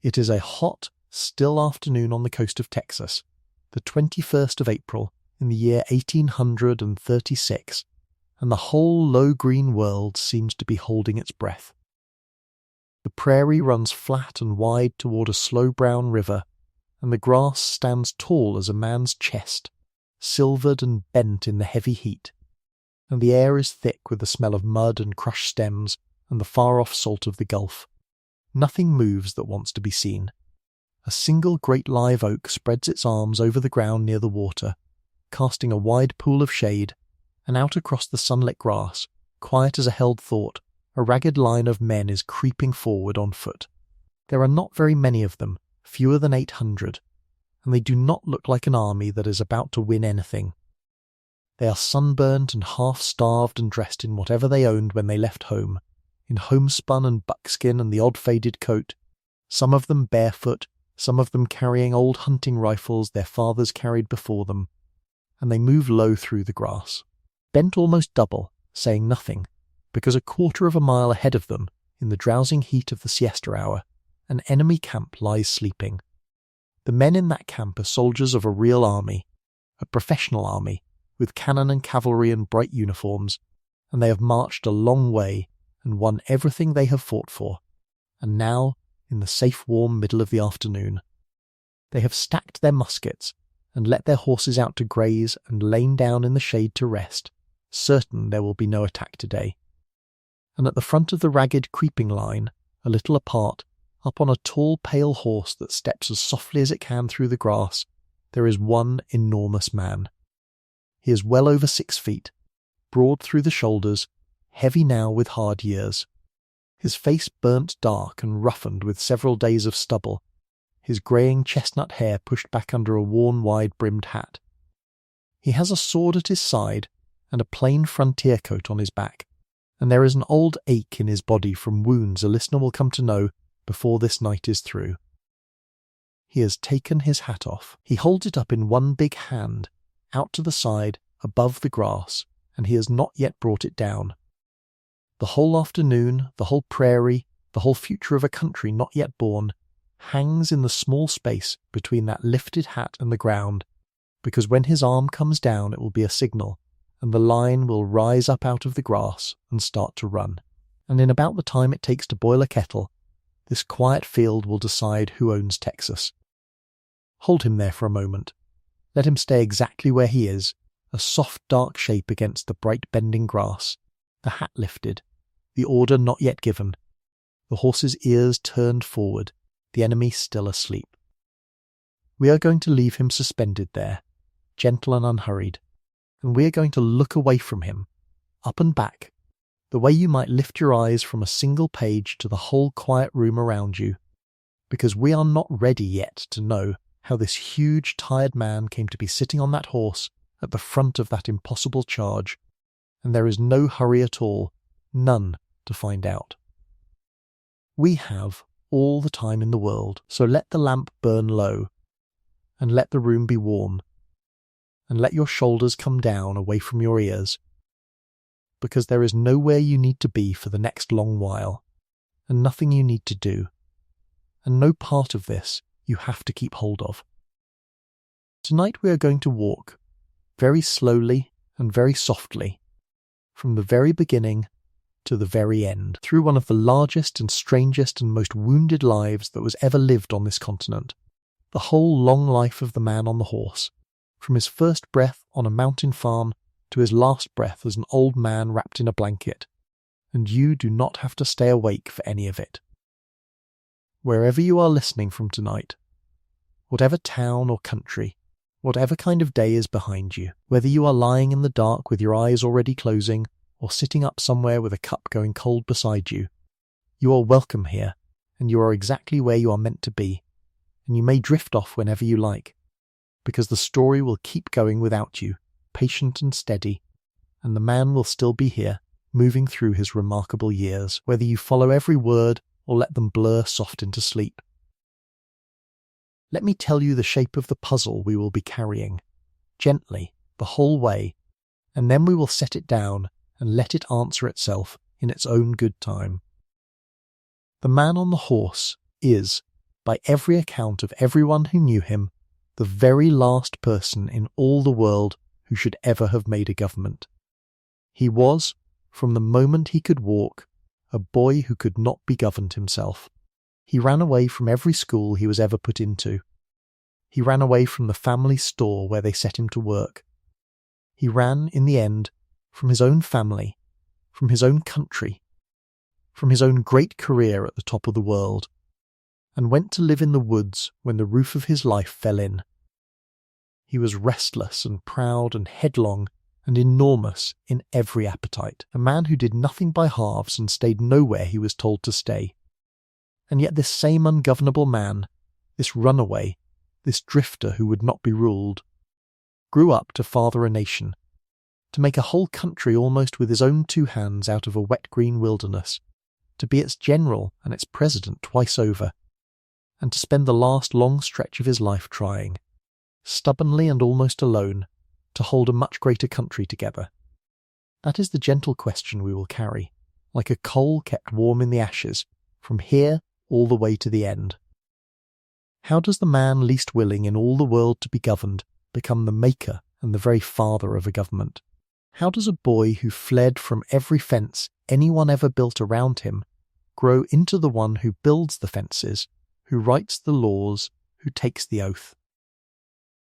It is a hot, still afternoon on the coast of Texas, the 21st of April in the year 1836, and the whole low green world seems to be holding its breath. The prairie runs flat and wide toward a slow brown river, and the grass stands tall as a man's chest, silvered and bent in the heavy heat, and the air is thick with the smell of mud and crushed stems and the far-off salt of the Gulf. Nothing moves that wants to be seen. A single great live oak spreads its arms over the ground near the water, casting a wide pool of shade, and out across the sunlit grass, quiet as a held thought, a ragged line of men is creeping forward on foot. There are not very many of them, fewer than 800, and they do not look like an army that is about to win anything. They are sunburnt and half-starved and dressed in whatever they owned when they left home, in homespun and buckskin and the odd faded coat, some of them barefoot, some of them carrying old hunting rifles their fathers carried before them, and they move low through the grass, bent almost double, saying nothing, because a quarter of a mile ahead of them, in the drowsing heat of the siesta hour, an enemy camp lies sleeping. The men in that camp are soldiers of a real army, a professional army, with cannon and cavalry and bright uniforms, and they have marched a long way and won everything they have fought for, and now, in the safe warm middle of the afternoon, they have stacked their muskets and let their horses out to graze and lain down in the shade to rest, certain there will be no attack today. And at the front of the ragged creeping line, a little apart, up on a tall pale horse that steps as softly as it can through the grass, there is one enormous man. He is well over 6 feet, broad through the shoulders, heavy now with hard years. His face burnt dark and roughened with several days of stubble, his greying chestnut hair pushed back under a worn wide-brimmed hat. He has a sword at his side and a plain frontier coat on his back, and there is an old ache in his body from wounds a listener will come to know before this night is through. He has taken his hat off. He holds it up in one big hand, out to the side, above the grass, and he has not yet brought it down. The whole afternoon, the whole prairie, the whole future of a country not yet born, hangs in the small space between that lifted hat and the ground, because when his arm comes down it will be a signal, and the line will rise up out of the grass and start to run. And in about the time it takes to boil a kettle, this quiet field will decide who owns Texas. Hold him there for a moment. Let him stay exactly where he is, a soft dark shape against the bright bending grass, the hat lifted, the order not yet given, the horse's ears turned forward, the enemy still asleep. We are going to leave him suspended there, gentle and unhurried, and we are going to look away from him, up and back, the way you might lift your eyes from a single page to the whole quiet room around you, because we are not ready yet to know how this huge, tired man came to be sitting on that horse at the front of that impossible charge, and there is no hurry at all, none, to find out. We have all the time in the world, so let the lamp burn low, and let the room be warm, and let your shoulders come down away from your ears, because there is nowhere you need to be for the next long while, and nothing you need to do, and no part of this you have to keep hold of. Tonight we are going to walk, very slowly and very softly, from the very beginning to the very end, through one of the largest and strangest and most wounded lives that was ever lived on this continent, the whole long life of the man on the horse, from his first breath on a mountain farm to his last breath as an old man wrapped in a blanket, and you do not have to stay awake for any of it. Wherever you are listening from tonight, whatever town or country, whatever kind of day is behind you, whether you are lying in the dark with your eyes already closing, or sitting up somewhere with a cup going cold beside you, you are welcome here, and you are exactly where you are meant to be, and you may drift off whenever you like, because the story will keep going without you, patient and steady, and the man will still be here, moving through his remarkable years, whether you follow every word or let them blur soft into sleep. Let me tell you the shape of the puzzle we will be carrying, gently, the whole way, and then we will set it down and let it answer itself in its own good time. The man on the horse is, by every account of everyone who knew him, the very last person in all the world who should ever have made a government. He was, from the moment he could walk, a boy who could not be governed himself. He ran away from every school he was ever put into. He ran away from the family store where they set him to work. He ran, in the end, from his own family, from his own country, from his own great career at the top of the world, and went to live in the woods when the roof of his life fell in. He was restless and proud and headlong and enormous in every appetite, a man who did nothing by halves and stayed nowhere he was told to stay. And yet this same ungovernable man, this runaway, this drifter who would not be ruled, grew up to father a nation, to make a whole country almost with his own two hands out of a wet green wilderness, to be its general and its president twice over, and to spend the last long stretch of his life trying, stubbornly and almost alone, to hold a much greater country together. That is the gentle question we will carry, like a coal kept warm in the ashes, from here all the way to the end. How does the man least willing in all the world to be governed become the maker and the very father of a government? How does a boy who fled from every fence anyone ever built around him grow into the one who builds the fences, who writes the laws, who takes the oath?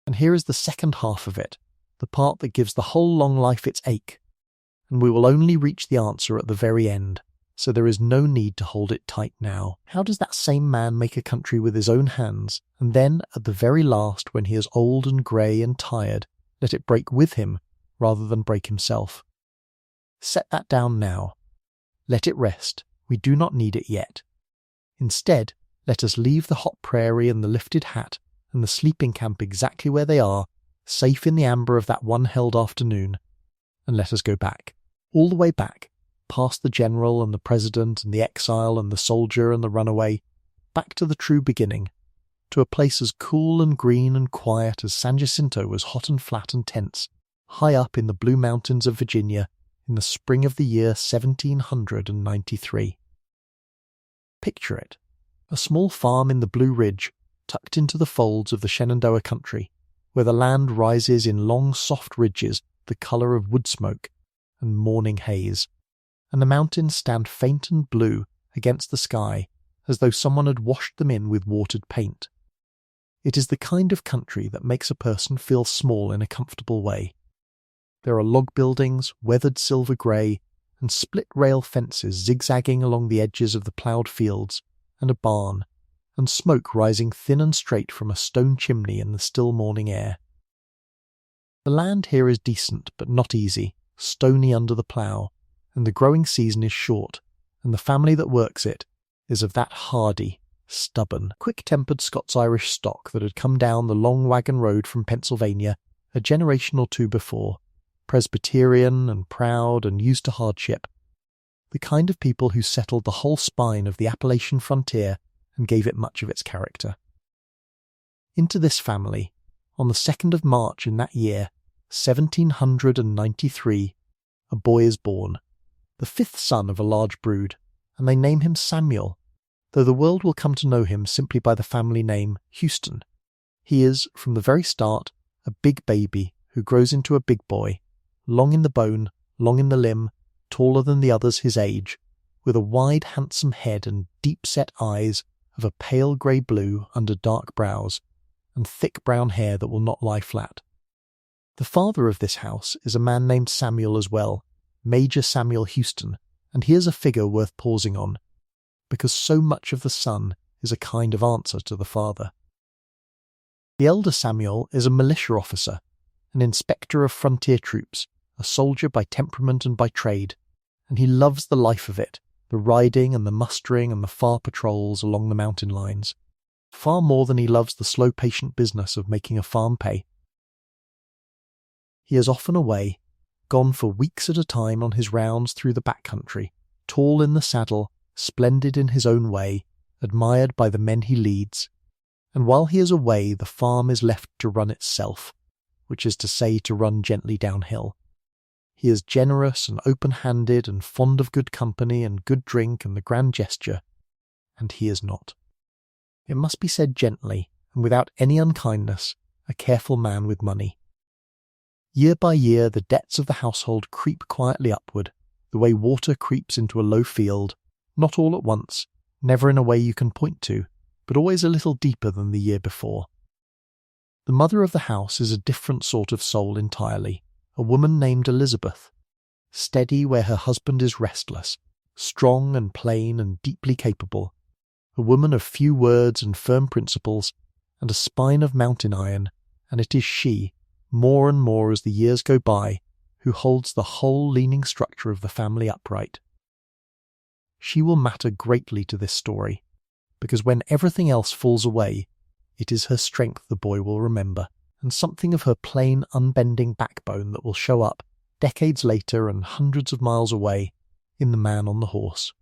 And here is the second half of it, the part that gives the whole long life its ache, and we will only reach the answer at the very end, so there is no need to hold it tight now. How does that same man make a country with his own hands, and then, at the very last, when he is old and grey and tired, let it break with him rather than break himself? Set that down now. Let it rest. We do not need it yet. Instead, let us leave the hot prairie and the lifted hat and the sleeping camp exactly where they are, safe in the amber of that one held afternoon, and let us go back, all the way back, past the general and the president and the exile and the soldier and the runaway, back to the true beginning, to a place as cool and green and quiet as San Jacinto was hot and flat and tense, high up in the Blue Mountains of Virginia in the spring of the year 1793. Picture it, a small farm in the Blue Ridge, tucked into the folds of the Shenandoah country, where the land rises in long soft ridges the colour of wood smoke and morning haze, and the mountains stand faint and blue against the sky as though someone had washed them in with watered paint. It is the kind of country that makes a person feel small in a comfortable way. There are log buildings, weathered silver grey, and split-rail fences zigzagging along the edges of the ploughed fields, and a barn, and smoke rising thin and straight from a stone chimney in the still morning air. The land here is decent but not easy, stony under the plough, and the growing season is short, and the family that works it is of that hardy, stubborn, quick-tempered Scots-Irish stock that had come down the long wagon road from Pennsylvania a generation or two before, Presbyterian and proud and used to hardship, the kind of people who settled the whole spine of the Appalachian frontier and gave it much of its character. Into this family, on the 2nd of March in that year, 1793, a boy is born, the fifth son of a large brood, and they name him Samuel, though the world will come to know him simply by the family name Houston. He is, from the very start, a big baby who grows into a big boy, long in the bone, long in the limb, taller than the others his age, with a wide handsome head and deep-set eyes of a pale grey blue under dark brows, and thick brown hair that will not lie flat. The father of this house is a man named Samuel as well, Major Samuel Houston, and he is a figure worth pausing on, because so much of the son is a kind of answer to the father. The elder Samuel is a militia officer, an inspector of frontier troops, a soldier by temperament and by trade, and he loves the life of it, the riding and the mustering and the far patrols along the mountain lines, far more than he loves the slow patient business of making a farm pay. He is often away, gone for weeks at a time on his rounds through the back country, tall in the saddle, splendid in his own way, admired by the men he leads, and while he is away the farm is left to run itself, which is to say to run gently downhill. He is generous and open-handed and fond of good company and good drink and the grand gesture, and he is not. It must be said gently, and without any unkindness, a careful man with money. Year by year the debts of the household creep quietly upward, the way water creeps into a low field, not all at once, never in a way you can point to, but always a little deeper than the year before. The mother of the house is a different sort of soul entirely, a woman named Elizabeth, steady where her husband is restless, strong and plain and deeply capable, a woman of few words and firm principles, and a spine of mountain iron, and it is she, more and more as the years go by, who holds the whole leaning structure of the family upright. She will matter greatly to this story, because when everything else falls away, it is her strength the boy will remember, and something of her plain, unbending backbone that will show up, decades later and hundreds of miles away, in the man on the horse.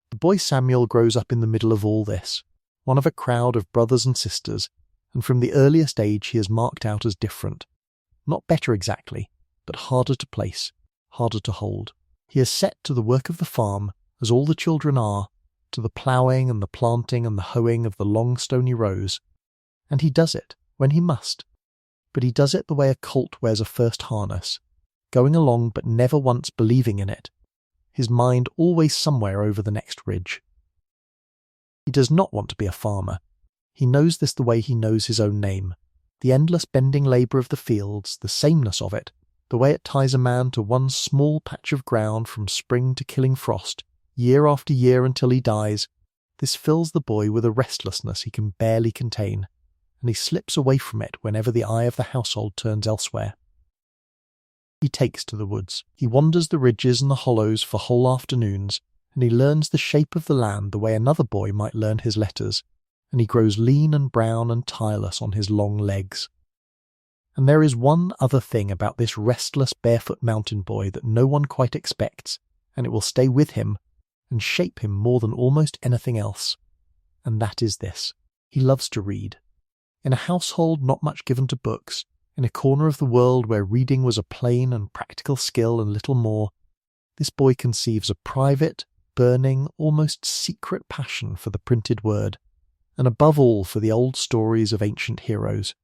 The boy Samuel grows up in the middle of all this, one of a crowd of brothers and sisters, and from the earliest age he is marked out as different. Not better exactly, but harder to place, harder to hold. He is set to the work of the farm, as all the children are, to the ploughing and the planting and the hoeing of the long stony rows, and he does it when he must, but he does it the way a colt wears a first harness, going along but never once believing in it, his mind always somewhere over the next ridge. He does not want to be a farmer. He knows this the way he knows his own name, the endless bending labour of the fields, the sameness of it, the way it ties a man to one small patch of ground from spring to killing frost, year after year until he dies. This fills the boy with a restlessness he can barely contain, and he slips away from it whenever the eye of the household turns elsewhere. He takes to the woods. He wanders the ridges and the hollows for whole afternoons, and he learns the shape of the land the way another boy might learn his letters, and he grows lean and brown and tireless on his long legs. And there is one other thing about this restless barefoot mountain boy that no one quite expects, and it will stay with him and shape him more than almost anything else, and that is this: he loves to read. In a household not much given to books, in a corner of the world where reading was a plain and practical skill and little more, this boy conceives a private, burning, almost secret passion for the printed word, and above all for the old stories of ancient heroes.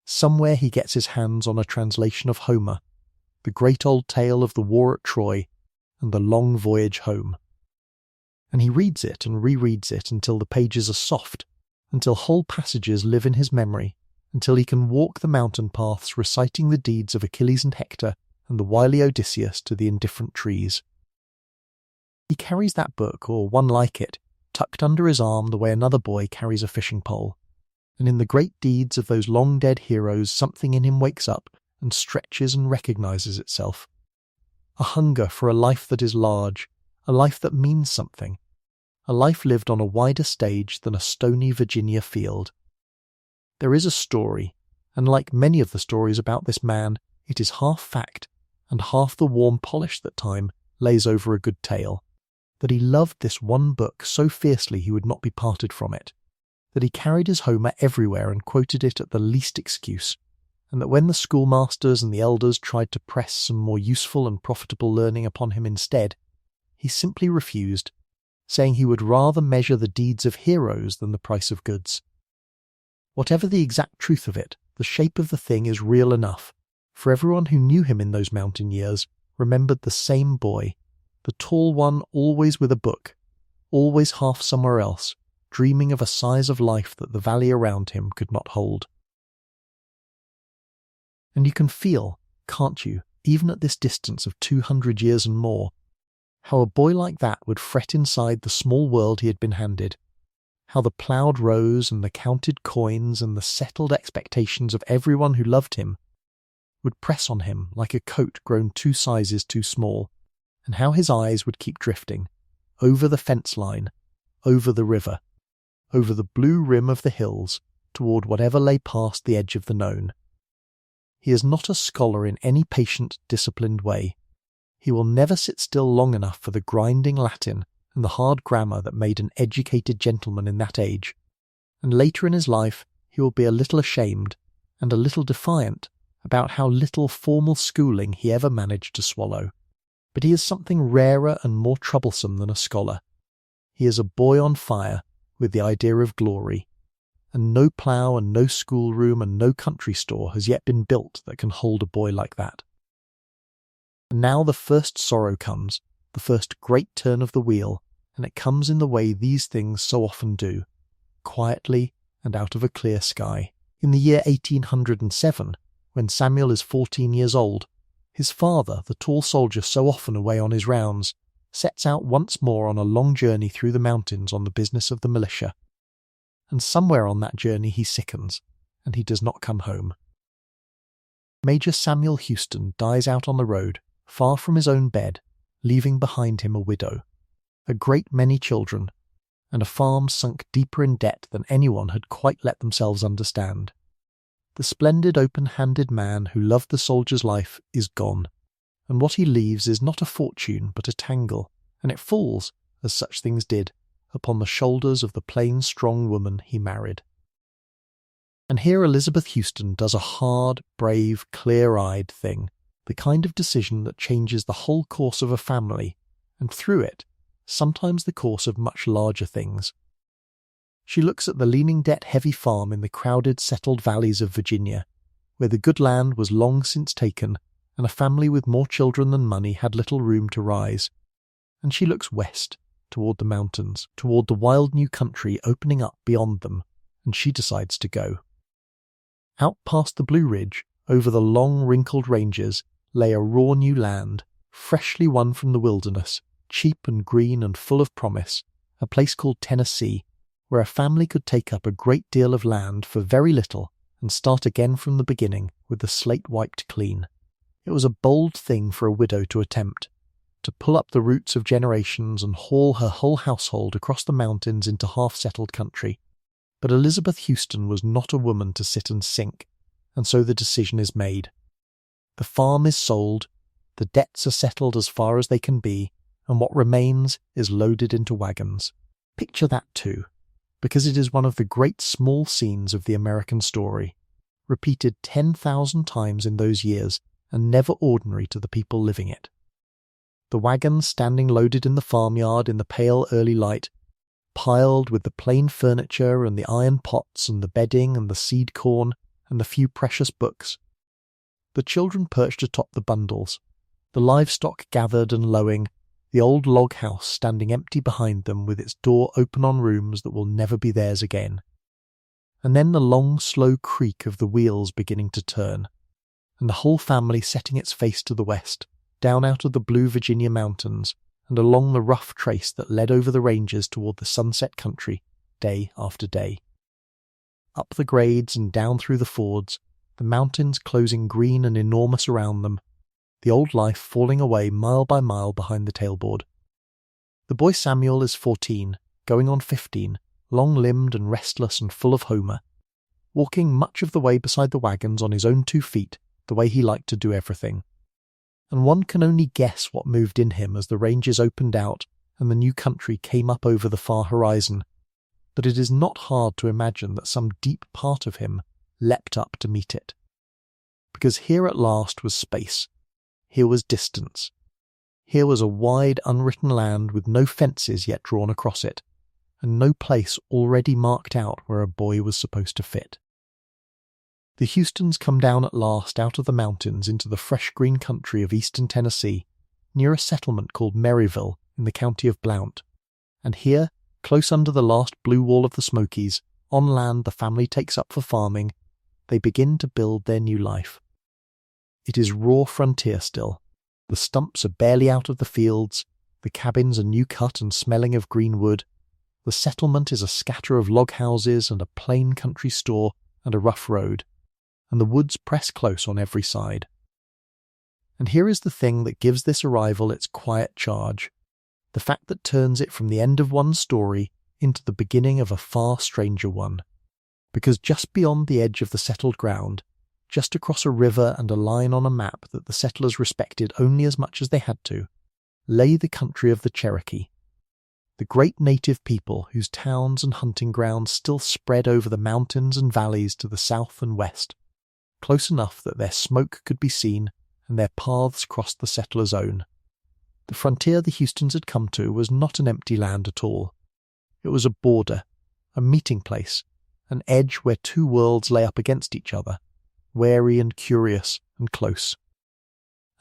Somewhere he gets his hands on a translation of Homer, the great old tale of the war at Troy and the long voyage home. And he reads it and rereads it until the pages are soft, until whole passages live in his memory, until he can walk the mountain paths reciting the deeds of Achilles and Hector and the wily Odysseus to the indifferent trees. He carries that book, or one like it, tucked under his arm the way another boy carries a fishing pole, and in the great deeds of those long-dead heroes something in him wakes up and stretches and recognises itself. A hunger for a life that is large, a life that means something, a life lived on a wider stage than a stony Virginia field. There is a story, and like many of the stories about this man, it is half fact, and half the warm polish that time lays over a good tale, that he loved this one book so fiercely he would not be parted from it, that he carried his Homer everywhere and quoted it at the least excuse, and that when the schoolmasters and the elders tried to press some more useful and profitable learning upon him instead, he simply refused, saying he would rather measure the deeds of heroes than the price of goods. Whatever the exact truth of it, the shape of the thing is real enough, for everyone who knew him in those mountain years remembered the same boy, the tall one always with a book, always half somewhere else, dreaming of a size of life that the valley around him could not hold. And you can feel, can't you, even at this distance of 200 years and more, how a boy like that would fret inside the small world he had been handed, how the ploughed rows and the counted coins and the settled expectations of everyone who loved him would press on him like a coat grown 2 sizes too small, and how his eyes would keep drifting, over the fence line, over the river, over the blue rim of the hills, toward whatever lay past the edge of the known. He is not a scholar in any patient, disciplined way. He will never sit still long enough for the grinding Latin and the hard grammar that made an educated gentleman in that age, and later in his life he will be a little ashamed and a little defiant about how little formal schooling he ever managed to swallow. But he is something rarer and more troublesome than a scholar. He is a boy on fire, with the idea of glory, and no plough and no schoolroom and no country store has yet been built that can hold a boy like that. And now the first sorrow comes, the first great turn of the wheel, and it comes in the way these things so often do, quietly and out of a clear sky. In the year 1807, when Samuel is 14 years old, his father, the tall soldier so often away on his rounds, sets out once more on a long journey through the mountains on the business of the militia. And somewhere on that journey he sickens, and he does not come home. Major Samuel Houston dies out on the road, far from his own bed, leaving behind him a widow, a great many children, and a farm sunk deeper in debt than anyone had quite let themselves understand. The splendid open-handed man who loved the soldier's life is gone, and what he leaves is not a fortune but a tangle, and it falls, as such things did, upon the shoulders of the plain strong woman he married. And here Elizabeth Houston does a hard, brave, clear-eyed thing, the kind of decision that changes the whole course of a family, and through it, sometimes the course of much larger things. She looks at the leaning debt-heavy farm in the crowded settled valleys of Virginia, where the good land was long since taken, and a family with more children than money had little room to rise, and she looks west, toward the mountains, toward the wild new country opening up beyond them, and she decides to go. Out past the Blue Ridge, over the long wrinkled ranges, lay a raw new land, freshly won from the wilderness, cheap and green and full of promise, a place called Tennessee, where a family could take up a great deal of land for very little and start again from the beginning with the slate wiped clean. It was a bold thing for a widow to attempt, to pull up the roots of generations and haul her whole household across the mountains into half-settled country. But Elizabeth Houston was not a woman to sit and sink, and so the decision is made. The farm is sold, the debts are settled as far as they can be, and what remains is loaded into wagons. Picture that too, because it is one of the great small scenes of the American story, repeated 10,000 times in those years, and never ordinary to the people living it. The wagons standing loaded in the farmyard in the pale early light, piled with the plain furniture and the iron pots and the bedding and the seed corn and the few precious books. The children perched atop the bundles, the livestock gathered and lowing, the old log house standing empty behind them with its door open on rooms that will never be theirs again. And then the long, slow creak of the wheels beginning to turn, and the whole family setting its face to the west, down out of the blue Virginia mountains, and along the rough trace that led over the ranges toward the sunset country, day after day. Up the grades and down through the fords, the mountains closing green and enormous around them, the old life falling away mile by mile behind the tailboard. The boy Samuel is 14, going on 15, long-limbed and restless and full of Homer, walking much of the way beside the wagons on his own 2 feet, the way he liked to do everything. And one can only guess what moved in him as the ranges opened out and the new country came up over the far horizon, but it is not hard to imagine that some deep part of him leapt up to meet it. Because here at last was space, here was distance, here was a wide unwritten land with no fences yet drawn across it, and no place already marked out where a boy was supposed to fit. The Houstons come down at last out of the mountains into the fresh green country of eastern Tennessee, near a settlement called Maryville in the county of Blount, and here, close under the last blue wall of the Smokies, on land the family takes up for farming, they begin to build their new life. It is raw frontier still. The stumps are barely out of the fields, the cabins are new cut and smelling of green wood, the settlement is a scatter of log houses and a plain country store and a rough road, and the woods press close on every side. And here is the thing that gives this arrival its quiet charge, the fact that turns it from the end of one story into the beginning of a far stranger one. Because just beyond the edge of the settled ground, just across a river and a line on a map that the settlers respected only as much as they had to, lay the country of the Cherokee, the great native people whose towns and hunting grounds still spread over the mountains and valleys to the south and west, close enough that their smoke could be seen and their paths crossed the settlers' own. The frontier the Houstons had come to was not an empty land at all. It was a border, a meeting place, an edge where two worlds lay up against each other, wary and curious and close.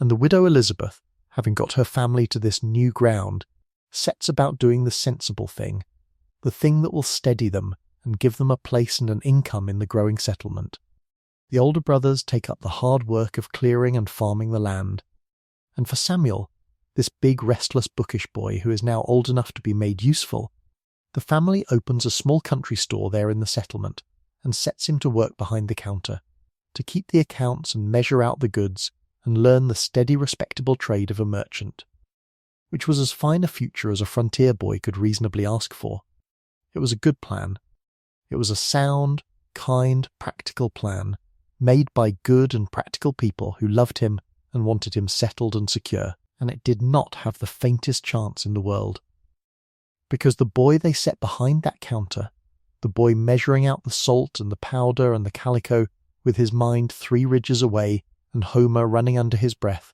And the widow Elizabeth, having got her family to this new ground, sets about doing the sensible thing, the thing that will steady them and give them a place and an income in the growing settlement. The older brothers take up the hard work of clearing and farming the land. And for Samuel, this big restless bookish boy who is now old enough to be made useful, the family opens a small country store there in the settlement and sets him to work behind the counter, to keep the accounts and measure out the goods and learn the steady respectable trade of a merchant, which was as fine a future as a frontier boy could reasonably ask for. It was a good plan. It was a sound, kind, practical plan, made by good and practical people who loved him and wanted him settled and secure, and it did not have the faintest chance in the world. Because the boy they set behind that counter, the boy measuring out the salt and the powder and the calico with his mind 3 ridges away and Homer running under his breath,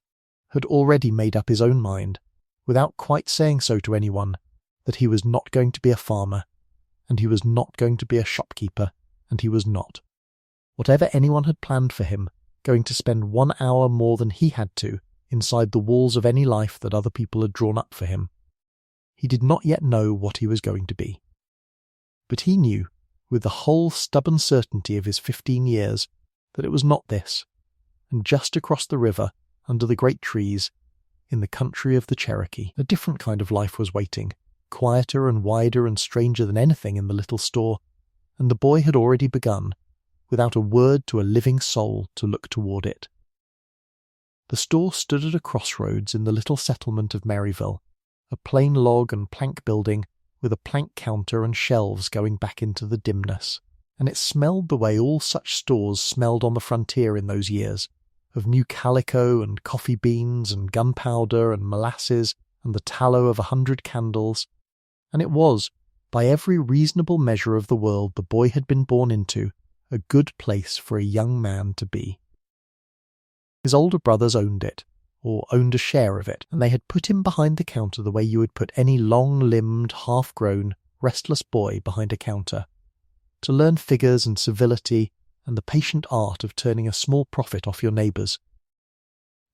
had already made up his own mind, without quite saying so to anyone, that he was not going to be a farmer, and he was not going to be a shopkeeper, and he was not, whatever anyone had planned for him, going to spend 1 hour more than he had to inside the walls of any life that other people had drawn up for him. He did not yet know what he was going to be. But he knew, with the whole stubborn certainty of his 15 years, that it was not this, and just across the river, under the great trees, in the country of the Cherokee, a different kind of life was waiting, quieter and wider and stranger than anything in the little store, and the boy had already begun, without a word to a living soul, to look toward it. The store stood at a crossroads in the little settlement of Maryville, a plain log and plank building with a plank counter and shelves going back into the dimness, and it smelled the way all such stores smelled on the frontier in those years, of new calico and coffee beans and gunpowder and molasses and the tallow of 100 candles, and it was, by every reasonable measure of the world the boy had been born into, a good place for a young man to be. His older brothers owned it, or owned a share of it, and they had put him behind the counter the way you would put any long-limbed, half-grown, restless boy behind a counter, to learn figures and civility and the patient art of turning a small profit off your neighbours,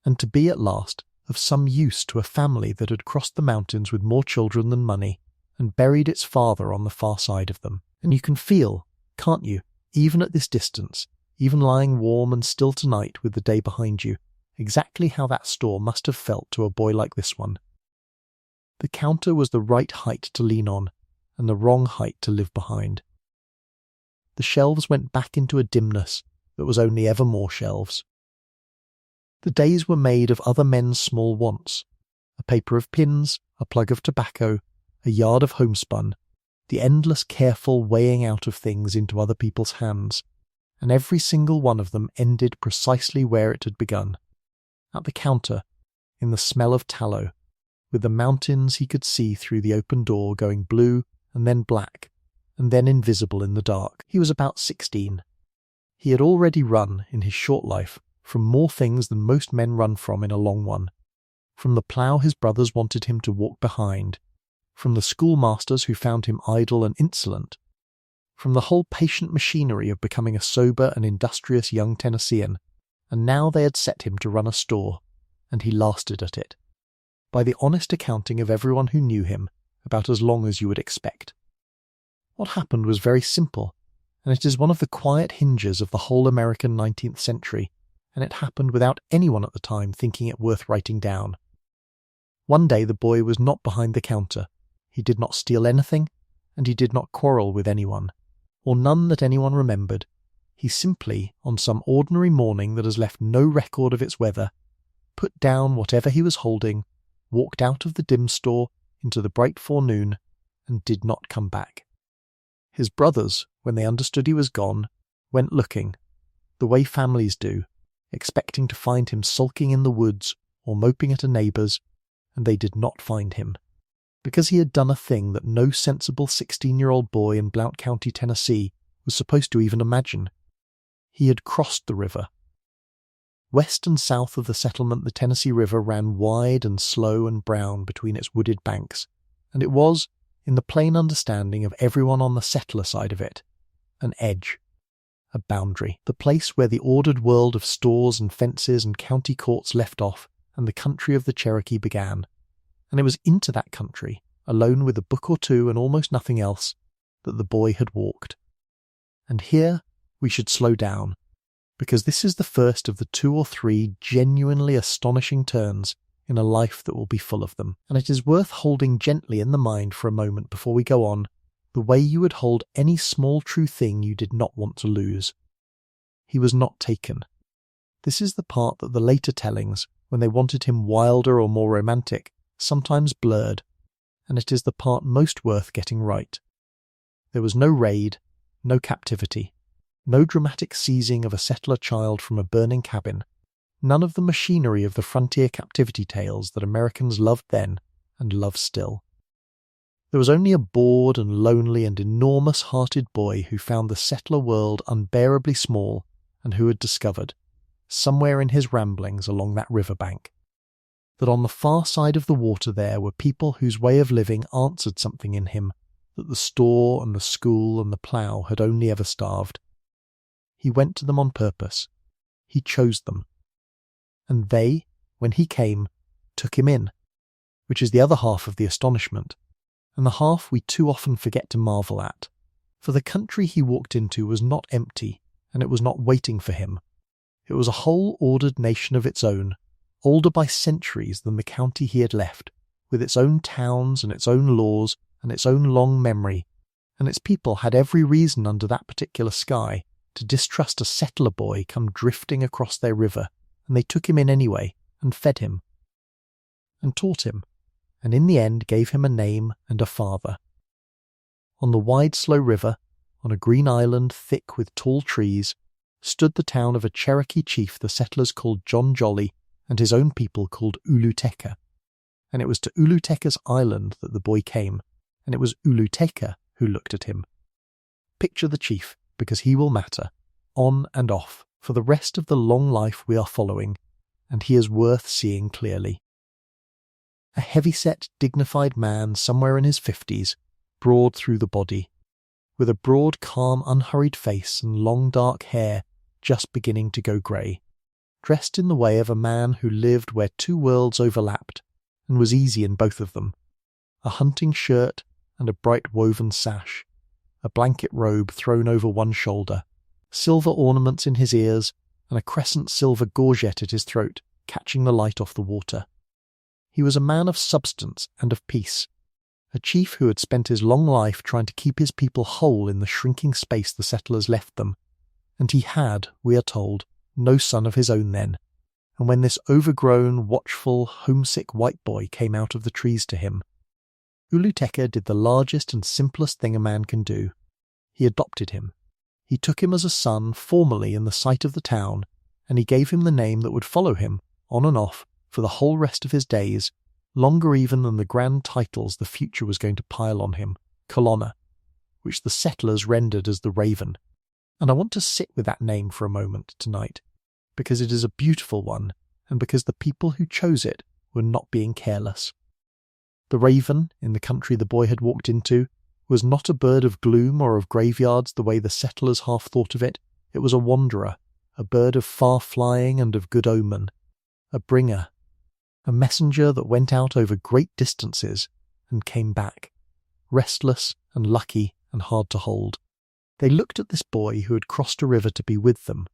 and to be at last of some use to a family that had crossed the mountains with more children than money and buried its father on the far side of them. And you can feel, can't you, even at this distance, even lying warm and still tonight with the day behind you, exactly how that store must have felt to a boy like this one. The counter was the right height to lean on, and the wrong height to live behind. The shelves went back into a dimness that was only ever more shelves. The days were made of other men's small wants, a paper of pins, a plug of tobacco, a yard of homespun, the endless careful weighing out of things into other people's hands, and every single one of them ended precisely where it had begun, at the counter, in the smell of tallow, with the mountains he could see through the open door going blue and then black, and then invisible in the dark. He was about 16. He had already run, in his short life, from more things than most men run from in a long one, from the plough his brothers wanted him to walk behind, from the schoolmasters who found him idle and insolent, from the whole patient machinery of becoming a sober and industrious young Tennessean, and now they had set him to run a store, and he lasted at it, by the honest accounting of everyone who knew him, about as long as you would expect. What happened was very simple, and it is one of the quiet hinges of the whole American 19th century, and it happened without anyone at the time thinking it worth writing down. One day the boy was not behind the counter, he did not steal anything, and he did not quarrel with anyone, or none that anyone remembered. He simply, on some ordinary morning that has left no record of its weather, put down whatever he was holding, walked out of the dim store into the bright forenoon, and did not come back. His brothers, when they understood he was gone, went looking, the way families do, expecting to find him sulking in the woods or moping at a neighbour's, and they did not find him, because he had done a thing that no sensible 16-year-old boy in Blount County, Tennessee, was supposed to even imagine. He had crossed the river. West and south of the settlement the Tennessee River ran wide and slow and brown between its wooded banks, and it was, in the plain understanding of everyone on the settler side of it, an edge, a boundary, the place where the ordered world of stores and fences and county courts left off and the country of the Cherokee began. And it was into that country, alone with a book or two and almost nothing else, that the boy had walked. And here we should slow down, because this is the first of the 2 or 3 genuinely astonishing turns in a life that will be full of them. And it is worth holding gently in the mind for a moment before we go on, the way you would hold any small true thing you did not want to lose. He was not taken. This is the part that the later tellings, when they wanted him wilder or more romantic, sometimes blurred, and it is the part most worth getting right. There was no raid, no captivity, no dramatic seizing of a settler child from a burning cabin, none of the machinery of the frontier captivity tales that Americans loved then and love still. There was only a bored and lonely and enormous-hearted boy who found the settler world unbearably small and who had discovered, somewhere in his ramblings along that river bank, that on the far side of the water there were people whose way of living answered something in him that the store and the school and the plough had only ever starved. He went to them on purpose. He chose them. And they, when he came, took him in, which is the other half of the astonishment, and the half we too often forget to marvel at. For the country he walked into was not empty, and it was not waiting for him. It was a whole ordered nation of its own, older by centuries than the county he had left, with its own towns and its own laws and its own long memory, and its people had every reason under that particular sky to distrust a settler boy come drifting across their river, and they took him in anyway, and fed him, and taught him, and in the end gave him a name and a father. On the wide slow river, on a green island thick with tall trees, stood the town of a Cherokee chief the settlers called John Jolly and his own people called Uluteka. And it was to Uluteka's island that the boy came, and it was Uluteka who looked at him. Picture the chief, because he will matter, on and off, for the rest of the long life we are following, and he is worth seeing clearly. A heavy-set, dignified man somewhere in his 50s, broad through the body, with a broad, calm, unhurried face and long dark hair just beginning to go grey, dressed in the way of a man who lived where 2 worlds overlapped, and was easy in both of them, a hunting shirt and a bright woven sash, a blanket robe thrown over one shoulder, silver ornaments in his ears, and a crescent silver gorget at his throat, catching the light off the water. He was a man of substance and of peace, a chief who had spent his long life trying to keep his people whole in the shrinking space the settlers left them, and he had, we are told, no son of his own then, and when this overgrown, watchful, homesick white boy came out of the trees to him, Uluteka did the largest and simplest thing a man can do. He adopted him. He took him as a son formally in the sight of the town, and he gave him the name that would follow him, on and off, for the whole rest of his days, longer even than the grand titles the future was going to pile on him, Colonna, which the settlers rendered as the Raven. And I want to sit with that name for a moment tonight, because it is a beautiful one, and because the people who chose it were not being careless. The Raven, in the country the boy had walked into, was not a bird of gloom or of graveyards the way the settlers half thought of it. It was a wanderer, a bird of far flying and of good omen, a bringer, a messenger that went out over great distances and came back, restless and lucky and hard to hold. They looked at this boy who had crossed a river to be with them,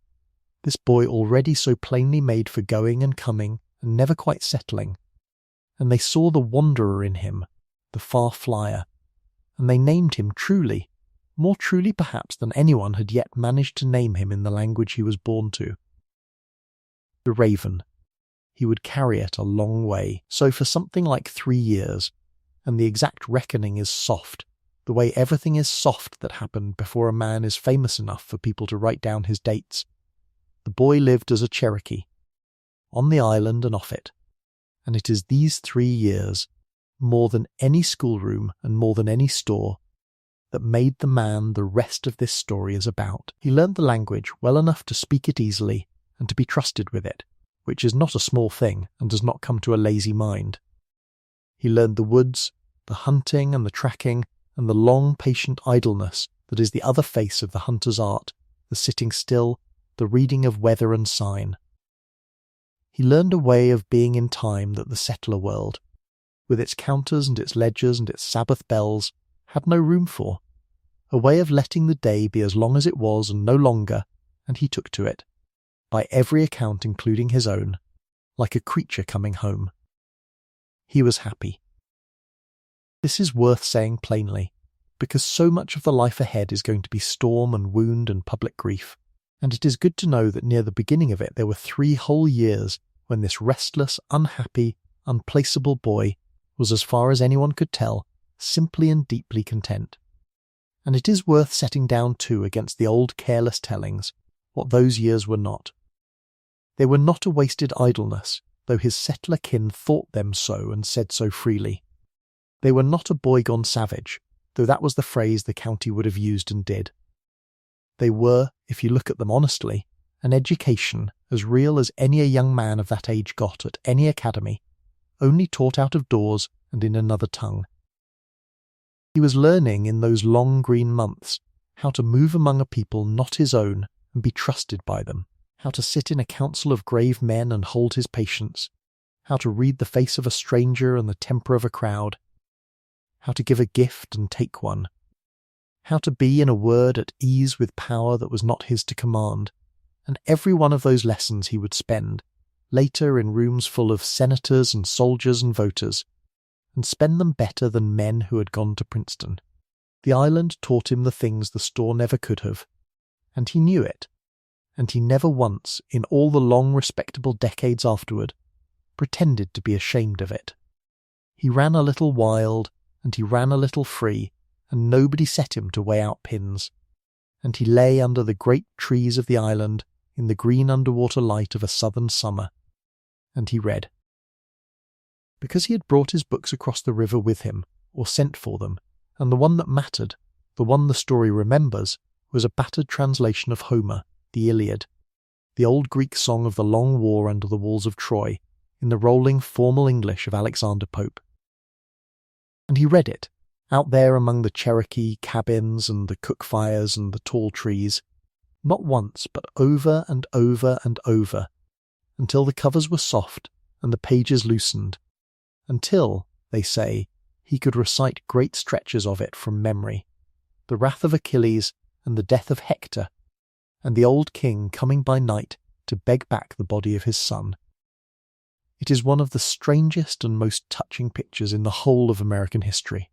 this boy already so plainly made for going and coming and never quite settling, and they saw the wanderer in him, the far flyer, and they named him truly, more truly perhaps than anyone had yet managed to name him in the language he was born to. The Raven. He would carry it a long way, so for something like 3 years, and the exact reckoning is soft, the way everything is soft that happened before a man is famous enough for people to write down his dates. The boy lived as a Cherokee, on the island and off it, and it is these 3 years, more than any schoolroom and more than any store, that made the man the rest of this story is about. He learned the language well enough to speak it easily and to be trusted with it, which is not a small thing and does not come to a lazy mind. He learned the woods, the hunting and the tracking, and the long, patient idleness that is the other face of the hunter's art, the sitting still, the reading of weather and sign. He learned a way of being in time that the settler world, with its counters and its ledgers and its Sabbath bells, had no room for, a way of letting the day be as long as it was and no longer, and he took to it, by every account including his own, like a creature coming home. He was happy. This is worth saying plainly, because so much of the life ahead is going to be storm and wound and public grief, and it is good to know that near the beginning of it there were 3 whole years when this restless, unhappy, unplaceable boy was, as far as anyone could tell, simply and deeply content. And it is worth setting down too against the old careless tellings what those years were not. They were not a wasted idleness, though his settler kin thought them so and said so freely. They were not a boy gone savage, though that was the phrase the county would have used and did. They were, if you look at them honestly, an education as real as any a young man of that age got at any academy, only taught out of doors and in another tongue. He was learning in those long green months how to move among a people not his own and be trusted by them, how to sit in a council of grave men and hold his patience, how to read the face of a stranger and the temper of a crowd, how to give a gift and take one, how to be, in a word, at ease with power that was not his to command, and every one of those lessons he would spend, later in rooms full of senators and soldiers and voters, and spend them better than men who had gone to Princeton. The island taught him the things the store never could have, and he knew it, and he never once, in all the long respectable decades afterward, pretended to be ashamed of it. He ran a little wild, and he ran a little free, and nobody set him to weigh out pins, and he lay under the great trees of the island in the green underwater light of a southern summer, and he read. Because he had brought his books across the river with him, or sent for them, and the one that mattered, the one the story remembers, was a battered translation of Homer, the Iliad, the old Greek song of the long war under the walls of Troy, in the rolling formal English of Alexander Pope. And he read it, out there among the Cherokee cabins and the cook fires and the tall trees, not once but over and over and over, until the covers were soft and the pages loosened, until, they say, he could recite great stretches of it from memory, the wrath of Achilles and the death of Hector, and the old king coming by night to beg back the body of his son. It is one of the strangest and most touching pictures in the whole of American history.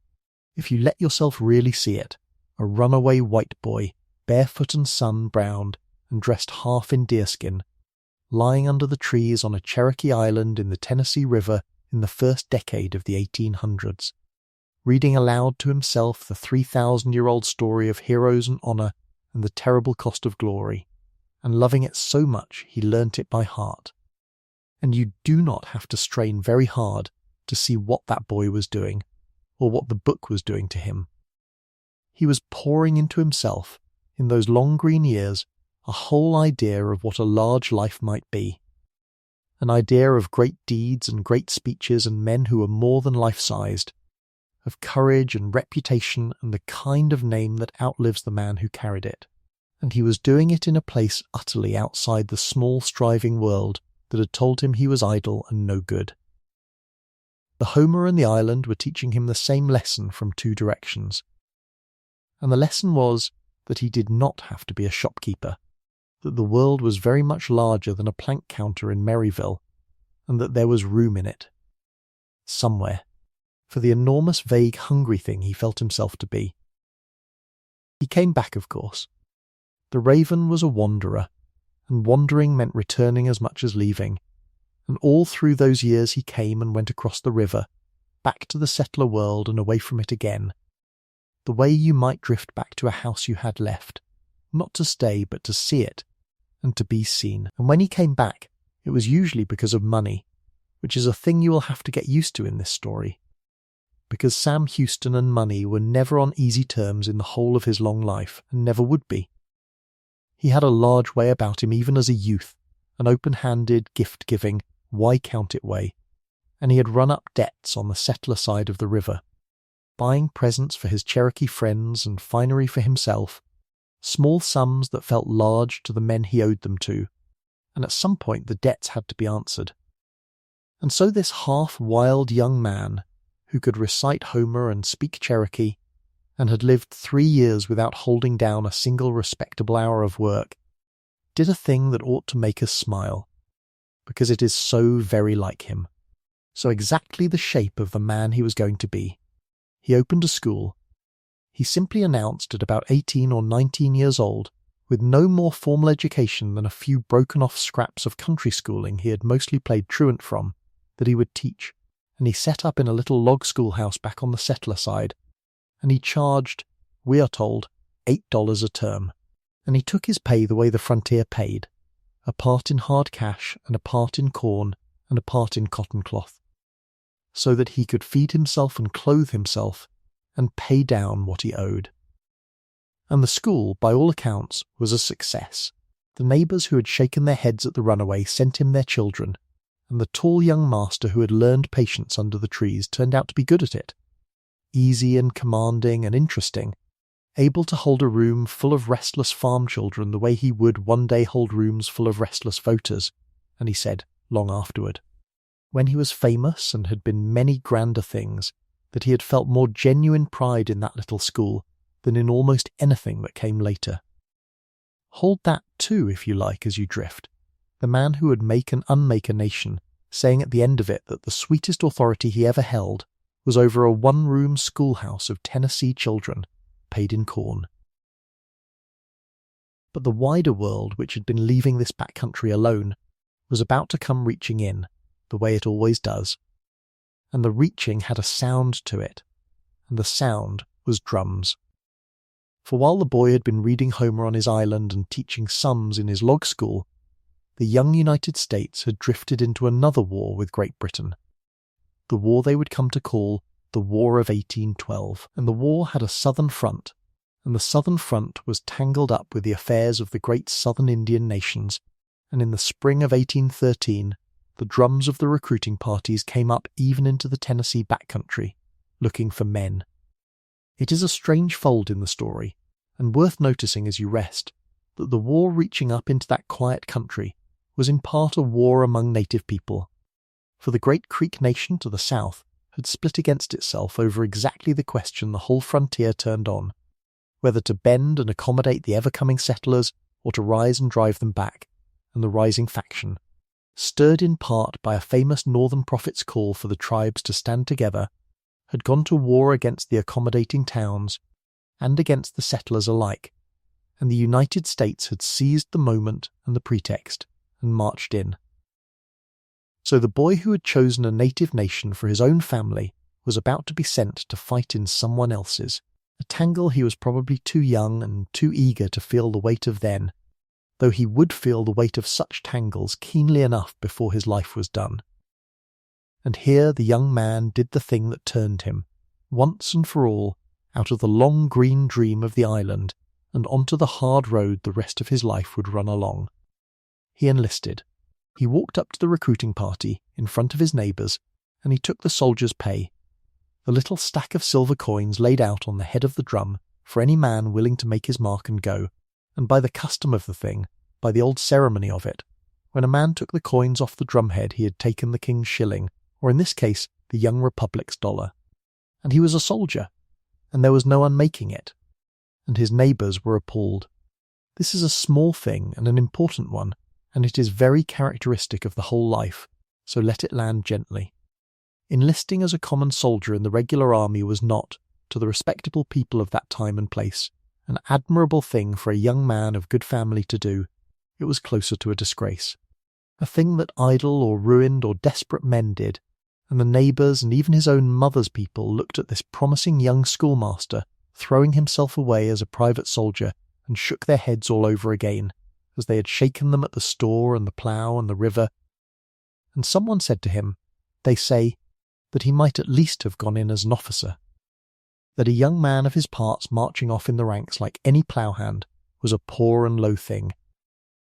If you let yourself really see it, a runaway white boy, barefoot and sun-browned, and dressed half in deerskin, lying under the trees on a Cherokee island in the Tennessee River in the first decade of the 1800s, reading aloud to himself the 3,000-year-old story of heroes and honour and the terrible cost of glory, and loving it so much he learnt it by heart. And you do not have to strain very hard to see what that boy was doing, or what the book was doing to him. He was pouring into himself, in those long green years, a whole idea of what a large life might be. An idea of great deeds and great speeches and men who were more than life-sized, of courage and reputation and the kind of name that outlives the man who carried it. And he was doing it in a place utterly outside the small striving world that had told him he was idle and no good. The Homer and the island were teaching him the same lesson from 2 directions. And the lesson was that he did not have to be a shopkeeper, that the world was very much larger than a plank counter in Maryville, and that there was room in it, somewhere, for the enormous vague hungry thing he felt himself to be. He came back, of course. The Raven was a wanderer, and wandering meant returning as much as leaving, and all through those years he came and went across the river, back to the settler world and away from it again, the way you might drift back to a house you had left, not to stay but to see it, and to be seen. And when he came back, it was usually because of money, which is a thing you will have to get used to in this story, because Sam Houston and money were never on easy terms in the whole of his long life, and never would be. He had a large way about him even as a youth, an open-handed, gift-giving, why-count-it way, and he had run up debts on the settler side of the river, buying presents for his Cherokee friends and finery for himself, small sums that felt large to the men he owed them to, and at some point the debts had to be answered. And so this half-wild young man, who could recite Homer and speak Cherokee, and had lived 3 years without holding down a single respectable hour of work, did a thing that ought to make us smile, because it is so very like him, so exactly the shape of the man he was going to be. He opened a school. He simply announced at about 18 or 19 years old, with no more formal education than a few broken-off scraps of country schooling he had mostly played truant from, that he would teach, and he set up in a little log schoolhouse back on the settler side, and he charged, we are told, $8 a term, and he took his pay the way the frontier paid, a part in hard cash and a part in corn and a part in cotton cloth, so that he could feed himself and clothe himself and pay down what he owed. And the school, by all accounts, was a success. The neighbours who had shaken their heads at the runaway sent him their children, and the tall young master who had learned patience under the trees turned out to be good at it, easy and commanding and interesting, able to hold a room full of restless farm children the way he would one day hold rooms full of restless voters, and he said, long afterward, when he was famous and had been many grander things, that he had felt more genuine pride in that little school than in almost anything that came later. Hold that too, if you like, as you drift. The man who would make and unmake a nation, saying at the end of it that the sweetest authority he ever held was over a one-room schoolhouse of Tennessee children, paid in corn. But the wider world, which had been leaving this back country alone, was about to come reaching in, the way it always does. And the reaching had a sound to it, and the sound was drums. For while the boy had been reading Homer on his island and teaching sums in his log school, the young United States had drifted into another war with Great Britain, the war they would come to call the War of 1812, and the war had a southern front, and the southern front was tangled up with the affairs of the great southern Indian nations, and in the spring of 1813 the drums of the recruiting parties came up even into the Tennessee backcountry, looking for men. It is a strange fold in the story, and worth noticing as you rest, that the war reaching up into that quiet country was in part a war among native people, for the great Creek nation to the south had split against itself over exactly the question the whole frontier turned on, whether to bend and accommodate the ever-coming settlers or to rise and drive them back, and the rising faction, stirred in part by a famous northern prophet's call for the tribes to stand together, had gone to war against the accommodating towns and against the settlers alike, and the United States had seized the moment and the pretext and marched in. So the boy who had chosen a native nation for his own family was about to be sent to fight in someone else's, a tangle he was probably too young and too eager to feel the weight of then, though he would feel the weight of such tangles keenly enough before his life was done. And here the young man did the thing that turned him, once and for all, out of the long green dream of the island and onto the hard road the rest of his life would run along. He enlisted. He walked up to the recruiting party in front of his neighbours, and he took the soldier's pay, the little stack of silver coins laid out on the head of the drum for any man willing to make his mark and go, and by the custom of the thing, by the old ceremony of it, when a man took the coins off the drumhead he had taken the king's shilling, or in this case the young republic's dollar. And he was a soldier, and there was no unmaking it. And his neighbours were appalled. This is a small thing and an important one, and it is very characteristic of the whole life, so let it land gently. Enlisting as a common soldier in the regular army was not, to the respectable people of that time and place, an admirable thing for a young man of good family to do. It was closer to a disgrace. A thing that idle or ruined or desperate men did, and the neighbours and even his own mother's people looked at this promising young schoolmaster throwing himself away as a private soldier and shook their heads all over again, as they had shaken them at the store and the plough and the river. And someone said to him, they say, that he might at least have gone in as an officer, that a young man of his parts marching off in the ranks like any plough-hand was a poor and low thing.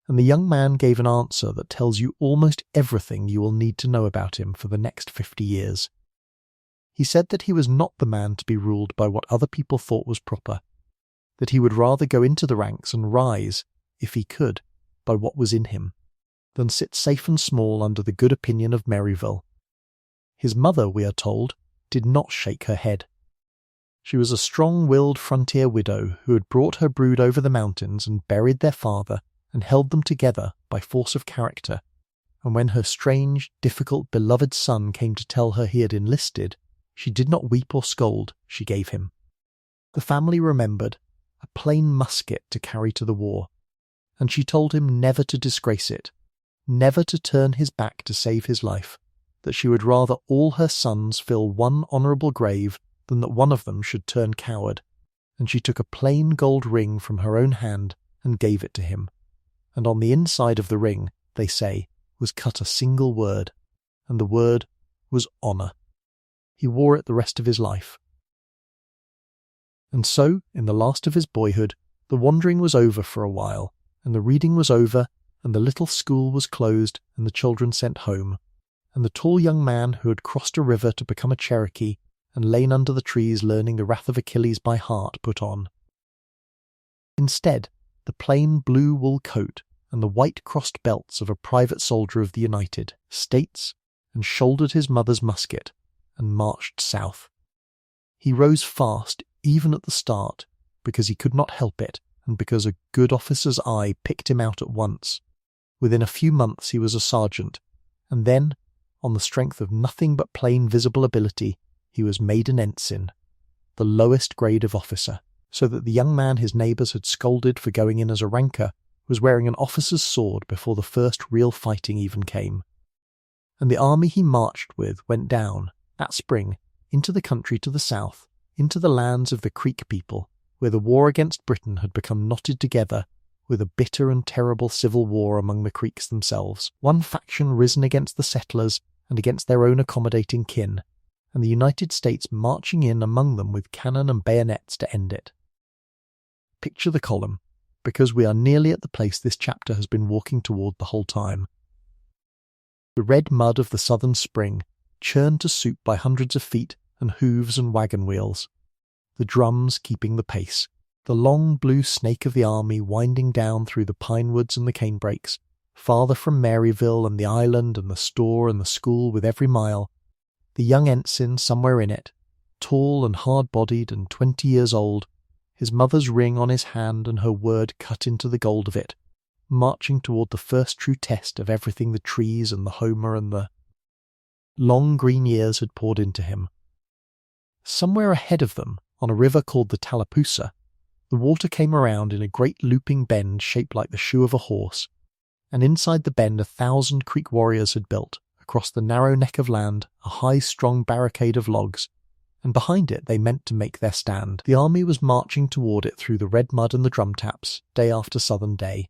And the young man gave an answer that tells you almost everything you will need to know about him for the next 50 years. He said that he was not the man to be ruled by what other people thought was proper, that he would rather go into the ranks and rise, if he could, by what was in him, than sit safe and small under the good opinion of Merryville. His mother, we are told, did not shake her head. She was a strong-willed frontier widow who had brought her brood over the mountains and buried their father and held them together by force of character, and when her strange, difficult, beloved son came to tell her he had enlisted, she did not weep or scold, she gave him. The family remembered a plain musket to carry to the war, and she told him never to disgrace it, never to turn his back to save his life, that she would rather all her sons fill one honourable grave than that one of them should turn coward, and she took a plain gold ring from her own hand and gave it to him, and on the inside of the ring, they say, was cut a single word, and the word was honour. He wore it the rest of his life. And so, in the last of his boyhood, the wandering was over for a while, and the reading was over, and the little school was closed, and the children sent home, and the tall young man who had crossed a river to become a Cherokee and lain under the trees learning the Wrath of Achilles by heart put on. Instead, the plain blue wool coat and the white crossed belts of a private soldier of the United States, and shouldered his mother's musket, and marched south. He rose fast even at the start, because he could not help it, and because a good officer's eye picked him out at once. Within a few months he was a sergeant, and then, on the strength of nothing but plain visible ability, he was made an ensign, the lowest grade of officer, so that the young man his neighbours had scolded for going in as a ranker was wearing an officer's sword before the first real fighting even came. And the army he marched with went down, that spring, into the country to the south, into the lands of the Creek people, where the war against Britain had become knotted together with a bitter and terrible civil war among the Creeks themselves, one faction risen against the settlers and against their own accommodating kin, and the United States marching in among them with cannon and bayonets to end it. Picture the column, because we are nearly at the place this chapter has been walking toward the whole time. The red mud of the southern spring, churned to soup by hundreds of feet and hooves and wagon wheels, the drums keeping the pace, the long blue snake of the army winding down through the pine woods and the canebrakes, farther from Maryville and the island and the store and the school with every mile, the young ensign somewhere in it, tall and hard-bodied and 20 years old, his mother's ring on his hand and her word cut into the gold of it, marching toward the first true test of everything the trees and the Homer and the long green years had poured into him. Somewhere ahead of them, on a river called the Tallapoosa, the water came around in a great looping bend shaped like the shoe of a horse, and inside the bend 1,000 Creek warriors had built, across the narrow neck of land, a high, strong barricade of logs, and behind it they meant to make their stand. The army was marching toward it through the red mud and the drum taps, day after southern day.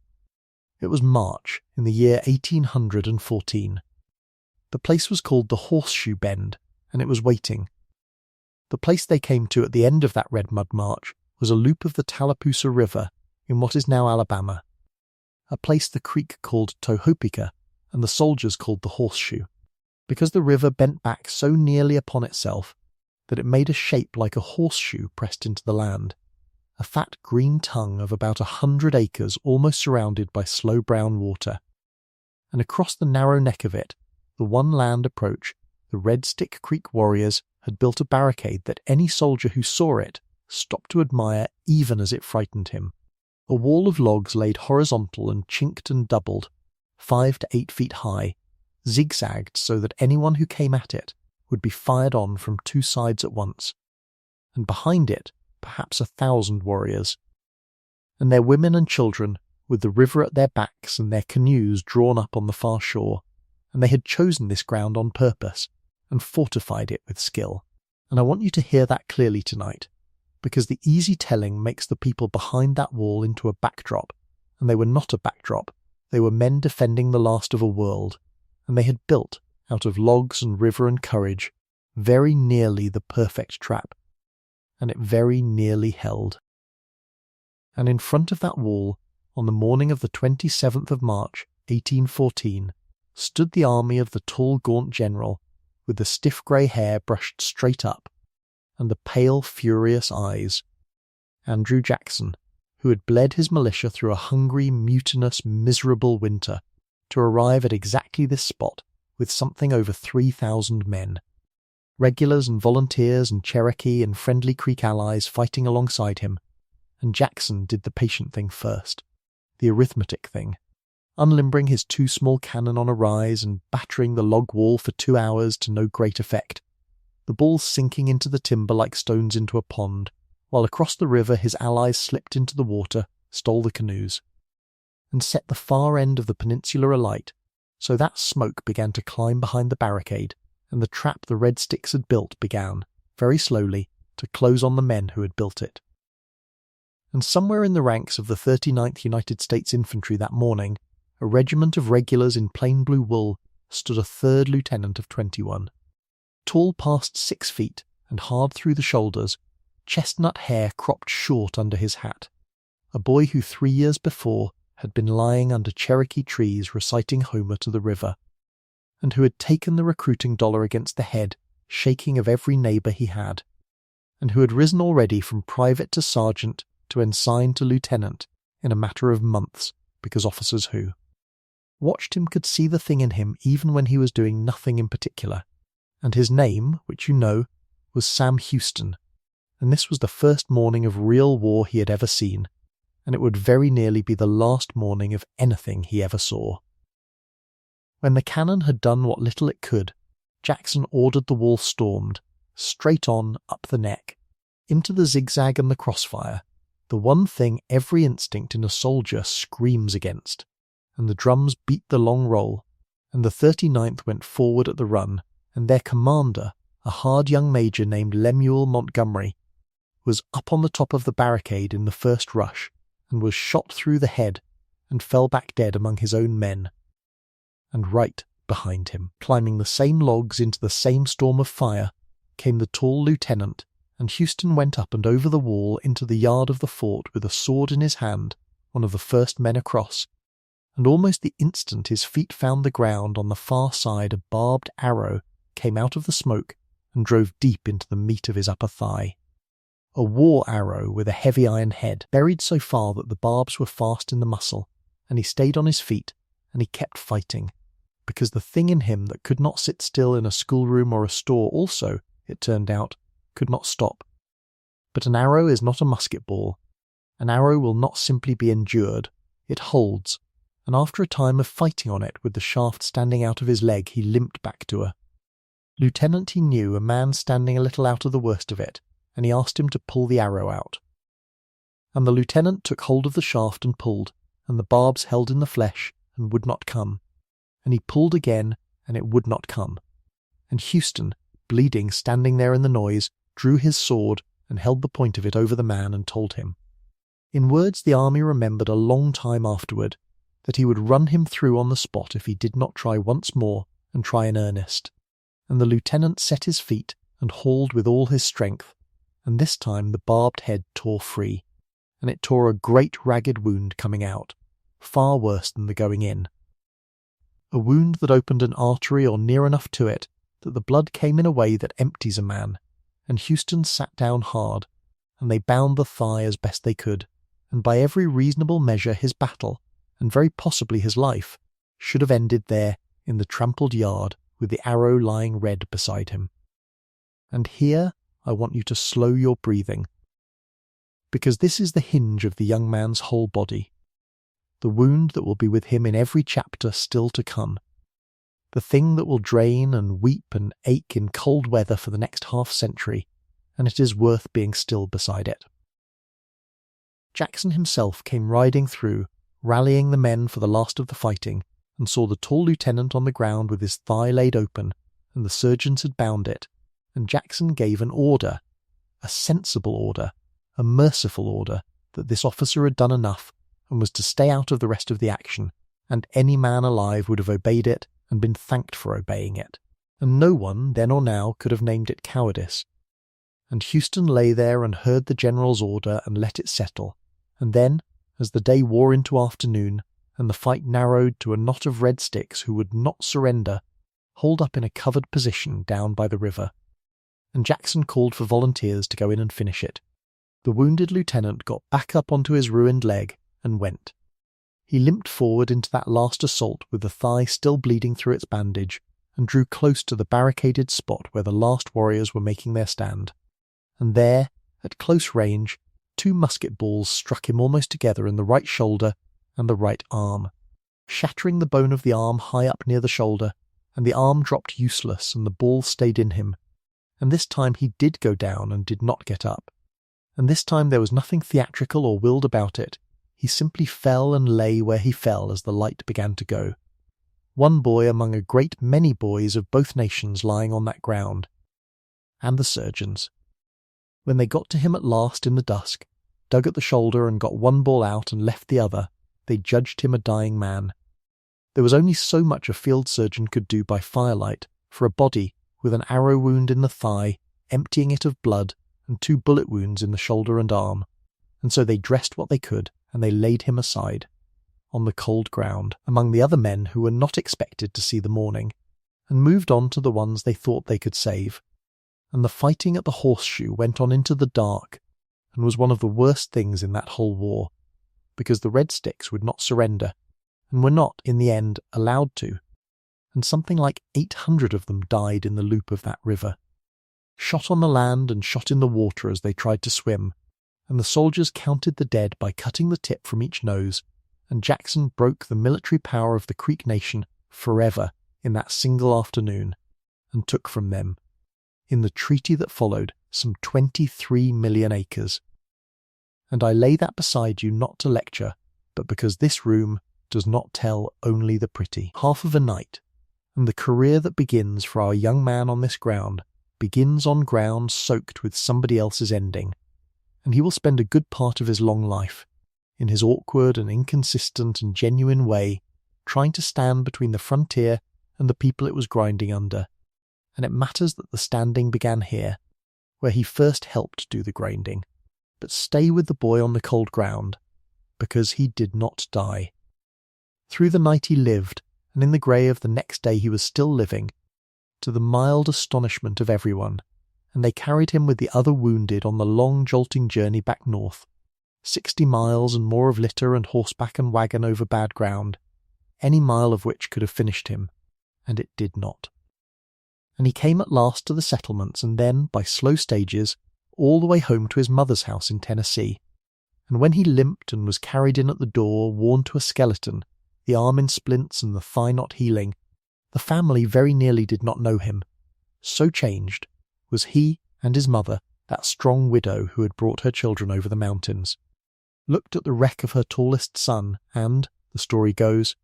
It was March, in the year 1814. The place was called the Horseshoe Bend, and it was waiting. The place they came to at the end of that red mud march was a loop of the Tallapoosa River in what is now Alabama, a place the Creek called Tohopeka and the soldiers called the Horseshoe, because the river bent back so nearly upon itself that it made a shape like a horseshoe pressed into the land, a fat green tongue of about 100 acres almost surrounded by slow brown water. And across the narrow neck of it, the one land approach, the Red Stick Creek warriors had built a barricade that any soldier who saw it stopped to admire even as it frightened him. A wall of logs laid horizontal and chinked and doubled, 5 to 8 feet high, zigzagged so that anyone who came at it would be fired on from 2 sides at once, and behind it perhaps 1,000 warriors, and their women and children with the river at their backs and their canoes drawn up on the far shore, and they had chosen this ground on purpose and fortified it with skill. And I want you to hear that clearly tonight, because the easy telling makes the people behind that wall into a backdrop, and they were not a backdrop, they were men defending the last of a world, and they had built, out of logs and river and courage, very nearly the perfect trap, and it very nearly held. And in front of that wall, on the morning of the 27th of March, 1814, stood the army of the tall gaunt general, with the stiff grey hair brushed straight up, and the pale, furious eyes. Andrew Jackson, who had bled his militia through a hungry, mutinous, miserable winter, to arrive at exactly this spot with something over 3,000 men. Regulars and volunteers and Cherokee and Friendly Creek allies fighting alongside him, and Jackson did the patient thing first, the arithmetic thing, unlimbering his 2 small cannon on a rise and battering the log wall for 2 hours to no great effect, the balls sinking into the timber like stones into a pond, while across the river his allies slipped into the water, stole the canoes, and set the far end of the peninsula alight, so that smoke began to climb behind the barricade, and the trap the Red Sticks had built began, very slowly, to close on the men who had built it. And somewhere in the ranks of the 39th United States Infantry that morning, a regiment of regulars in plain blue wool stood a 3rd lieutenant of 21. Tall past 6 feet, and hard through the shoulders, chestnut hair cropped short under his hat. A boy who 3 years before had been lying under Cherokee trees reciting Homer to the river, and who had taken the recruiting dollar against the head, shaking of every neighbour he had, and who had risen already from private to sergeant to ensign to lieutenant in a matter of months, because officers who watched him could see the thing in him even when he was doing nothing in particular, and his name, which you know, was Sam Houston, and this was the first morning of real war he had ever seen, and it would very nearly be the last morning of anything he ever saw. When the cannon had done what little it could, Jackson ordered the wall stormed, straight on, up the neck, into the zigzag and the crossfire, the one thing every instinct in a soldier screams against, and the drums beat the long roll, and the 39th went forward at the run, and their commander, a hard young major named Lemuel Montgomery, was up on the top of the barricade in the first rush, and was shot through the head, and fell back dead among his own men. And right behind him, climbing the same logs into the same storm of fire, came the tall lieutenant, and Houston went up and over the wall into the yard of the fort with a sword in his hand, one of the first men across, and almost the instant his feet found the ground on the far side a barbed arrow came out of the smoke and drove deep into the meat of his upper thigh. A war arrow with a heavy iron head, buried so far that the barbs were fast in the muscle, and he stayed on his feet, and he kept fighting, because the thing in him that could not sit still in a schoolroom or a store also, it turned out, could not stop. But an arrow is not a musket ball. An arrow will not simply be endured, it holds, and after a time of fighting on it with the shaft standing out of his leg he limped back to her. Lieutenant, he knew, a man standing a little out of the worst of it, and he asked him to pull the arrow out. And the lieutenant took hold of the shaft and pulled, and the barbs held in the flesh and would not come, and he pulled again, and it would not come. And Houston, bleeding, standing there in the noise, drew his sword and held the point of it over the man and told him, in words the army remembered a long time afterward, that he would run him through on the spot if he did not try once more and try in earnest. And the lieutenant set his feet and hauled with all his strength, and this time the barbed head tore free, and it tore a great ragged wound coming out, far worse than the going in. A wound that opened an artery or near enough to it that the blood came in a way that empties a man, and Houston sat down hard, and they bound the thigh as best they could, and by every reasonable measure his battle, and very possibly his life, should have ended there in the trampled yard with the arrow lying red beside him. And here I want you to slow your breathing, because this is the hinge of the young man's whole body, the wound that will be with him in every chapter still to come, the thing that will drain and weep and ache in cold weather for the next half-century, and it is worth being still beside it. Jackson himself came riding through, rallying the men for the last of the fighting, and saw the tall lieutenant on the ground with his thigh laid open, and the surgeons had bound it, and Jackson gave an order, a sensible order, a merciful order, that this officer had done enough, and was to stay out of the rest of the action, and any man alive would have obeyed it and been thanked for obeying it, and no one, then or now, could have named it cowardice. And Houston lay there and heard the general's order and let it settle, and then, as the day wore into afternoon, and the fight narrowed to a knot of Red Sticks who would not surrender, holed up in a covered position down by the river, and Jackson called for volunteers to go in and finish it. The wounded lieutenant got back up onto his ruined leg and went. He limped forward into that last assault with the thigh still bleeding through its bandage, and drew close to the barricaded spot where the last warriors were making their stand. And there, at close range, 2 musket balls struck him almost together in the right shoulder and the right arm, shattering the bone of the arm high up near the shoulder, and the arm dropped useless and the ball stayed in him. And this time he did go down and did not get up. And this time there was nothing theatrical or willed about it. He simply fell and lay where he fell as the light began to go. One boy among a great many boys of both nations lying on that ground. And the surgeons. When they got to him at last in the dusk, dug at the shoulder and got one ball out and left the other, they judged him a dying man. There was only so much a field surgeon could do by firelight for a body with an arrow wound in the thigh, emptying it of blood, and 2 bullet wounds in the shoulder and arm, and so they dressed what they could, and they laid him aside, on the cold ground, among the other men who were not expected to see the morning, and moved on to the ones they thought they could save. And the fighting at the Horseshoe went on into the dark, and was one of the worst things in that whole war, because the Red Sticks would not surrender, and were not, in the end, allowed to, and something like 800 of them died in the loop of that river, shot on the land and shot in the water as they tried to swim, and the soldiers counted the dead by cutting the tip from each nose, and Jackson broke the military power of the Creek Nation forever in that single afternoon, and took from them, in the treaty that followed, some 23 million acres. And I lay that beside you not to lecture, but because this room does not tell only the pretty. Half of a night, and the career that begins for our young man on this ground begins on ground soaked with somebody else's ending, and he will spend a good part of his long life, in his awkward and inconsistent and genuine way, trying to stand between the frontier and the people it was grinding under. And it matters that the standing began here, where he first helped do the grinding, but stay with the boy on the cold ground, because he did not die. Through the night he lived, and in the grey of the next day he was still living, to the mild astonishment of everyone, and they carried him with the other wounded on the long jolting journey back north, 60 miles and more of litter and horseback and wagon over bad ground, any mile of which could have finished him, and it did not. And he came at last to the settlements, and then, by slow stages, all the way home to his mother's house in Tennessee. And when he limped and was carried in at the door, worn to a skeleton, the arm in splints and the thigh not healing, the family very nearly did not know him. So changed was he and his mother, that strong widow who had brought her children over the mountains, looked at the wreck of her tallest son and, the story goes,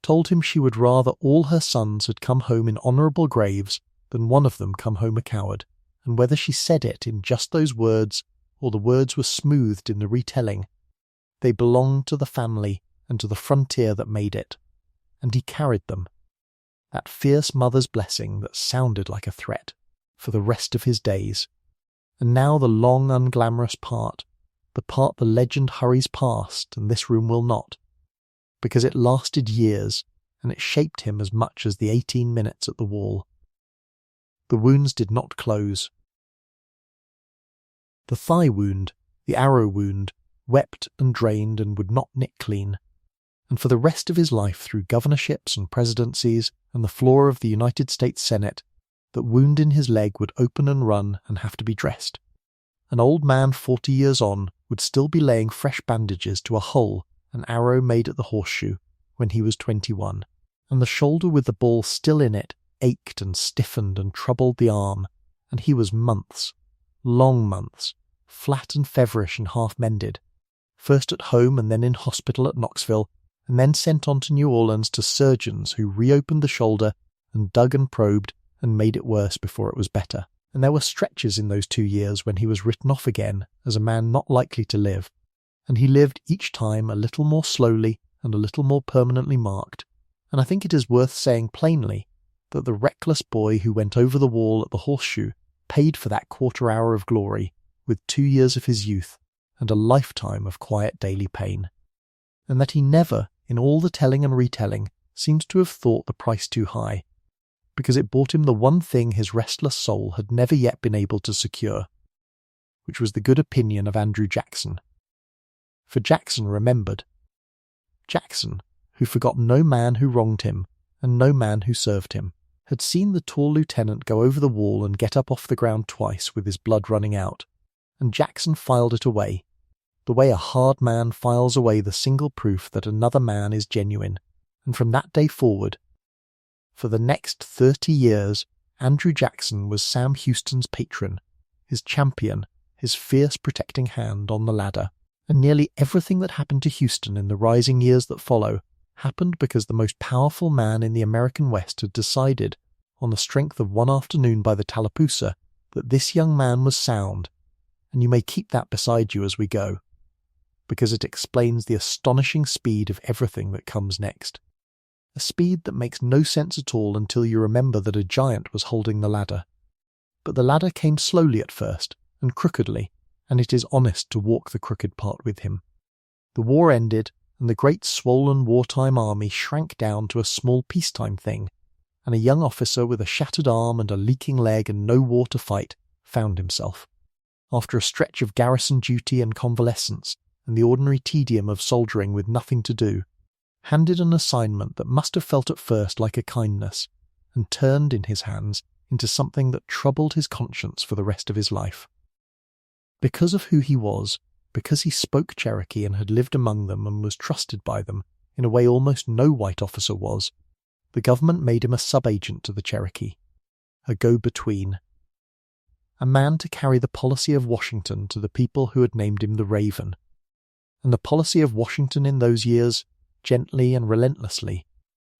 told him she would rather all her sons had come home in honourable graves than one of them come home a coward, and whether she said it in just those words or the words were smoothed in the retelling, they belonged to the family and to the frontier that made it, and he carried them, that fierce mother's blessing that sounded like a threat, for the rest of his days. And now the long unglamorous part, the part the legend hurries past and this room will not, because it lasted years and it shaped him as much as the 18 minutes at the wall. The wounds did not close. The thigh wound, the arrow wound, wept and drained and would not knit clean, and for the rest of his life through governorships and presidencies and the floor of the United States Senate, that wound in his leg would open and run and have to be dressed. An old man 40 years on would still be laying fresh bandages to a hole an arrow made at the Horseshoe when he was 21, and the shoulder with the ball still in it ached and stiffened and troubled the arm, and he was months, long months, flat and feverish and half-mended, first at home and then in hospital at Knoxville, and then sent on to New Orleans to surgeons who reopened the shoulder and dug and probed and made it worse before it was better. And there were stretches in those 2 years when he was written off again as a man not likely to live, and he lived each time a little more slowly and a little more permanently marked, and I think it is worth saying plainly that the reckless boy who went over the wall at the Horseshoe paid for that quarter hour of glory with 2 years of his youth and a lifetime of quiet daily pain, and that he never, in all the telling and retelling, seems to have thought the price too high, because it bought him the one thing his restless soul had never yet been able to secure, which was the good opinion of Andrew Jackson. For Jackson remembered. Jackson, who forgot no man who wronged him and no man who served him, had seen the tall lieutenant go over the wall and get up off the ground twice with his blood running out, and Jackson filed it away, the way a hard man files away the single proof that another man is genuine, and from that day forward, for the next 30 years, Andrew Jackson was Sam Houston's patron, his champion, his fierce protecting hand on the ladder. And nearly everything that happened to Houston in the rising years that follow happened because the most powerful man in the American West had decided, on the strength of one afternoon by the Tallapoosa, that this young man was sound, and you may keep that beside you as we go, because it explains the astonishing speed of everything that comes next. A speed that makes no sense at all until you remember that a giant was holding the ladder. But the ladder came slowly at first, and crookedly, and it is honest to walk the crooked part with him. The war ended, and the great swollen wartime army shrank down to a small peacetime thing, and a young officer with a shattered arm and a leaking leg and no war to fight found himself, after a stretch of garrison duty and convalescence and the ordinary tedium of soldiering with nothing to do, handed an assignment that must have felt at first like a kindness, and turned in his hands into something that troubled his conscience for the rest of his life. Because of who he was, because he spoke Cherokee and had lived among them and was trusted by them in a way almost no white officer was, the government made him a sub-agent to the Cherokee, a go-between, a man to carry the policy of Washington to the people who had named him the Raven. And the policy of Washington in those years, gently and relentlessly,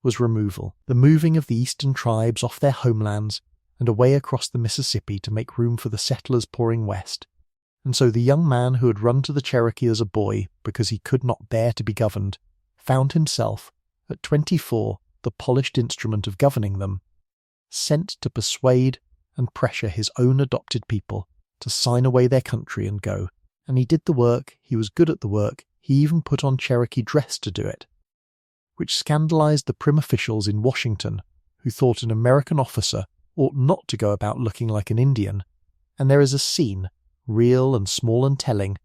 was removal, the moving of the eastern tribes off their homelands and away across the Mississippi to make room for the settlers pouring west. And so the young man who had run to the Cherokee as a boy because he could not bear to be governed, found himself, at 24, the polished instrument of governing them, sent to persuade and pressure his own adopted people to sign away their country and go. And he did the work, he was good at the work, he even put on Cherokee dress to do it, which scandalized the prim officials in Washington who thought an American officer ought not to go about looking like an Indian. And there is a scene, real and small and telling,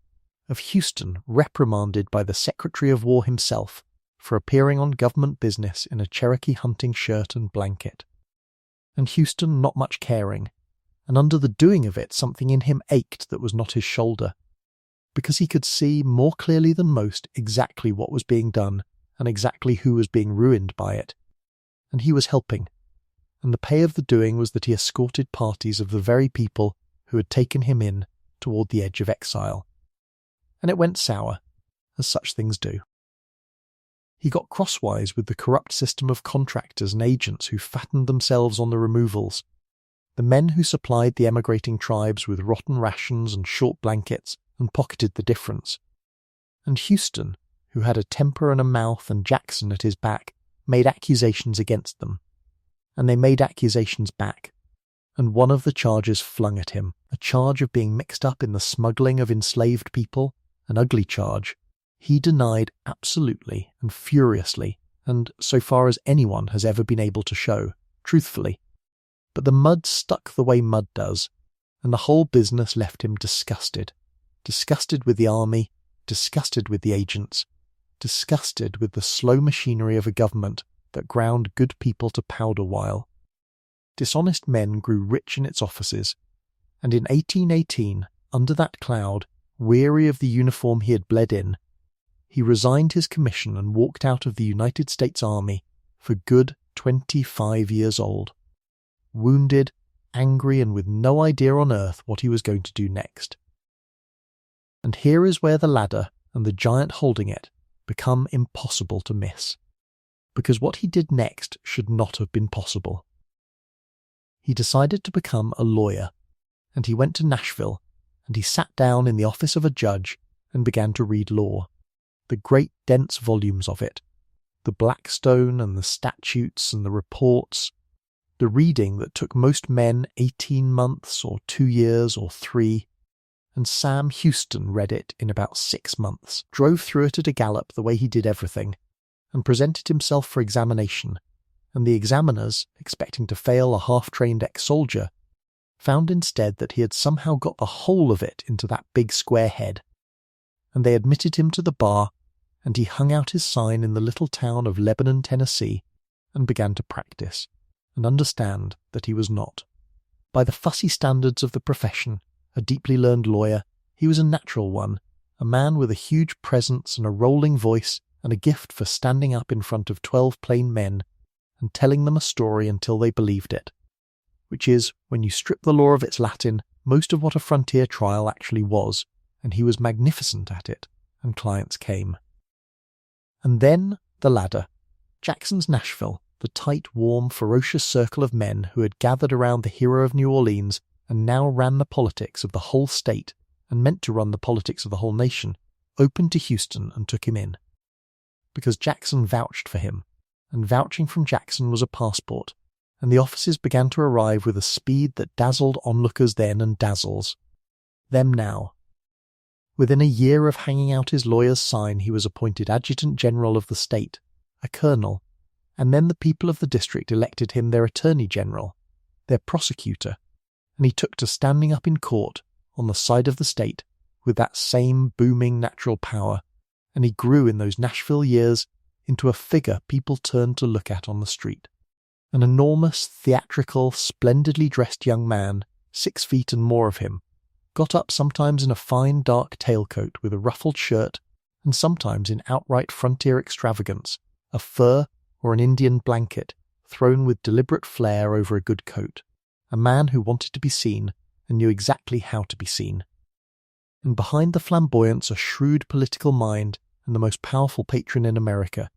of Houston reprimanded by the Secretary of War himself for appearing on government business in a Cherokee hunting shirt and blanket. And Houston not much caring, and under the doing of it something in him ached that was not his shoulder, because he could see more clearly than most exactly what was being done and exactly who was being ruined by it. And he was helping, and the pay of the doing was that he escorted parties of the very people who had taken him in toward the edge of exile. And it went sour, as such things do. He got crosswise with the corrupt system of contractors and agents who fattened themselves on the removals, the men who supplied the emigrating tribes with rotten rations and short blankets and pocketed the difference. And Houston, who had a temper and a mouth and Jackson at his back, made accusations against them. And they made accusations back. And one of the charges flung at him, a charge of being mixed up in the smuggling of enslaved people, an ugly charge. He denied absolutely and furiously, and so far as anyone has ever been able to show, truthfully. But the mud stuck the way mud does, and the whole business left him disgusted. Disgusted with the army, disgusted with the agents, disgusted with the slow machinery of a government that ground good people to powder while. Dishonest men grew rich in its offices, and in 1818, under that cloud, weary of the uniform he had bled in, he resigned his commission and walked out of the United States Army for good 25 years old, wounded, angry, and with no idea on earth what he was going to do next. And here is where the ladder and the giant holding it become impossible to miss, because what he did next should not have been possible. He decided to become a lawyer, and he went to Nashville, and he sat down in the office of a judge and began to read law, the great dense volumes of it, the Blackstone and the statutes and the reports, the reading that took most men 18 months or 2 years or 3, and Sam Houston read it in about 6 months, drove through it at a gallop the way he did everything, and presented himself for examination, and the examiners, expecting to fail a half-trained ex-soldier, found instead that he had somehow got the whole of it into that big square head. And they admitted him to the bar, and he hung out his sign in the little town of Lebanon, Tennessee, and began to practice, and understand that he was not. By the fussy standards of the profession, a deeply learned lawyer, he was a natural one, a man with a huge presence and a rolling voice and a gift for standing up in front of 12 plain men and telling them a story until they believed it, which is, when you strip the law of its Latin, most of what a frontier trial actually was, and he was magnificent at it, and clients came. And then the ladder. Jackson's Nashville, the tight, warm, ferocious circle of men who had gathered around the hero of New Orleans and now ran the politics of the whole state and meant to run the politics of the whole nation, opened to Houston and took him in. Because Jackson vouched for him, and vouching from Jackson was a passport, and the offices began to arrive with a speed that dazzled onlookers then and dazzles them now. Within a year of hanging out his lawyer's sign, he was appointed Adjutant General of the state, a colonel, and then the people of the district elected him their Attorney General, their prosecutor, and he took to standing up in court on the side of the state with that same booming natural power, and he grew in those Nashville years into a figure people turned to look at on the street. An enormous, theatrical, splendidly dressed young man, 6 feet and more of him, got up sometimes in a fine dark tailcoat with a ruffled shirt, and sometimes in outright frontier extravagance, a fur or an Indian blanket thrown with deliberate flair over a good coat, a man who wanted to be seen and knew exactly how to be seen. And behind the flamboyance a shrewd political mind and the most powerful patron in America,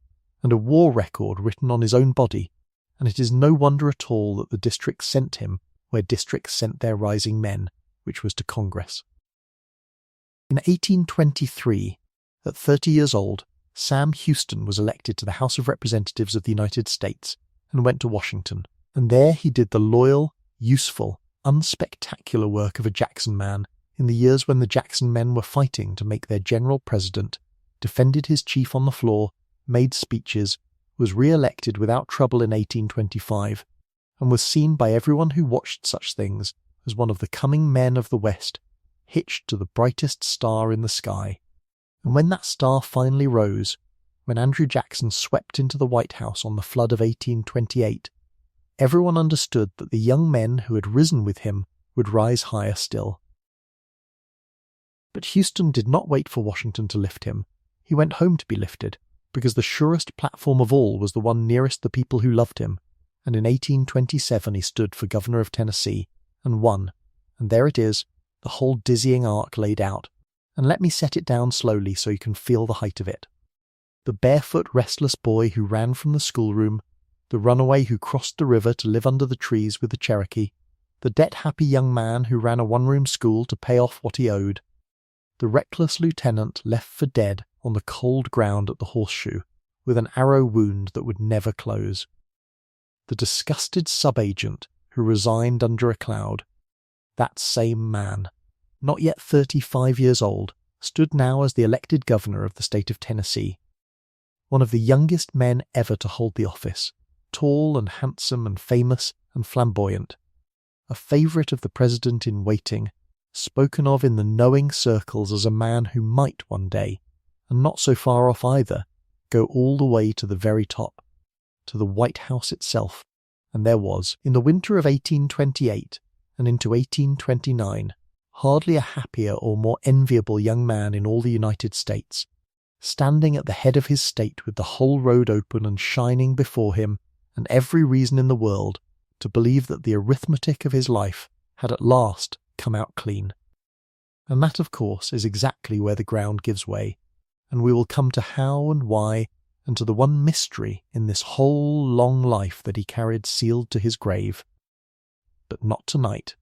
and a war record written on his own body, and it is no wonder at all that the districts sent him where districts sent their rising men, which was to Congress. In 1823, at 30 years old, Sam Houston was elected to the House of Representatives of the United States and went to Washington, and there he did the loyal, useful, unspectacular work of a Jackson man in the years when the Jackson men were fighting to make their general president, defended his chief on the floor, made speeches, was re-elected without trouble in 1825, and was seen by everyone who watched such things as one of the coming men of the West, hitched to the brightest star in the sky. And when that star finally rose, when Andrew Jackson swept into the White House on the flood of 1828, everyone understood that the young men who had risen with him would rise higher still. But Houston did not wait for Washington to lift him. He went home to be lifted, because the surest platform of all was the one nearest the people who loved him, and in 1827 he stood for governor of Tennessee, and won, and there it is, the whole dizzying arc laid out, and let me set it down slowly so you can feel the height of it. The barefoot, restless boy who ran from the schoolroom, the runaway who crossed the river to live under the trees with the Cherokee, the debt-happy young man who ran a one-room school to pay off what he owed, the reckless lieutenant left for dead on the cold ground at the Horseshoe, with an arrow wound that would never close, the disgusted sub-agent who resigned under a cloud, that same man, not yet 35 years old, stood now as the elected governor of the state of Tennessee, one of the youngest men ever to hold the office, tall and handsome and famous and flamboyant, a favourite of the president-in-waiting, spoken of in the knowing circles as a man who might one day, and not so far off either, go all the way to the very top, to the White House itself. And there was, in the winter of 1828 and into 1829, hardly a happier or more enviable young man in all the United States, standing at the head of his state with the whole road open and shining before him, and every reason in the world to believe that the arithmetic of his life had at last come out clean. And that, of course, is exactly where the ground gives way, and we will come to how and why, and to the one mystery in this whole long life that he carried sealed to his grave. But not tonight,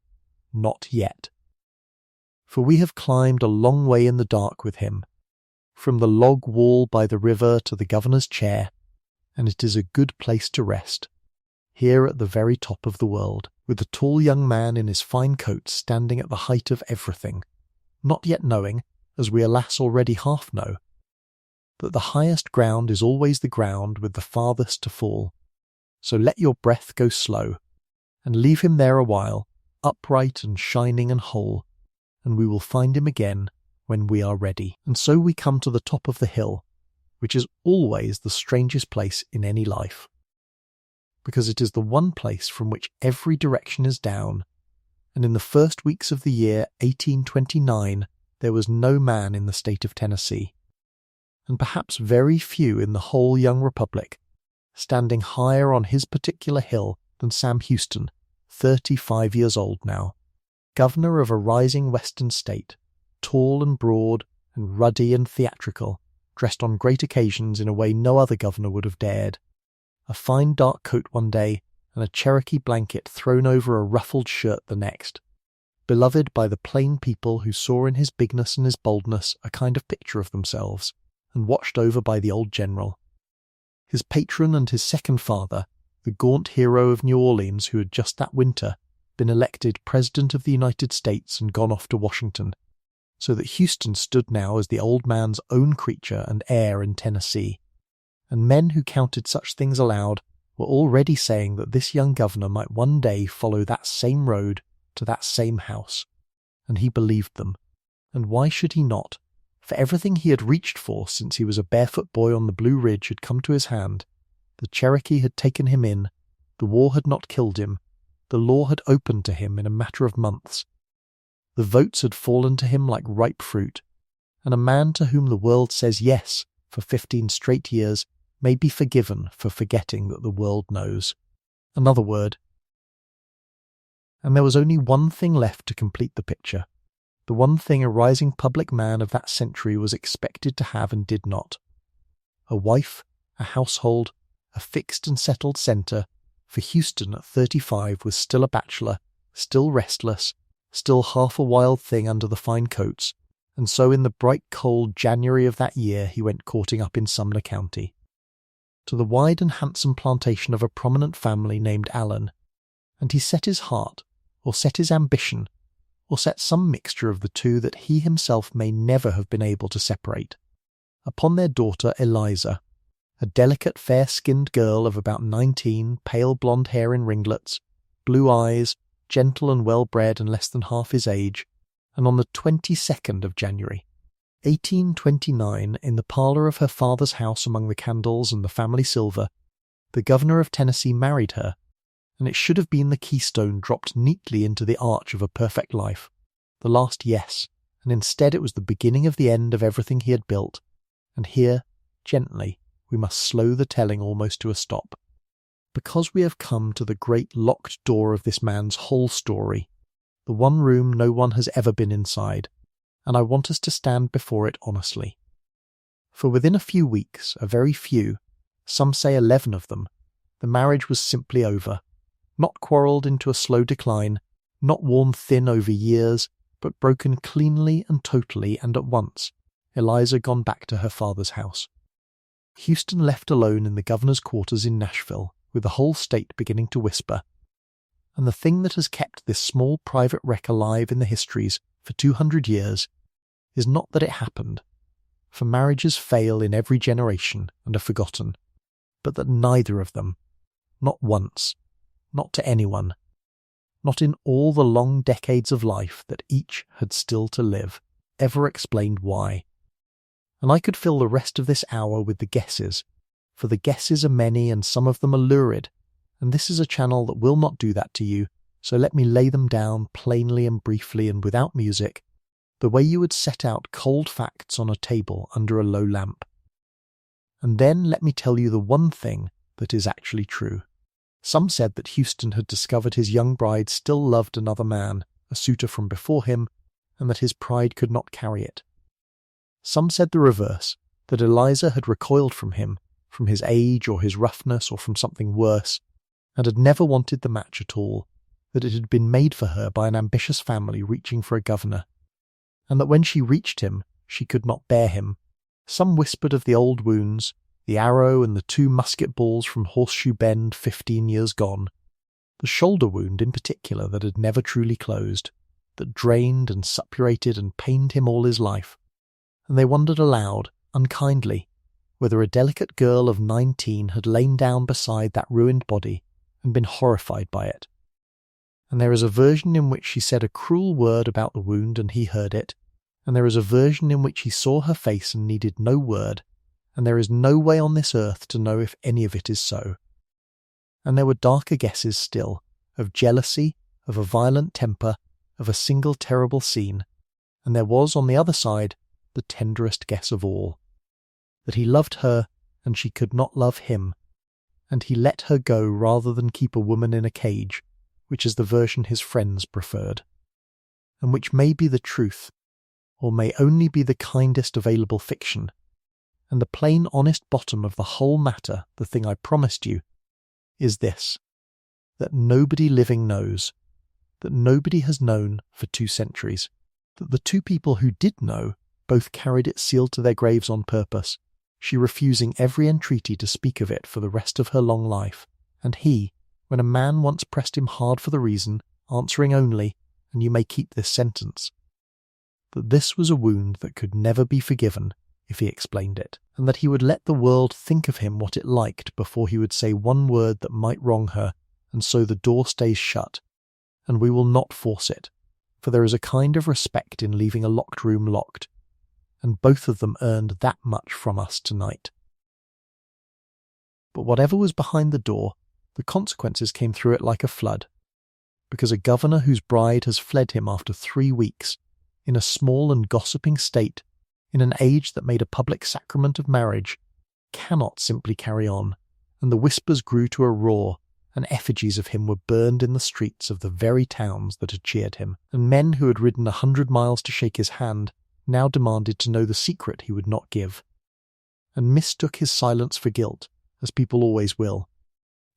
not yet. For we have climbed a long way in the dark with him, from the log wall by the river to the governor's chair, and it is a good place to rest, here at the very top of the world, with the tall young man in his fine coat standing at the height of everything, not yet knowing, as we alas already half know, that the highest ground is always the ground with the farthest to fall, So let your breath go slow, and leave him there a while, upright and shining and whole, and we will find him again when we are ready. And so we come to the top of the hill, which is always the strangest place in any life, because it is the one place from which every direction is down, and in the first weeks of the year 1829 there was no man in the state of Tennessee, and perhaps very few in the whole young republic, standing higher on his particular hill than Sam Houston, 35 years old now, governor of a rising western state, tall and broad and ruddy and theatrical, dressed on great occasions in a way no other governor would have dared, a fine dark coat one day and a Cherokee blanket thrown over a ruffled shirt the next, beloved by the plain people who saw in his bigness and his boldness a kind of picture of themselves, and watched over by the old general. His patron and his second father, the gaunt hero of New Orleans who had just that winter been elected President of the United States and gone off to Washington, so that Houston stood now as the old man's own creature and heir in Tennessee, and men who counted such things aloud were already saying that this young governor might one day follow that same road to that same house, and he believed them. And why should he not? For everything he had reached for since he was a barefoot boy on the Blue Ridge had come to his hand. The Cherokee had taken him in, the war had not killed him, the law had opened to him in a matter of months, the votes had fallen to him like ripe fruit, and a man to whom the world says yes for 15 straight years may be forgiven for forgetting that the world knows. Another word. And there was only one thing left to complete the picture, the one thing a rising public man of that century was expected to have and did not. A wife, a household, a fixed and settled centre, for Houston at 35 was still a bachelor, still restless, still half a wild thing under the fine coats, and so in the bright cold January of that year he went courting up in Sumner County, to the wide and handsome plantation of a prominent family named Allen, and he set his heart, or set his ambition, or set some mixture of the two that he himself may never have been able to separate, upon their daughter Eliza, a delicate fair-skinned girl of about 19, pale blonde hair in ringlets, blue eyes, gentle and well-bred and less than half his age, and on the 22nd of January, 1829, in the parlour of her father's house among the candles and the family silver, the governor of Tennessee married her, and it should have been the keystone dropped neatly into the arch of a perfect life, the last yes, and instead it was the beginning of the end of everything he had built, and here, gently, we must slow the telling almost to a stop, because we have come to the great locked door of this man's whole story, the one room no one has ever been inside, and I want us to stand before it honestly. For within a few weeks, a very few, some say 11 of them, the marriage was simply over, not quarrelled into a slow decline, not worn thin over years, but broken cleanly and totally and at once, Eliza gone back to her father's house. Houston left alone in the governor's quarters in Nashville, with the whole state beginning to whisper. And the thing that has kept this small private wreck alive in the histories for 200 years is not that it happened, for marriages fail in every generation and are forgotten, but that neither of them, not once, not to anyone, not in all the long decades of life that each had still to live, ever explained why. And I could fill the rest of this hour with the guesses, for the guesses are many and some of them are lurid, and this is a channel that will not do that to you, so let me lay them down plainly and briefly and without music, the way you would set out cold facts on a table under a low lamp. And then let me tell you the one thing that is actually true. Some said that Houston had discovered his young bride still loved another man, a suitor from before him, and that his pride could not carry it. Some said the reverse, that Eliza had recoiled from him, from his age or his roughness or from something worse, and had never wanted the match at all, that it had been made for her by an ambitious family reaching for a governor, and that when she reached him, she could not bear him. Some whispered of the old wounds, the arrow and the 2 musket balls from Horseshoe Bend 15 years gone, the shoulder wound in particular that had never truly closed, that drained and suppurated and pained him all his life, and they wondered aloud, unkindly, whether a delicate girl of 19 had lain down beside that ruined body and been horrified by it. And there is a version in which she said a cruel word about the wound and he heard it, and there is a version in which he saw her face and needed no word, and there is no way on this earth to know if any of it is so. And there were darker guesses still, of jealousy, of a violent temper, of a single terrible scene, and there was on the other side the tenderest guess of all, that he loved her and she could not love him, and he let her go rather than keep a woman in a cage, which is the version his friends preferred, and which may be the truth, or may only be the kindest available fiction, and the plain honest bottom of the whole matter, the thing I promised you, is this, that nobody living knows, that nobody has known for 2 centuries, that the 2 people who did know both carried it sealed to their graves on purpose, she refusing every entreaty to speak of it for the rest of her long life, and he, when a man once pressed him hard for the reason, answering only, and you may keep this sentence, that this was a wound that could never be forgiven if he explained it, and that he would let the world think of him what it liked before he would say one word that might wrong her, and so the door stays shut, and we will not force it, for there is a kind of respect in leaving a locked room locked, and both of them earned that much from us tonight. But whatever was behind the door, the consequences came through it like a flood, because a governor whose bride has fled him after 3 weeks, in a small and gossiping state, in an age that made a public sacrament of marriage, cannot simply carry on, and the whispers grew to a roar, and effigies of him were burned in the streets of the very towns that had cheered him, and men who had ridden 100 miles to shake his hand now demanded to know the secret he would not give, and mistook his silence for guilt, as people always will.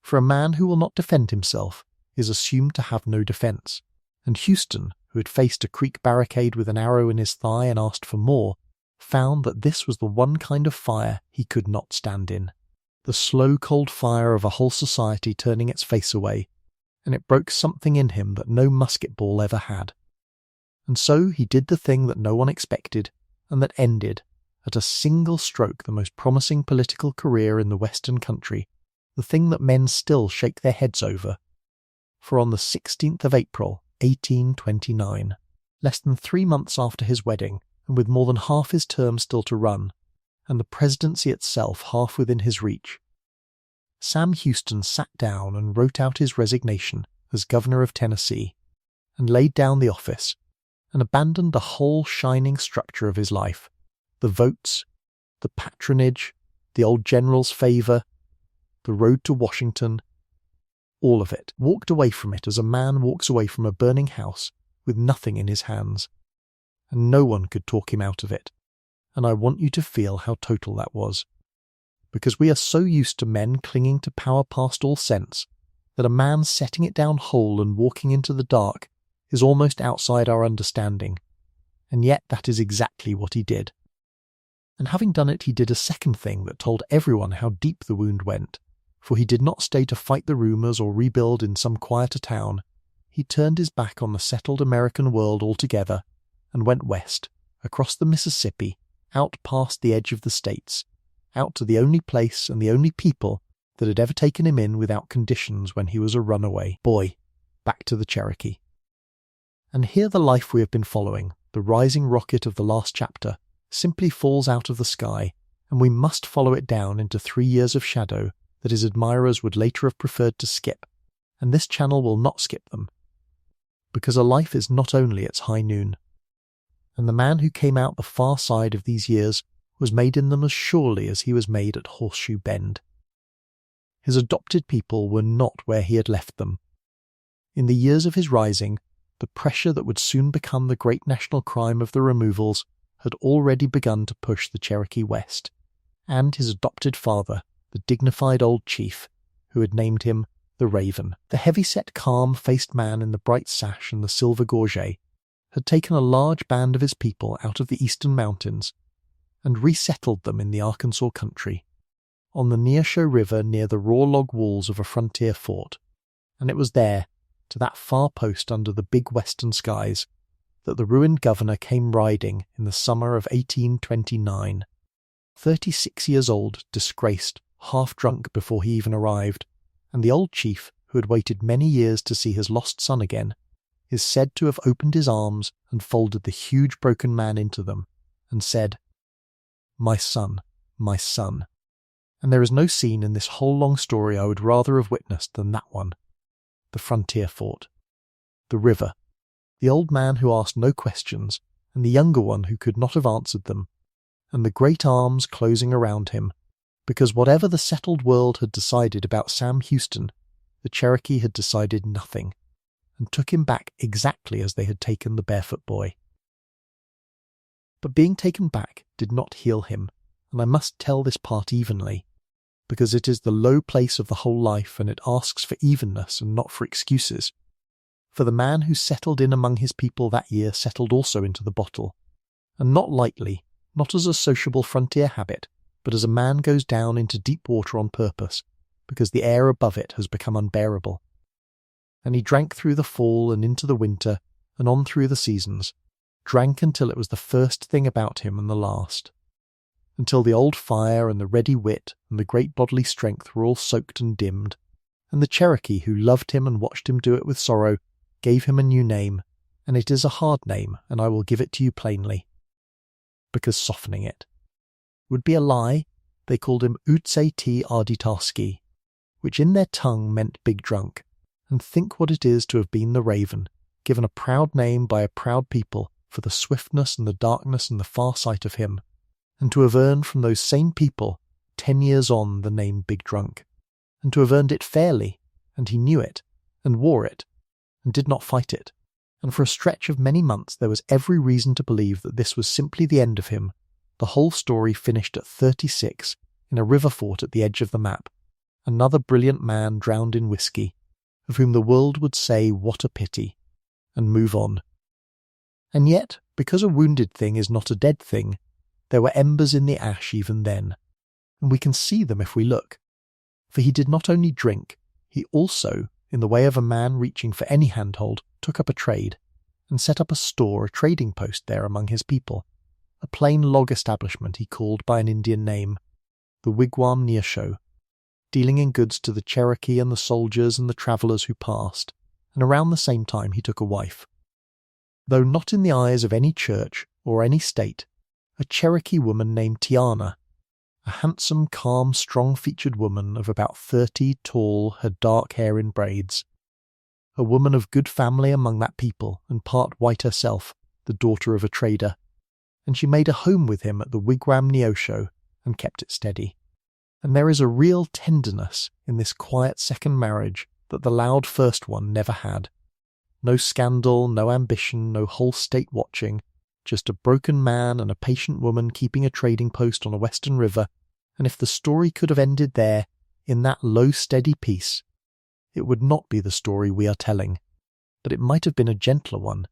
For a man who will not defend himself is assumed to have no defence, and Houston, who had faced a creek barricade with an arrow in his thigh and asked for more, found that this was the one kind of fire he could not stand in, the slow cold fire of a whole society turning its face away, and it broke something in him that no musket ball ever had. And so he did the thing that no one expected, and that ended, at a single stroke, the most promising political career in the Western country, the thing that men still shake their heads over. For on the 16th of April, 1829, less than 3 months after his wedding, and with more than half his term still to run, and the presidency itself half within his reach, Sam Houston sat down and wrote out his resignation as governor of Tennessee, and laid down the office, and abandoned the whole shining structure of his life, the votes, the patronage, the old general's favour, the road to Washington, all of it, walked away from it as a man walks away from a burning house with nothing in his hands, and no one could talk him out of it, and I want you to feel how total that was, because we are so used to men clinging to power past all sense, that a man setting it down whole and walking into the dark is almost outside our understanding, and yet that is exactly what he did. And having done it, he did a second thing that told everyone how deep the wound went, for he did not stay to fight the rumours or rebuild in some quieter town. He turned his back on the settled American world altogether, and went west, across the Mississippi, out past the edge of the States, out to the only place and the only people that had ever taken him in without conditions when he was a runaway boy, back to the Cherokee. And here the life we have been following, the rising rocket of the last chapter, simply falls out of the sky, and we must follow it down into 3 years of shadow that his admirers would later have preferred to skip, and this channel will not skip them, because a life is not only its high noon, and the man who came out the far side of these years was made in them as surely as he was made at Horseshoe Bend. His adopted people were not where he had left them. In the years of his rising, the pressure that would soon become the great national crime of the removals had already begun to push the Cherokee west, and his adopted father, the dignified old chief, who had named him the Raven, the heavy-set, calm-faced man in the bright sash and the silver gorget, had taken a large band of his people out of the eastern mountains and resettled them in the Arkansas country, on the Neosho River near the raw log walls of a frontier fort, and it was there, to that far post under the big western skies, that the ruined governor came riding in the summer of 1829. 36 years old, disgraced, half drunk before he even arrived, and the old chief, who had waited many years to see his lost son again, is said to have opened his arms and folded the huge broken man into them, and said, my son, my son. And there is no scene in this whole long story I would rather have witnessed than that one. The frontier fort. The river. The old man who asked no questions, and the younger one who could not have answered them, and the great arms closing around him, because whatever the settled world had decided about Sam Houston, the Cherokee had decided nothing, and took him back exactly as they had taken the barefoot boy. But being taken back did not heal him, and I must tell this part evenly, because it is the low place of the whole life and it asks for evenness and not for excuses. For the man who settled in among his people that year settled also into the bottle, and not lightly, not as a sociable frontier habit, but as a man goes down into deep water on purpose, because the air above it has become unbearable. And he drank through the fall and into the winter, and on through the seasons, drank until it was the first thing about him and the last, until the old fire and the ready wit and the great bodily strength were all soaked and dimmed, and the Cherokee who loved him and watched him do it with sorrow gave him a new name, and it is a hard name, and I will give it to you plainly, because softening it would be a lie. They called him Utse-T Arditarski, which in their tongue meant big drunk, and think what it is to have been the Raven, given a proud name by a proud people for the swiftness and the darkness and the far sight of him, and to have earned from those same people 10 years on the name Big Drunk, and to have earned it fairly, and he knew it, and wore it, and did not fight it, and for a stretch of many months there was every reason to believe that this was simply the end of him, the whole story finished at 36 in a river fort at the edge of the map, another brilliant man drowned in whiskey, of whom the world would say what a pity, and move on. And yet, because a wounded thing is not a dead thing, there were embers in the ash even then, and we can see them if we look. For he did not only drink, he also, in the way of a man reaching for any handhold, took up a trade, and set up a store, a trading post there among his people, a plain log establishment he called by an Indian name, the Wigwam Neosho, dealing in goods to the Cherokee and the soldiers and the travellers who passed, and around the same time he took a wife. Though not in the eyes of any church or any state, a Cherokee woman named Tiana, a handsome, calm, strong-featured woman of about 30, tall, her dark hair in braids, a woman of good family among that people and part white herself, the daughter of a trader, and she made a home with him at the Wigwam Neosho and kept it steady. And there is a real tenderness in this quiet second marriage that the loud first one never had. No scandal, no ambition, no whole state watching, just a broken man and a patient woman keeping a trading post on a western river, and if the story could have ended there, in that low steady peace, it would not be the story we are telling, but it might have been a gentler one,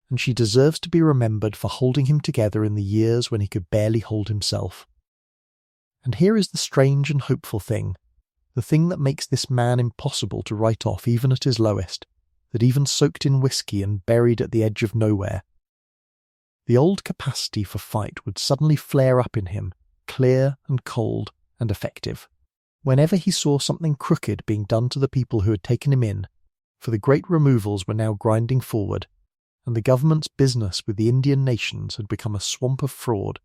and she deserves to be remembered for holding him together in the years when he could barely hold himself. And here is the strange and hopeful thing, the thing that makes this man impossible to write off even at his lowest, that even soaked in whiskey and buried at the edge of nowhere. The old capacity for fight would suddenly flare up in him, clear and cold and effective, whenever he saw something crooked being done to the people who had taken him in, for the great removals were now grinding forward, and the government's business with the Indian nations had become a swamp of fraud,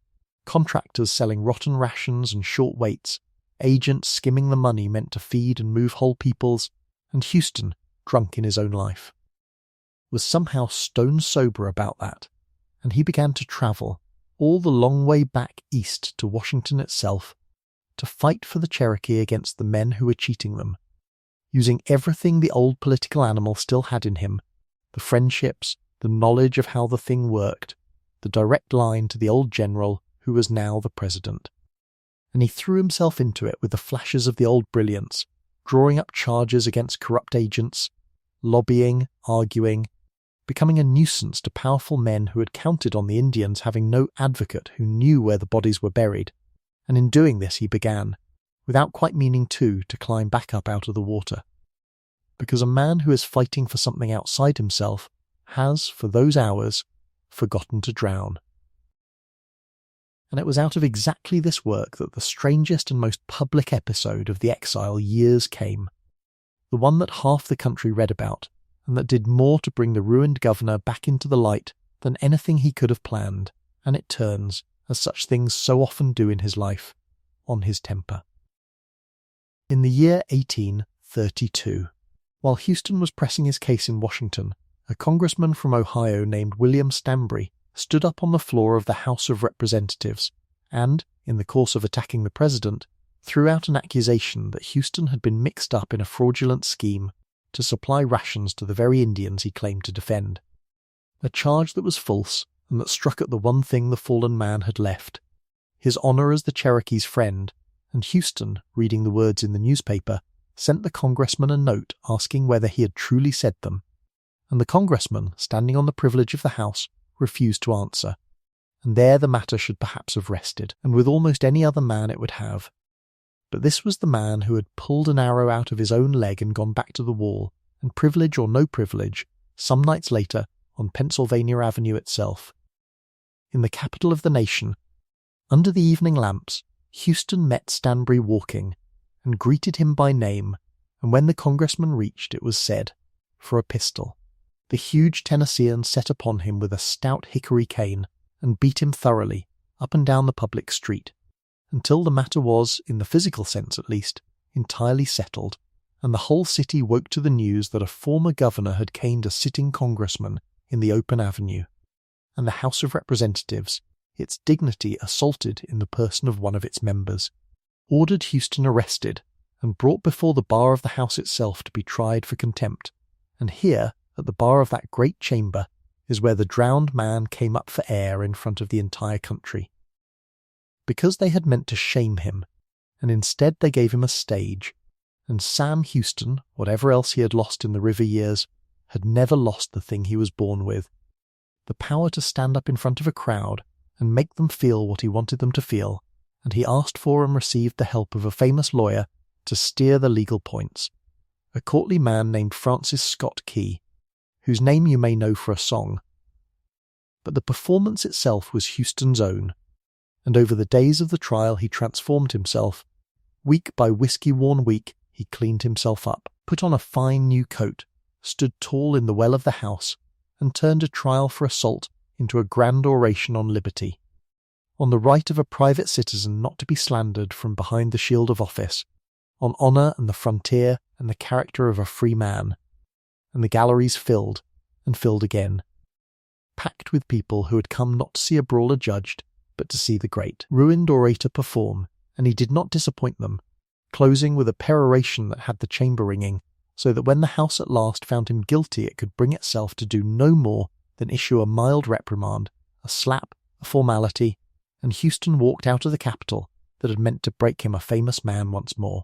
contractors selling rotten rations and short waits, agents skimming the money meant to feed and move whole peoples, and Houston, drunk in his own life, was somehow stone sober about that, and he began to travel all the long way back east to Washington itself, to fight for the Cherokee against the men who were cheating them, using everything the old political animal still had in him, the friendships, the knowledge of how the thing worked, the direct line to the old general who was now the president. And he threw himself into it with the flashes of the old brilliance, drawing up charges against corrupt agents, lobbying, arguing, becoming a nuisance to powerful men who had counted on the Indians having no advocate who knew where the bodies were buried, and in doing this he began, without quite meaning to climb back up out of the water. Because a man who is fighting for something outside himself has, for those hours, forgotten to drown. And it was out of exactly this work that the strangest and most public episode of the exile years came. The one that half the country read about, and that did more to bring the ruined governor back into the light than anything he could have planned, and it turns, as such things so often do in his life, on his temper. In the year 1832, while Houston was pressing his case in Washington, a congressman from Ohio named William Stanbury stood up on the floor of the House of Representatives and, in the course of attacking the president, threw out an accusation that Houston had been mixed up in a fraudulent scheme to supply rations to the very Indians he claimed to defend. A charge that was false and that struck at the one thing the fallen man had left, his honour as the Cherokee's friend, and Houston, reading the words in the newspaper, sent the congressman a note asking whether he had truly said them, and the congressman, standing on the privilege of the House, refused to answer, and there the matter should perhaps have rested, and with almost any other man it would have. But this was the man who had pulled an arrow out of his own leg and gone back to the wall, and privilege or no privilege, some nights later, on Pennsylvania Avenue itself. In the capital of the nation, under the evening lamps, Houston met Stanbury walking, and greeted him by name, and when the congressman reached, it was said, for a pistol. The huge Tennessean set upon him with a stout hickory cane, and beat him thoroughly, up and down the public street, until the matter was, in the physical sense at least, entirely settled, and the whole city woke to the news that a former governor had caned a sitting congressman in the open avenue, and the House of Representatives, its dignity assaulted in the person of one of its members, ordered Houston arrested and brought before the bar of the House itself to be tried for contempt, and here, at the bar of that great chamber, is where the drowned man came up for air in front of the entire country. Because they had meant to shame him, and instead they gave him a stage, and Sam Houston, whatever else he had lost in the river years, had never lost the thing he was born with, the power to stand up in front of a crowd and make them feel what he wanted them to feel, and he asked for and received the help of a famous lawyer to steer the legal points, a courtly man named Francis Scott Key, whose name you may know for a song. But the performance itself was Houston's own, and over the days of the trial he transformed himself. Week by whiskey-worn week he cleaned himself up, put on a fine new coat, stood tall in the well of the House, and turned a trial for assault into a grand oration on liberty, on the right of a private citizen not to be slandered from behind the shield of office, on honour and the frontier and the character of a free man. And the galleries filled, and filled again, packed with people who had come not to see a brawler judged, but to see the great, ruined orator perform, and he did not disappoint them, closing with a peroration that had the chamber ringing, so that when the House at last found him guilty it could bring itself to do no more than issue a mild reprimand, a slap, a formality, and Houston walked out of the Capitol that had meant to break him a famous man once more,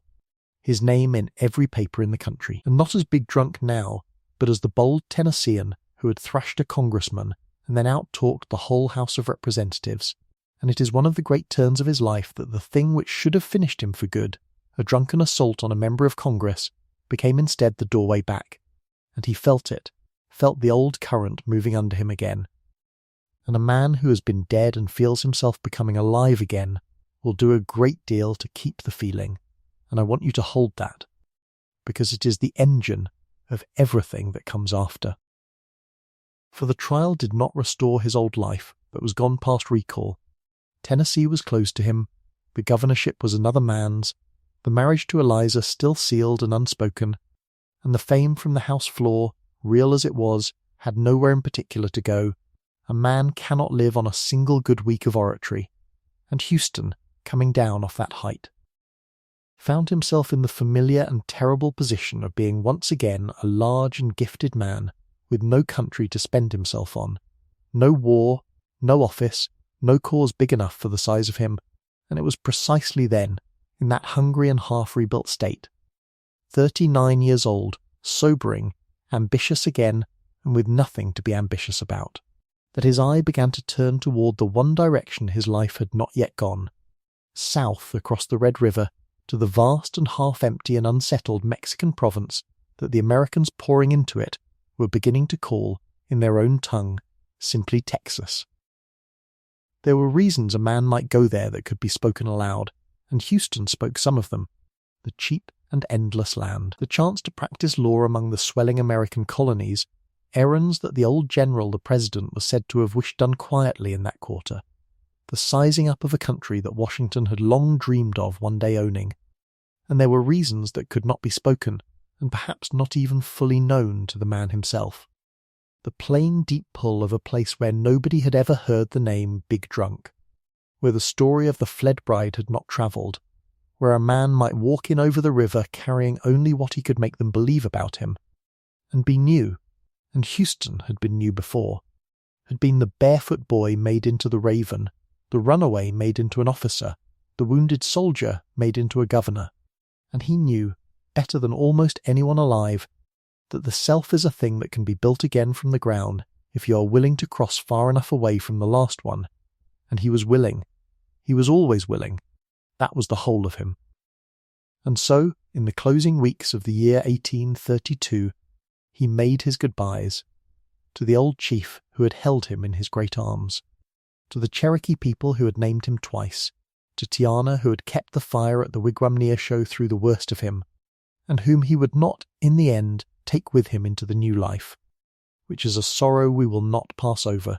his name in every paper in the country, and not as big drunk now, but as the bold Tennessean who had thrashed a congressman and then out-talked the whole House of Representatives. And it is one of the great turns of his life that the thing which should have finished him for good, a drunken assault on a member of Congress, became instead the doorway back, and he felt it, felt the old current moving under him again. And a man who has been dead and feels himself becoming alive again will do a great deal to keep the feeling, and I want you to hold that, because it is the engine of everything that comes after. For the trial did not restore his old life, but was gone past recall. Tennessee was closed to him, the governorship was another man's, the marriage to Eliza still sealed and unspoken, and the fame from the House floor, real as it was, had nowhere in particular to go. A man cannot live on a single good week of oratory, and Houston, coming down off that height, found himself in the familiar and terrible position of being once again a large and gifted man with no country to spend himself on, no war, no office, no cause big enough for the size of him, and it was precisely then, in that hungry and half-rebuilt state, 39 years old, sobering, ambitious again, and with nothing to be ambitious about, that his eye began to turn toward the one direction his life had not yet gone, south across the Red River to the vast and half-empty and unsettled Mexican province that the Americans pouring into it were beginning to call, in their own tongue, simply Texas. There were reasons a man might go there that could be spoken aloud, and Houston spoke some of them. The cheap and endless land, the chance to practice law among the swelling American colonies, errands that the old general, the president, was said to have wished done quietly in that quarter, the sizing up of a country that Washington had long dreamed of one day owning. And there were reasons that could not be spoken, and perhaps not even fully known to the man himself. The plain deep pull of a place where nobody had ever heard the name Big Drunk, where the story of the fled bride had not travelled, where a man might walk in over the river carrying only what he could make them believe about him, and be new, and Houston had been new before, had been the barefoot boy made into the Raven, the runaway made into an officer, the wounded soldier made into a governor, and he knew, better than almost anyone alive, that the self is a thing that can be built again from the ground if you are willing to cross far enough away from the last one. And he was willing. He was always willing. That was the whole of him. And so, in the closing weeks of the year 1832, he made his goodbyes to the old chief who had held him in his great arms, to the Cherokee people who had named him twice, to Tiana who had kept the fire at the Wigwam Neosho through the worst of him, and whom he would not, in the end, take with him into the new life, which is a sorrow we will not pass over,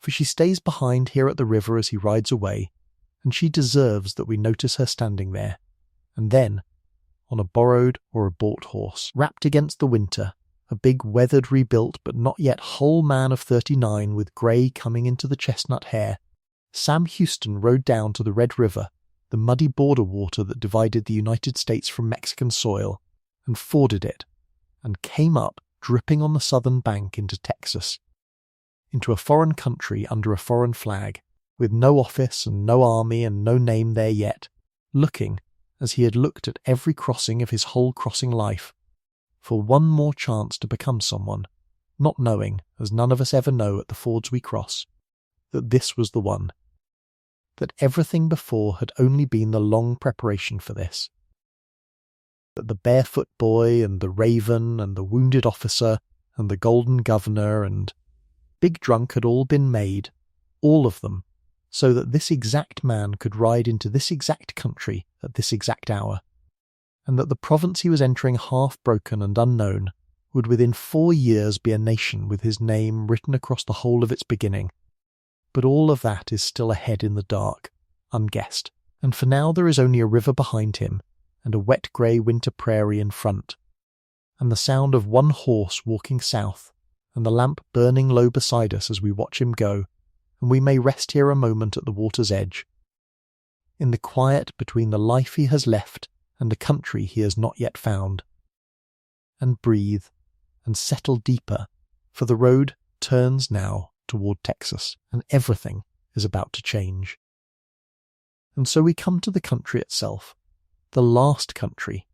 for she stays behind here at the river as he rides away, and she deserves that we notice her standing there, and then, on a borrowed or a bought horse, wrapped against the winter, a big weathered rebuilt but not yet whole man of 39 with grey coming into the chestnut hair, Sam Houston rode down to the Red River, the muddy border water that divided the United States from Mexican soil, and forded it, and came up, dripping on the southern bank, into Texas, into a foreign country under a foreign flag, with no office and no army and no name there yet, looking, as he had looked at every crossing of his whole crossing life, for one more chance to become someone, not knowing, as none of us ever know at the fords we cross, that this was the one, that everything before had only been the long preparation for this, that the barefoot boy and the Raven and the wounded officer and the golden governor and Big Drunk had all been made, all of them, so that this exact man could ride into this exact country at this exact hour, and that the province he was entering half-broken and unknown would within 4 years be a nation with his name written across the whole of its beginning. But all of that is still ahead in the dark, unguessed, and for now there is only a river behind him, and a wet grey winter prairie in front, and the sound of one horse walking south, and the lamp burning low beside us as we watch him go, and we may rest here a moment at the water's edge, in the quiet between the life he has left and the country he has not yet found, and breathe, and settle deeper, for the road turns now toward Texas, and everything is about to change. And so we come to the country itself, the last country,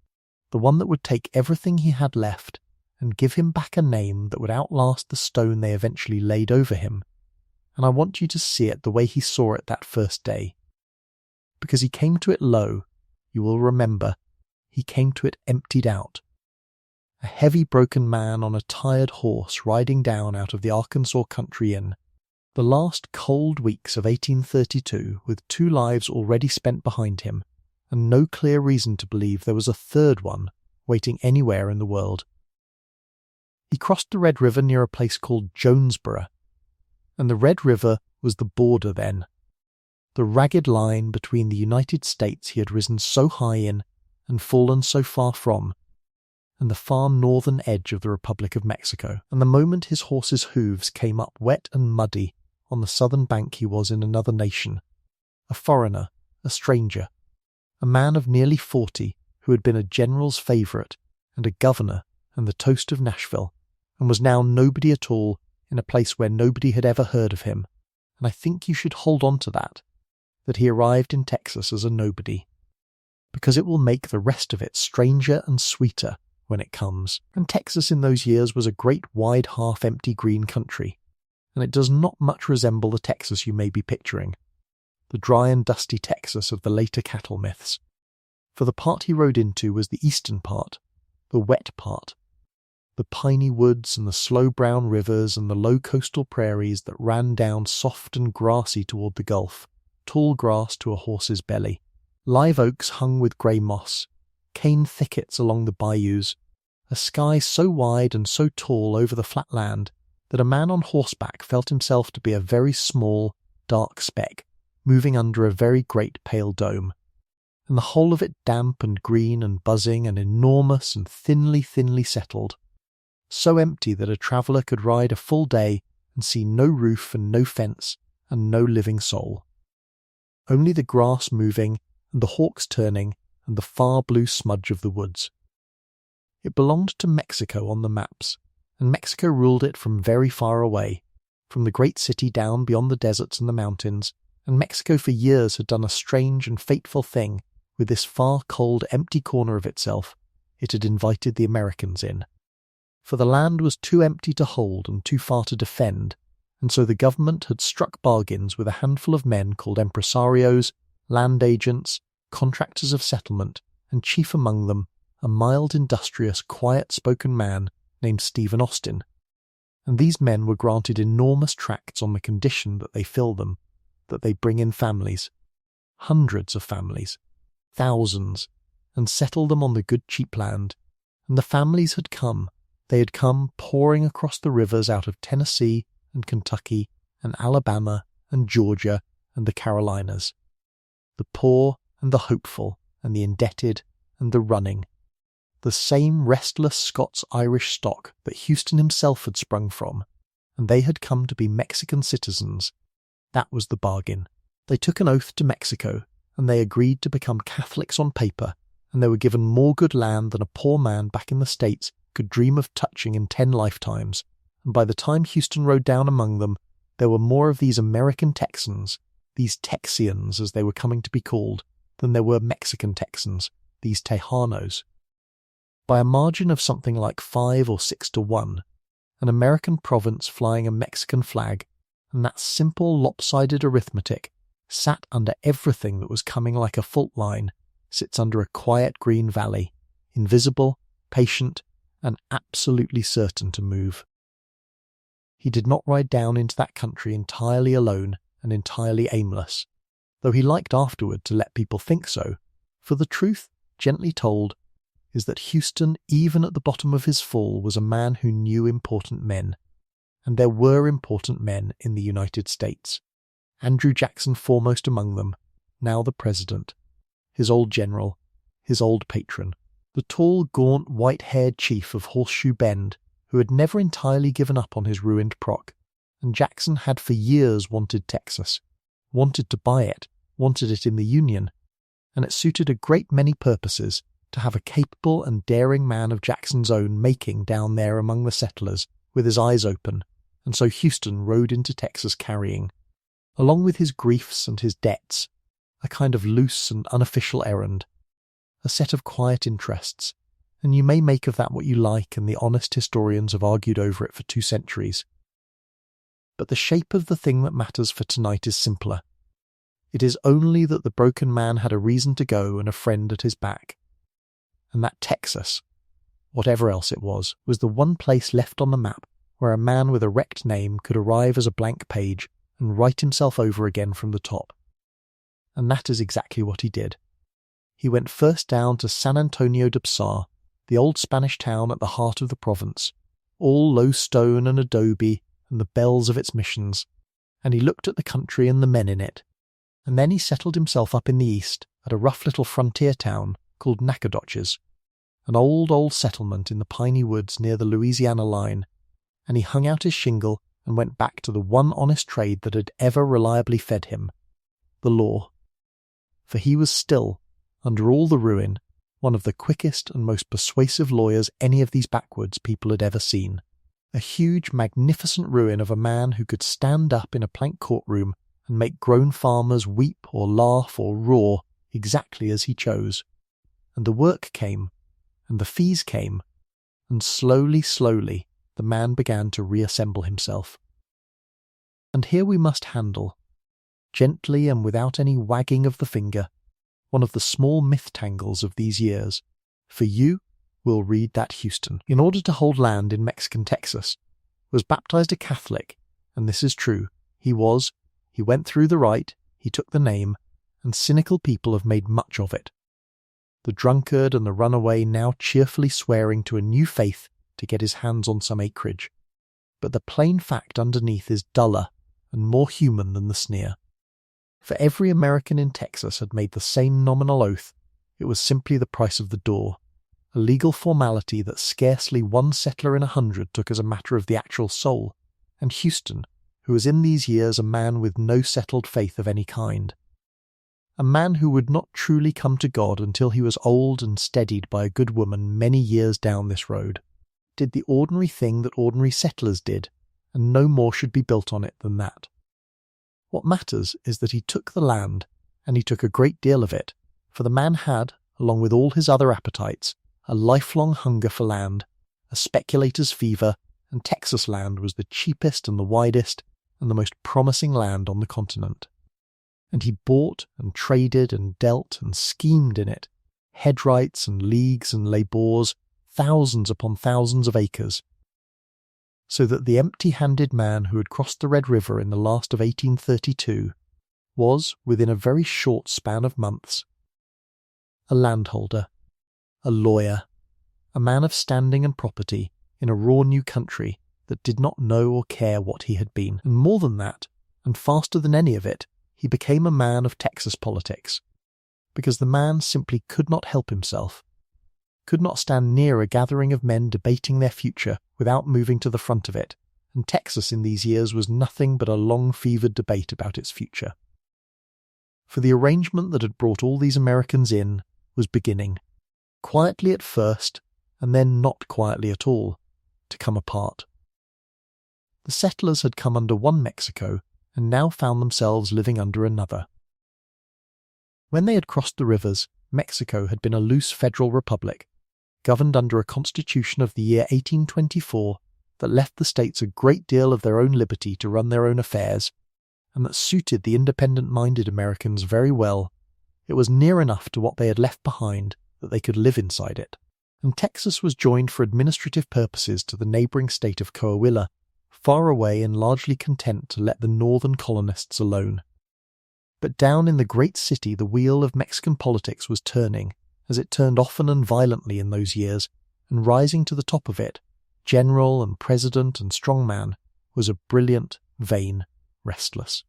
the one that would take everything he had left and give him back a name that would outlast the stone they eventually laid over him. And I want you to see it the way he saw it that first day. Because he came to it low, you will remember, he came to it emptied out. A heavy broken man on a tired horse riding down out of the Arkansas Country Inn. The last cold weeks of 1832, with 2 lives already spent behind him, and no clear reason to believe there was a third one waiting anywhere in the world. He crossed the Red River near a place called Jonesboro, and the Red River was the border then, the ragged line between the United States he had risen so high in and fallen so far from, and the far northern edge of the Republic of Mexico. And the moment his horse's hooves came up wet and muddy on the southern bank he was in another nation, a foreigner, a stranger, a man of nearly 40 who had been a general's favourite and a governor and the toast of Nashville, and was now nobody at all in a place where nobody had ever heard of him. And I think you should hold on to that he arrived in Texas as a nobody, because it will make the rest of it stranger and sweeter when it comes. And Texas in those years was a great wide half-empty green country, and it does not much resemble the Texas you may be picturing, the dry and dusty Texas of the later cattle myths. For the part he rode into was the eastern part, the wet part, the piney woods and the slow brown rivers and the low coastal prairies that ran down soft and grassy toward the Gulf, tall grass to a horse's belly, live oaks hung with grey moss, cane thickets along the bayous, a sky so wide and so tall over the flat land that a man on horseback felt himself to be a very small, dark speck, moving under a very great pale dome, and the whole of it damp and green and buzzing and enormous and thinly settled, so empty that a traveller could ride a full day and see no roof and no fence and no living soul. Only the grass moving and the hawks turning and the far blue smudge of the woods. It belonged to Mexico on the maps, and Mexico ruled it from very far away, from the great city down beyond the deserts and the mountains, and Mexico for years had done a strange and fateful thing with this far cold empty corner of itself. It had invited the Americans in. For the land was too empty to hold and too far to defend, and so the government had struck bargains with a handful of men called empresarios, land agents, contractors of settlement, and chief among them a mild, industrious, quiet-spoken man named Stephen Austin. And these men were granted enormous tracts on the condition that they fill them, that they bring in families, hundreds of families, thousands, and settle them on the good cheap land. And the families had come. They had come pouring across the rivers out of Tennessee and Kentucky and Alabama and Georgia and the Carolinas. The poor and the hopeful and the indebted and the running. The same restless Scots-Irish stock that Houston himself had sprung from, and they had come to be Mexican citizens. That was the bargain. They took an oath to Mexico, and they agreed to become Catholics on paper, and they were given more good land than a poor man back in the States could dream of touching in 10 lifetimes, and by the time Houston rode down among them, there were more of these American Texans, these Texians as they were coming to be called, than there were Mexican Texans, these Tejanos. By a margin of something like 5 or 6 to 1, an American province flying a Mexican flag, and that simple lopsided arithmetic sat under everything that was coming like a fault line, sits under a quiet green valley, invisible, patient, and absolutely certain to move. He did not ride down into that country entirely alone and entirely aimless, though he liked afterward to let people think so, for the truth, gently told, is that Houston, even at the bottom of his fall, was a man who knew important men, and there were important men in the United States. Andrew Jackson foremost among them, now the president, his old general, his old patron, the tall, gaunt, white-haired chief of Horseshoe Bend, who had never entirely given up on his ruined proc, and Jackson had for years wanted Texas, wanted to buy it, wanted it in the Union, and it suited a great many purposes to have a capable and daring man of Jackson's own making down there among the settlers, with his eyes open, and so Houston rode into Texas carrying, along with his griefs and his debts, a kind of loose and unofficial errand, a set of quiet interests, and you may make of that what you like, and the honest historians have argued over it for 2 centuries. But the shape of the thing that matters for tonight is simpler. It is only that the broken man had a reason to go and a friend at his back, and that Texas, whatever else it was the one place left on the map where a man with a wrecked name could arrive as a blank page and write himself over again from the top. And that is exactly what he did. He went first down to San Antonio de Psar, the old Spanish town at the heart of the province, all low stone and adobe and the bells of its missions, and he looked at the country and the men in it, and then he settled himself up in the east at a rough little frontier town called Nacogdoches, an old settlement in the piney woods near the Louisiana line, and he hung out his shingle and went back to the one honest trade that had ever reliably fed him, the law. For he was still, under all the ruin, one of the quickest and most persuasive lawyers any of these backwoods people had ever seen. A huge, magnificent ruin of a man who could stand up in a plank courtroom and make grown farmers weep or laugh or roar exactly as he chose. And the work came, and the fees came, and slowly, the man began to reassemble himself. And here we must handle, gently and without any wagging of the finger, one of the small myth-tangles of these years. For you, we'll read that Houston, in order to hold land in Mexican Texas, was baptized a Catholic, and this is true. He went through the rite, he took the name, and cynical people have made much of it. The drunkard and the runaway now cheerfully swearing to a new faith to get his hands on some acreage. But the plain fact underneath is duller and more human than the sneer. For every American in Texas had made the same nominal oath, it was simply the price of the door, a legal formality that scarcely one settler in 100 took as a matter of the actual soul, and Houston, who was in these years a man with no settled faith of any kind. A man who would not truly come to God until he was old and steadied by a good woman many years down this road, did the ordinary thing that ordinary settlers did, and no more should be built on it than that. What matters is that he took the land, and he took a great deal of it, for the man had, along with all his other appetites, a lifelong hunger for land, a speculator's fever, and Texas land was the cheapest and the widest and the most promising land on the continent. And he bought and traded and dealt and schemed in it, head rights and leagues and labours, thousands upon thousands of acres. So that the empty-handed man who had crossed the Red River in the last of 1832 was, within a very short span of months, a landholder, a lawyer, a man of standing and property in a raw new country that did not know or care what he had been. And more than that, and faster than any of it, he became a man of Texas politics, because the man simply could not help himself, could not stand near a gathering of men debating their future without moving to the front of it, and Texas in these years was nothing but a long-fevered debate about its future. For the arrangement that had brought all these Americans in was beginning, quietly at first, and then not quietly at all, to come apart. The settlers had come under one Mexico, and now found themselves living under another. When they had crossed the rivers, Mexico had been a loose federal republic, governed under a constitution of the year 1824 that left the states a great deal of their own liberty to run their own affairs, and that suited the independent-minded Americans very well. It was near enough to what they had left behind that they could live inside it. And Texas was joined for administrative purposes to the neighbouring state of Coahuila, far away and largely content to let the northern colonists alone. But down in the great city the wheel of Mexican politics was turning, as it turned often and violently in those years, and rising to the top of it, general and president and strongman, was a brilliant, vain, restless,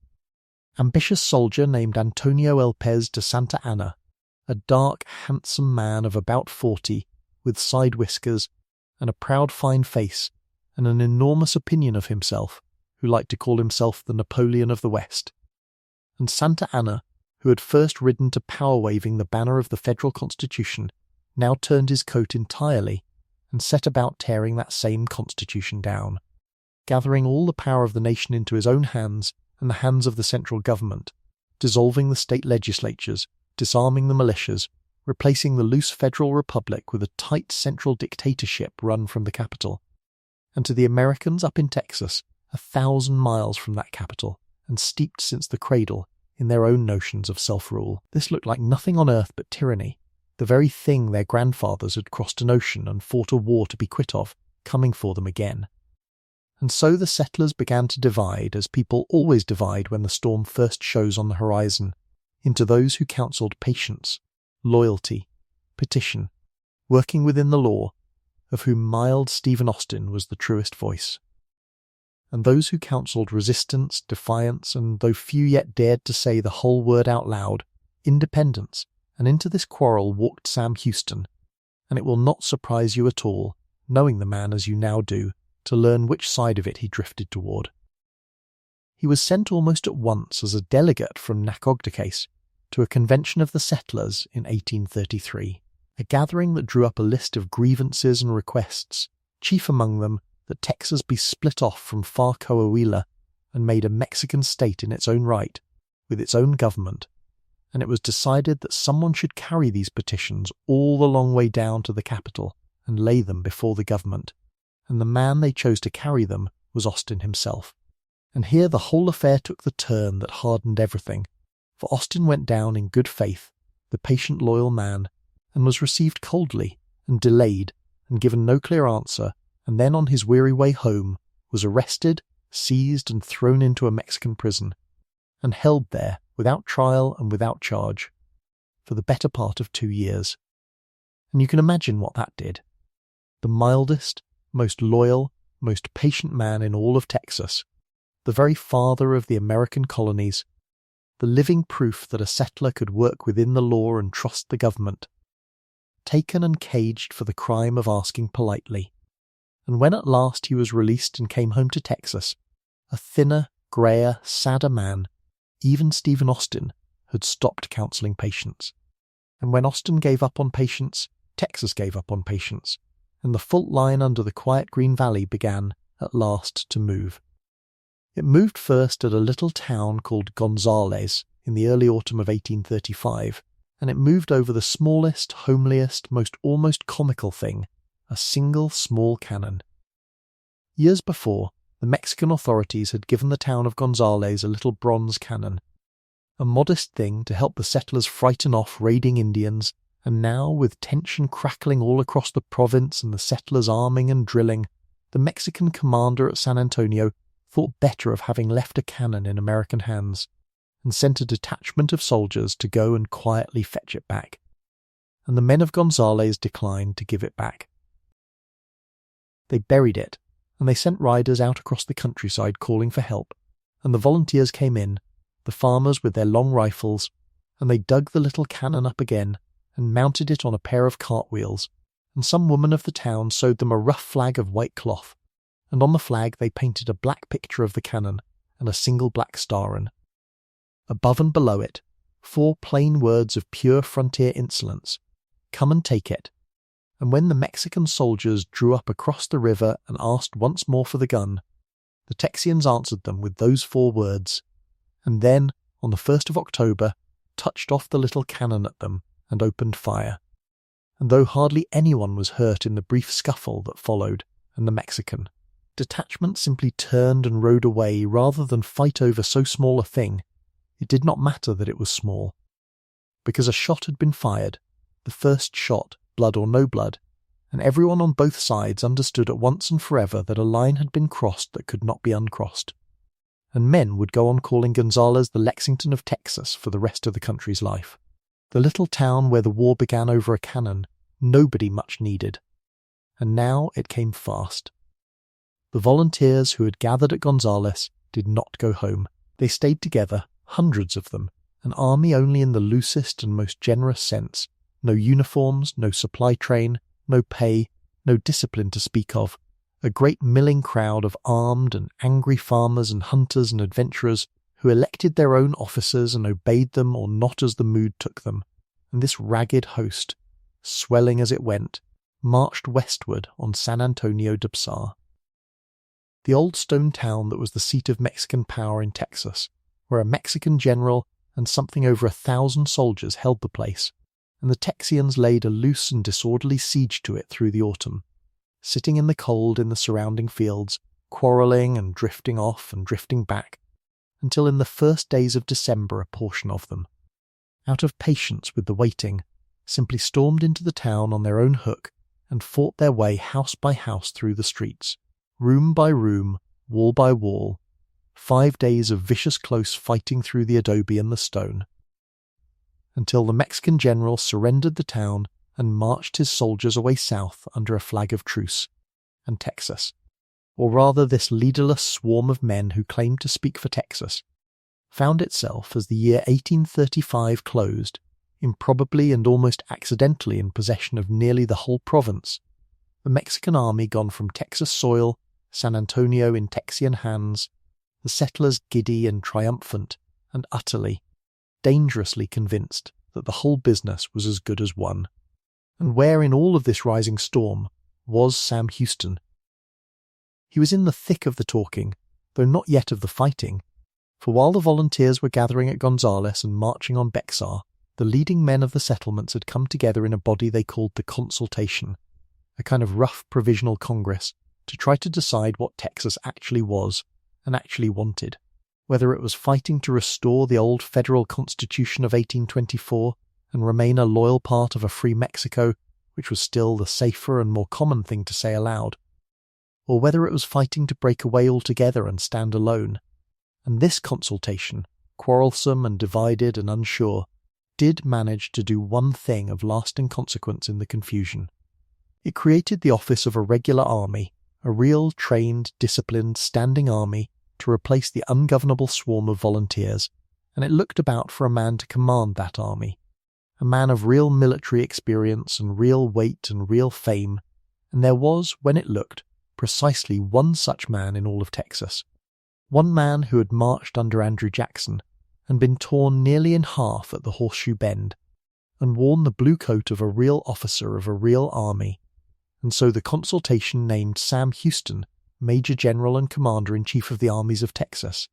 ambitious soldier named Antonio Elpez de Santa Anna, a dark, handsome man of about 40, with side whiskers, and a proud fine face, and an enormous opinion of himself, who liked to call himself the Napoleon of the West. And Santa Anna, who had first ridden to power-waving the banner of the federal constitution, now turned his coat entirely and set about tearing that same constitution down, gathering all the power of the nation into his own hands and the hands of the central government, dissolving the state legislatures, disarming the militias, replacing the loose federal republic with a tight central dictatorship run from the capital. And to the Americans up in Texas, 1,000 miles from that capital, and steeped since the cradle in their own notions of self-rule, this looked like nothing on earth but tyranny, the very thing their grandfathers had crossed an ocean and fought a war to be quit of, coming for them again. And so the settlers began to divide, as people always divide when the storm first shows on the horizon, into those who counselled patience, loyalty, petition, working within the law, of whom mild Stephen Austin was the truest voice, and those who counselled resistance, defiance, and, though few yet dared to say the whole word out loud, independence. And into this quarrel walked Sam Houston, and it will not surprise you at all, knowing the man as you now do, to learn which side of it he drifted toward. He was sent almost at once as a delegate from Nacogdoches to a convention of the settlers in 1833, a gathering that drew up a list of grievances and requests, chief among them that Texas be split off from far Coahuila and made a Mexican state in its own right, with its own government, and it was decided that someone should carry these petitions all the long way down to the capital and lay them before the government, and the man they chose to carry them was Austin himself. And here the whole affair took the turn that hardened everything, for Austin went down in good faith, the patient loyal man, and was received coldly and delayed and given no clear answer, and then on his weary way home was arrested, seized and thrown into a Mexican prison, and held there without trial and without charge for the better part of 2 years. And you can imagine what that did. The mildest, most loyal, most patient man in all of Texas, the very father of the American colonies, the living proof that a settler could work within the law and trust the government, taken and caged for the crime of asking politely. And when at last he was released and came home to Texas, a thinner, greyer, sadder man, even Stephen Austin had stopped counselling patience. And when Austin gave up on patience, Texas gave up on patience, and the fault line under the quiet green valley began, at last, to move. It moved first at a little town called Gonzales in the early autumn of 1835, and it moved over the smallest, homeliest, most almost comical thing, a single small cannon. Years before, the Mexican authorities had given the town of Gonzales a little bronze cannon, a modest thing to help the settlers frighten off raiding Indians, and now, with tension crackling all across the province and the settlers arming and drilling, the Mexican commander at San Antonio thought better of having left a cannon in American hands, and sent a detachment of soldiers to go and quietly fetch it back. And the men of Gonzales declined to give it back. They buried it, and they sent riders out across the countryside calling for help, and the volunteers came in, the farmers with their long rifles, and they dug the little cannon up again and mounted it on a pair of cartwheels, and some woman of the town sewed them a rough flag of white cloth, and on the flag they painted a black picture of the cannon and a single black star in. Above and below it, 4 plain words of pure frontier insolence: "Come and take it." And when the Mexican soldiers drew up across the river and asked once more for the gun, the Texians answered them with those 4 words, and then, on the 1st of October, touched off the little cannon at them and opened fire. And though hardly anyone was hurt in the brief scuffle that followed, and the Mexican detachment simply turned and rode away rather than fight over so small a thing, it did not matter that it was small. Because a shot had been fired, the first shot, blood or no blood, and everyone on both sides understood at once and forever that a line had been crossed that could not be uncrossed. And men would go on calling Gonzales the Lexington of Texas for the rest of the country's life. The little town where the war began over a cannon, nobody much needed. And now it came fast. The volunteers who had gathered at Gonzales did not go home. They stayed together, hundreds of them, an army only in the loosest and most generous sense, no uniforms, no supply train, no pay, no discipline to speak of, a great milling crowd of armed and angry farmers and hunters and adventurers who elected their own officers and obeyed them or not as the mood took them, and this ragged host, swelling as it went, marched westward on San Antonio de Psar. The old stone town that was the seat of Mexican power in Texas, where a Mexican general and something over 1,000 soldiers held the place, and the Texians laid a loose and disorderly siege to it through the autumn, sitting in the cold in the surrounding fields, quarrelling and drifting off and drifting back, until in the first days of December a portion of them, out of patience with the waiting, simply stormed into the town on their own hook and fought their way house by house through the streets, room by room, wall by wall, 5 days of vicious close fighting through the adobe and the stone, until the Mexican general surrendered the town and marched his soldiers away south under a flag of truce, and Texas, or rather this leaderless swarm of men who claimed to speak for Texas, found itself, as the year 1835 closed, improbably and almost accidentally in possession of nearly the whole province, the Mexican army gone from Texas soil, San Antonio in Texian hands, the settlers giddy and triumphant, and utterly, dangerously convinced that the whole business was as good as won. And where in all of this rising storm was Sam Houston? He was in the thick of the talking, though not yet of the fighting, for while the volunteers were gathering at Gonzales and marching on Bexar, the leading men of the settlements had come together in a body they called the Consultation, a kind of rough provisional congress, to try to decide what Texas actually was and actually wanted, whether it was fighting to restore the old federal constitution of 1824 and remain a loyal part of a free Mexico, which was still the safer and more common thing to say aloud, or whether it was fighting to break away altogether and stand alone. And this consultation, quarrelsome and divided and unsure, did manage to do one thing of lasting consequence in the confusion. It created the office of a regular army, a real, trained, disciplined, standing army to replace the ungovernable swarm of volunteers, and it looked about for a man to command that army, a man of real military experience and real weight and real fame, and there was, when it looked, precisely one such man in all of Texas. One man who had marched under Andrew Jackson and been torn nearly in half at the Horseshoe Bend, and worn the blue coat of a real officer of a real army, and so the consultation named Sam Houston Major General and Commander-in-Chief of the armies of Texas,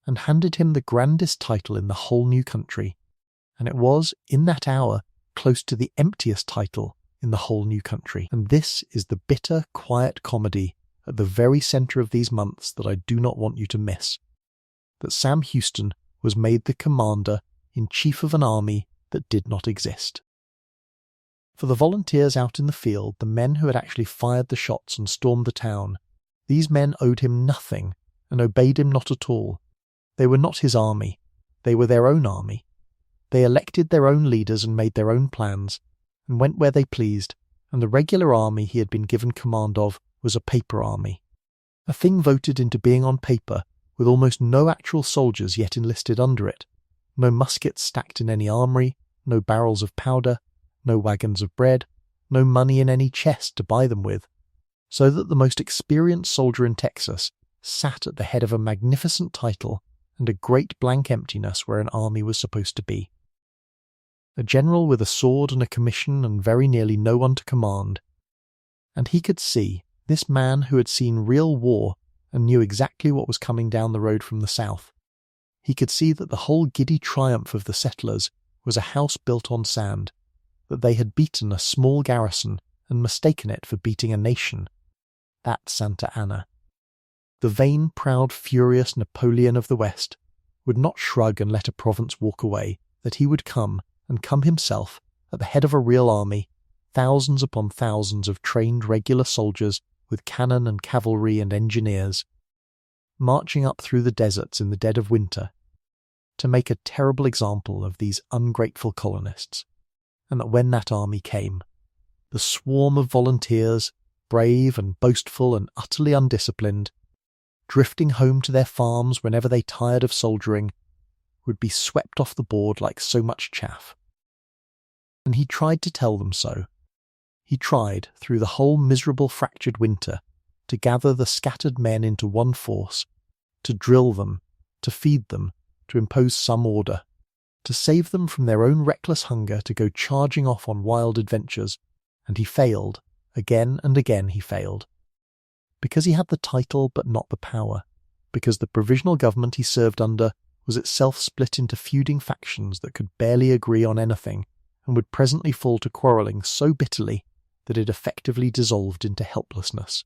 and handed him the grandest title in the whole new country, and it was, in that hour, close to the emptiest title in the whole new country. And this is the bitter, quiet comedy at the very centre of these months that I do not want you to miss, that Sam Houston was made the Commander-in-Chief of an army that did not exist. For the volunteers out in the field, the men who had actually fired the shots and stormed the town, these men owed him nothing and obeyed him not at all. They were not his army. They were their own army. They elected their own leaders and made their own plans, and went where they pleased, and the regular army he had been given command of was a paper army, a thing voted into being on paper with almost no actual soldiers yet enlisted under it, no muskets stacked in any armoury, no barrels of powder, no wagons of bread, no money in any chest to buy them with, so that the most experienced soldier in Texas sat at the head of a magnificent title and a great blank emptiness where an army was supposed to be. A general with a sword and a commission and very nearly no one to command. And he could see, this man who had seen real war and knew exactly what was coming down the road from the south, he could see that the whole giddy triumph of the settlers was a house built on sand, that they had beaten a small garrison and mistaken it for beating a nation. That Santa Anna. The vain, proud, furious Napoleon of the West would not shrug and let a province walk away, that he would come, and come himself, at the head of a real army, thousands upon thousands of trained regular soldiers with cannon and cavalry and engineers, marching up through the deserts in the dead of winter, to make a terrible example of these ungrateful colonists, and that when that army came, the swarm of volunteers, brave and boastful and utterly undisciplined, drifting home to their farms whenever they tired of soldiering, would be swept off the board like so much chaff. And he tried to tell them so. He tried, through the whole miserable fractured winter, to gather the scattered men into one force, to drill them, to feed them, to impose some order, to save them from their own reckless hunger to go charging off on wild adventures, and he failed. Again and again he failed. Because he had the title but not the power, because the provisional government he served under was itself split into feuding factions that could barely agree on anything, and would presently fall to quarrelling so bitterly that it effectively dissolved into helplessness.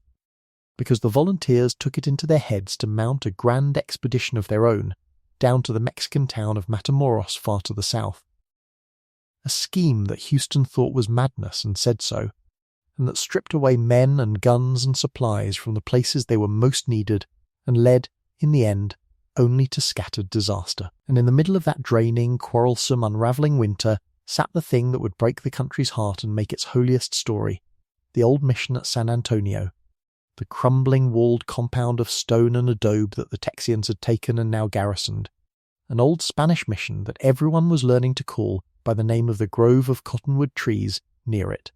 Because the volunteers took it into their heads to mount a grand expedition of their own, down to the Mexican town of Matamoros far to the south. A scheme that Houston thought was madness and said so, and that stripped away men and guns and supplies from the places they were most needed, and led, in the end, only to scattered disaster. And in the middle of that draining, quarrelsome, unravelling winter sat the thing that would break the country's heart and make its holiest story, the old mission at San Antonio, the crumbling walled compound of stone and adobe that the Texians had taken and now garrisoned, an old Spanish mission that everyone was learning to call by the name of the grove of cottonwood trees near it,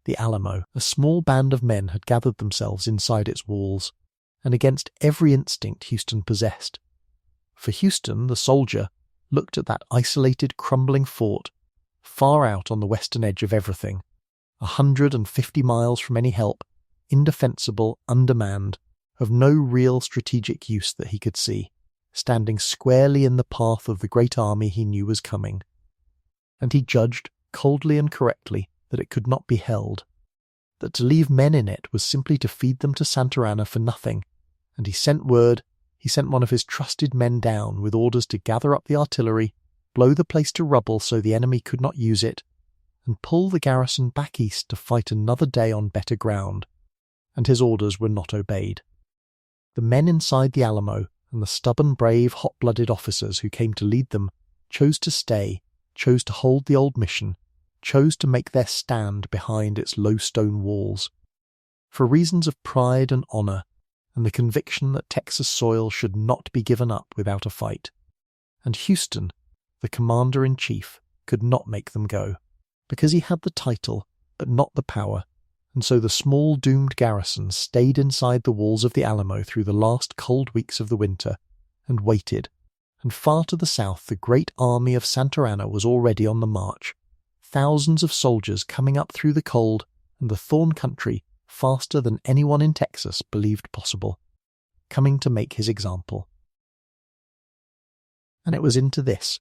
the Alamo. A small band of men had gathered themselves inside its walls, and against every instinct Houston possessed. For Houston, the soldier, looked at that isolated, crumbling fort, far out on the western edge of everything, 150 miles from any help, indefensible, undermanned, of no real strategic use that he could see, standing squarely in the path of the great army he knew was coming. And he judged, coldly and correctly, that it could not be held, that to leave men in it was simply to feed them to Santa Anna for nothing, and he sent one of his trusted men down with orders to gather up the artillery, blow the place to rubble so the enemy could not use it, and pull the garrison back east to fight another day on better ground, and his orders were not obeyed. The men inside the Alamo and the stubborn, brave, hot-blooded officers who came to lead them chose to stay, chose to hold the old mission, chose to make their stand behind its low stone walls. For reasons of pride and honour, and the conviction that Texas soil should not be given up without a fight. And Houston, the commander-in-chief, could not make them go, because he had the title, but not the power, and so the small doomed garrison stayed inside the walls of the Alamo through the last cold weeks of the winter, and waited, and far to the south the great army of Santa Anna was already on the march, thousands of soldiers coming up through the cold and the thorn country faster than anyone in Texas believed possible, coming to make his example. And it was into this,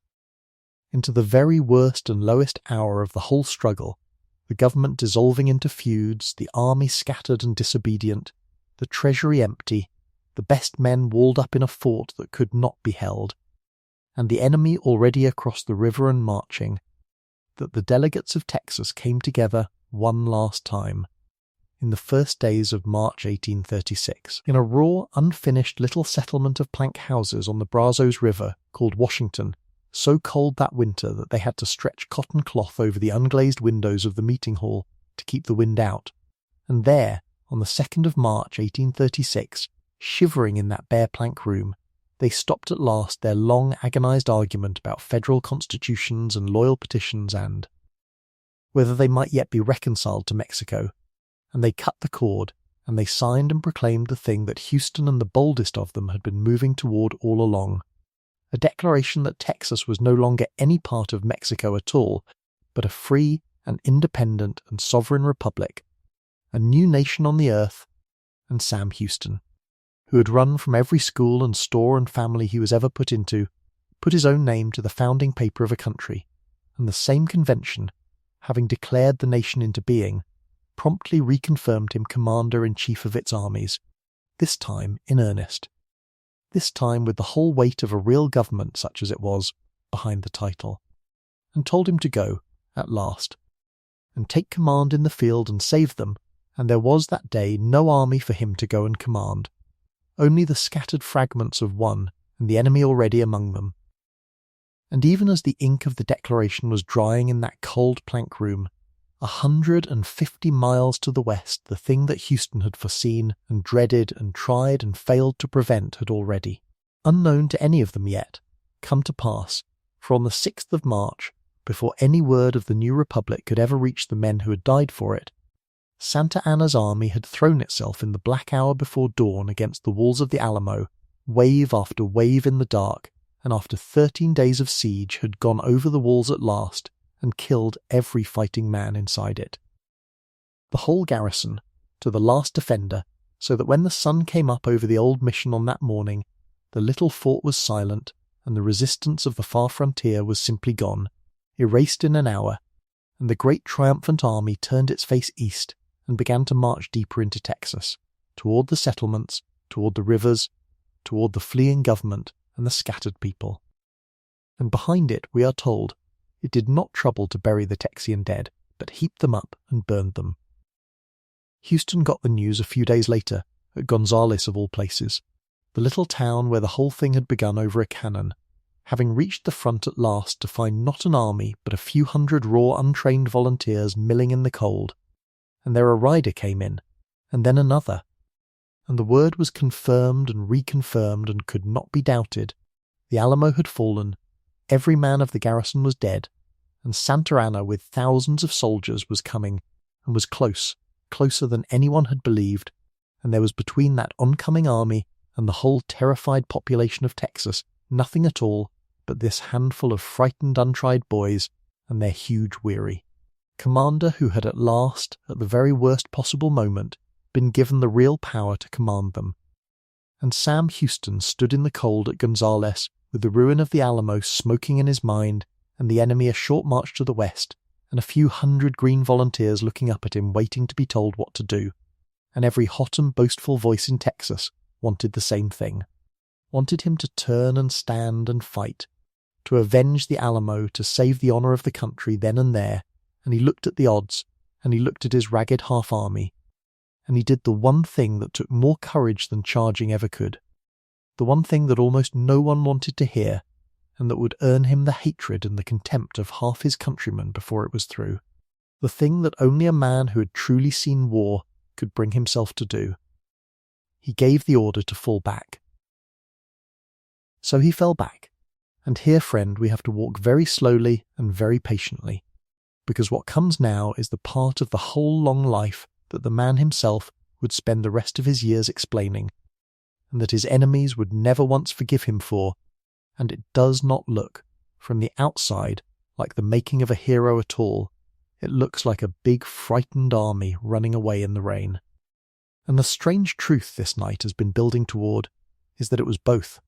into the very worst and lowest hour of the whole struggle, the government dissolving into feuds, the army scattered and disobedient, the treasury empty, the best men walled up in a fort that could not be held, and the enemy already across the river and marching, that the delegates of Texas came together one last time, in the first days of March 1836, in a raw, unfinished little settlement of plank houses on the Brazos River called Washington, so cold that winter that they had to stretch cotton cloth over the unglazed windows of the meeting hall to keep the wind out. And there, on the 2nd of March 1836, shivering in that bare plank room, they stopped at last their long agonized argument about federal constitutions and loyal petitions and whether they might yet be reconciled to Mexico. And they cut the cord, and they signed and proclaimed the thing that Houston and the boldest of them had been moving toward all along, a declaration that Texas was no longer any part of Mexico at all, but a free and independent and sovereign republic, a new nation on the earth, and Sam Houston, who had run from every school and store and family he was ever put into, put his own name to the founding paper of a country, and the same convention, having declared the nation into being, promptly reconfirmed him commander-in-chief of its armies, this time in earnest, this time with the whole weight of a real government such as it was, behind the title, and told him to go, at last, and take command in the field and save them, and there was that day no army for him to go and command, only the scattered fragments of one, and the enemy already among them. And even as the ink of the declaration was drying in that cold plank room, 150 miles to the west, the thing that Houston had foreseen and dreaded and tried and failed to prevent had already, unknown to any of them yet, come to pass, for on the 6th of March, before any word of the new republic could ever reach the men who had died for it, Santa Anna's army had thrown itself in the black hour before dawn against the walls of the Alamo, wave after wave in the dark, and after 13 days of siege had gone over the walls at last, and killed every fighting man inside it. The whole garrison, to the last defender, so that when the sun came up over the old mission on that morning, the little fort was silent, and the resistance of the far frontier was simply gone, erased in an hour, and the great triumphant army turned its face east and began to march deeper into Texas, toward the settlements, toward the rivers, toward the fleeing government and the scattered people. And behind it, we are told, it did not trouble to bury the Texian dead, but heaped them up and burned them. Houston got the news a few days later, at Gonzales of all places, the little town where the whole thing had begun over a cannon, having reached the front at last to find not an army but a few hundred raw untrained volunteers milling in the cold, and there a rider came in, and then another, and the word was confirmed and reconfirmed and could not be doubted. The Alamo had fallen, every man of the garrison was dead, and Santa Anna with thousands of soldiers was coming, and was close, closer than anyone had believed, and there was between that oncoming army and the whole terrified population of Texas nothing at all but this handful of frightened untried boys and their huge weary commander who had at last, at the very worst possible moment, been given the real power to command them. And Sam Houston stood in the cold at Gonzales with the ruin of the Alamo smoking in his mind and the enemy a short march to the west, and a few hundred green volunteers looking up at him waiting to be told what to do, and every hot and boastful voice in Texas wanted the same thing, wanted him to turn and stand and fight, to avenge the Alamo, to save the honour of the country then and there, and he looked at the odds, and he looked at his ragged half-army, and he did the one thing that took more courage than charging ever could, the one thing that almost no one wanted to hear, and that would earn him the hatred and the contempt of half his countrymen before it was through, the thing that only a man who had truly seen war could bring himself to do. He gave the order to fall back. So he fell back, and here, friend, we have to walk very slowly and very patiently, because what comes now is the part of the whole long life that the man himself would spend the rest of his years explaining, and that his enemies would never once forgive him for, and it does not look, from the outside, like the making of a hero at all. It looks like a big frightened army running away in the rain. And the strange truth this night has been building toward is that it was both.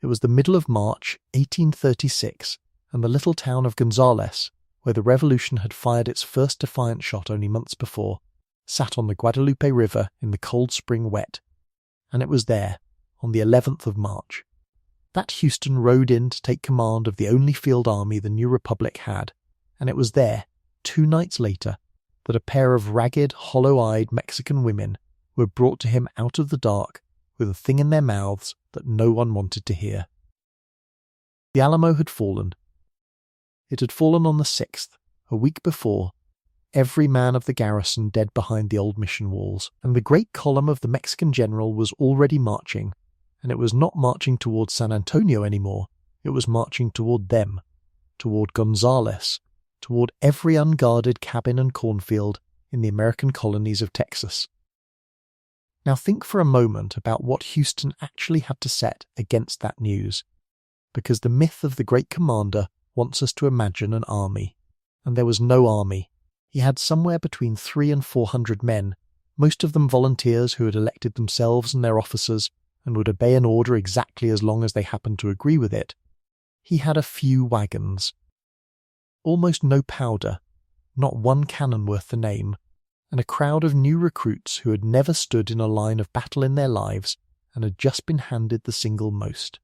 It was the middle of March 1836, and the little town of Gonzales, where the revolution had fired its first defiant shot only months before, sat on the Guadalupe River in the cold spring wet, and it was there, on the 11th of March, that Houston rode in to take command of the only field army the new republic had, and it was there, 2 nights later, that a pair of ragged, hollow-eyed Mexican women were brought to him out of the dark with a thing in their mouths that no one wanted to hear. The Alamo had fallen. It had fallen on the 6th, a week before, every man of the garrison dead behind the old mission walls, and the great column of the Mexican general was already marching, and it was not marching toward San Antonio anymore, it was marching toward them, toward Gonzales, toward every unguarded cabin and cornfield in the American colonies of Texas. Now think for a moment about what Houston actually had to set against that news, because the myth of the great commander wants us to imagine an army, and there was no army. He had somewhere between 300 and 400 men, most of them volunteers who had elected themselves and their officers and would obey an order exactly as long as they happened to agree with it. He had a few wagons, almost no powder, not one cannon worth the name, and a crowd of new recruits who had never stood in a line of battle in their lives and had just been handed the single most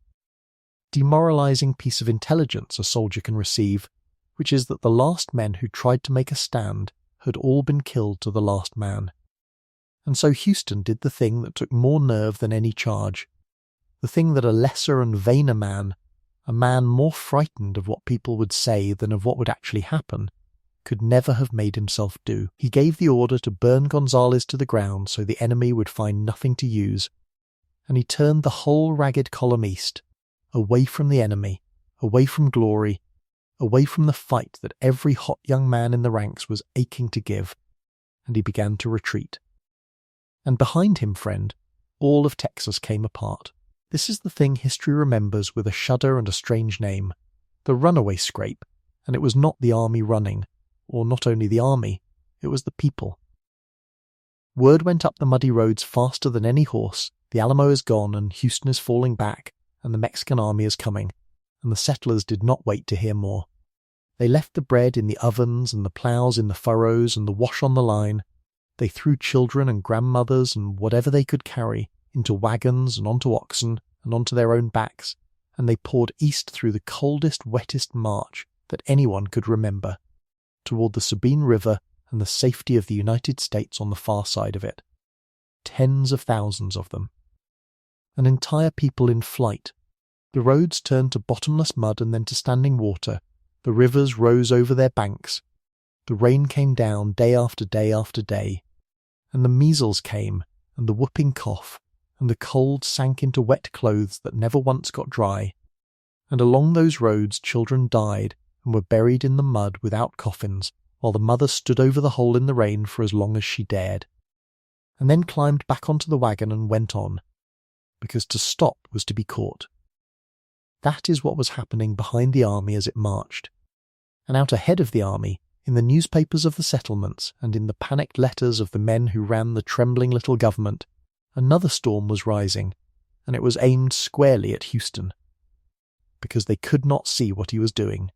demoralizing piece of intelligence a soldier can receive, which is that the last men who tried to make a stand had all been killed to the last man. And so Houston did the thing that took more nerve than any charge, the thing that a lesser and vainer man, a man more frightened of what people would say than of what would actually happen, could never have made himself do. He gave the order to burn Gonzales to the ground so the enemy would find nothing to use, and he turned the whole ragged column east, away from the enemy, away from glory, away from the fight that every hot young man in the ranks was aching to give, and he began to retreat. And behind him, friend, all of Texas came apart. This is the thing history remembers with a shudder and a strange name, the runaway scrape, and it was not the army running, or not only the army, it was the people. Word went up the muddy roads faster than any horse, the Alamo is gone and Houston is falling back, and the Mexican army is coming, and the settlers did not wait to hear more. They left the bread in the ovens and the ploughs in the furrows and the wash on the line. They threw children and grandmothers and whatever they could carry into wagons and onto oxen and onto their own backs, and they poured east through the coldest, wettest march that anyone could remember, toward the Sabine River and the safety of the United States on the far side of it. Tens of thousands of them. An entire people in flight. The roads turned to bottomless mud and then to standing water. The rivers rose over their banks. The rain came down day after day after day. And the measles came, and the whooping cough, and the cold sank into wet clothes that never once got dry. And along those roads children died and were buried in the mud without coffins, while the mother stood over the hole in the rain for as long as she dared, and then climbed back onto the wagon and went on, because to stop was to be caught. That is what was happening behind the army as it marched. And out ahead of the army, in the newspapers of the settlements and in the panicked letters of the men who ran the trembling little government, another storm was rising, and it was aimed squarely at Houston, because they could not see what he was doing.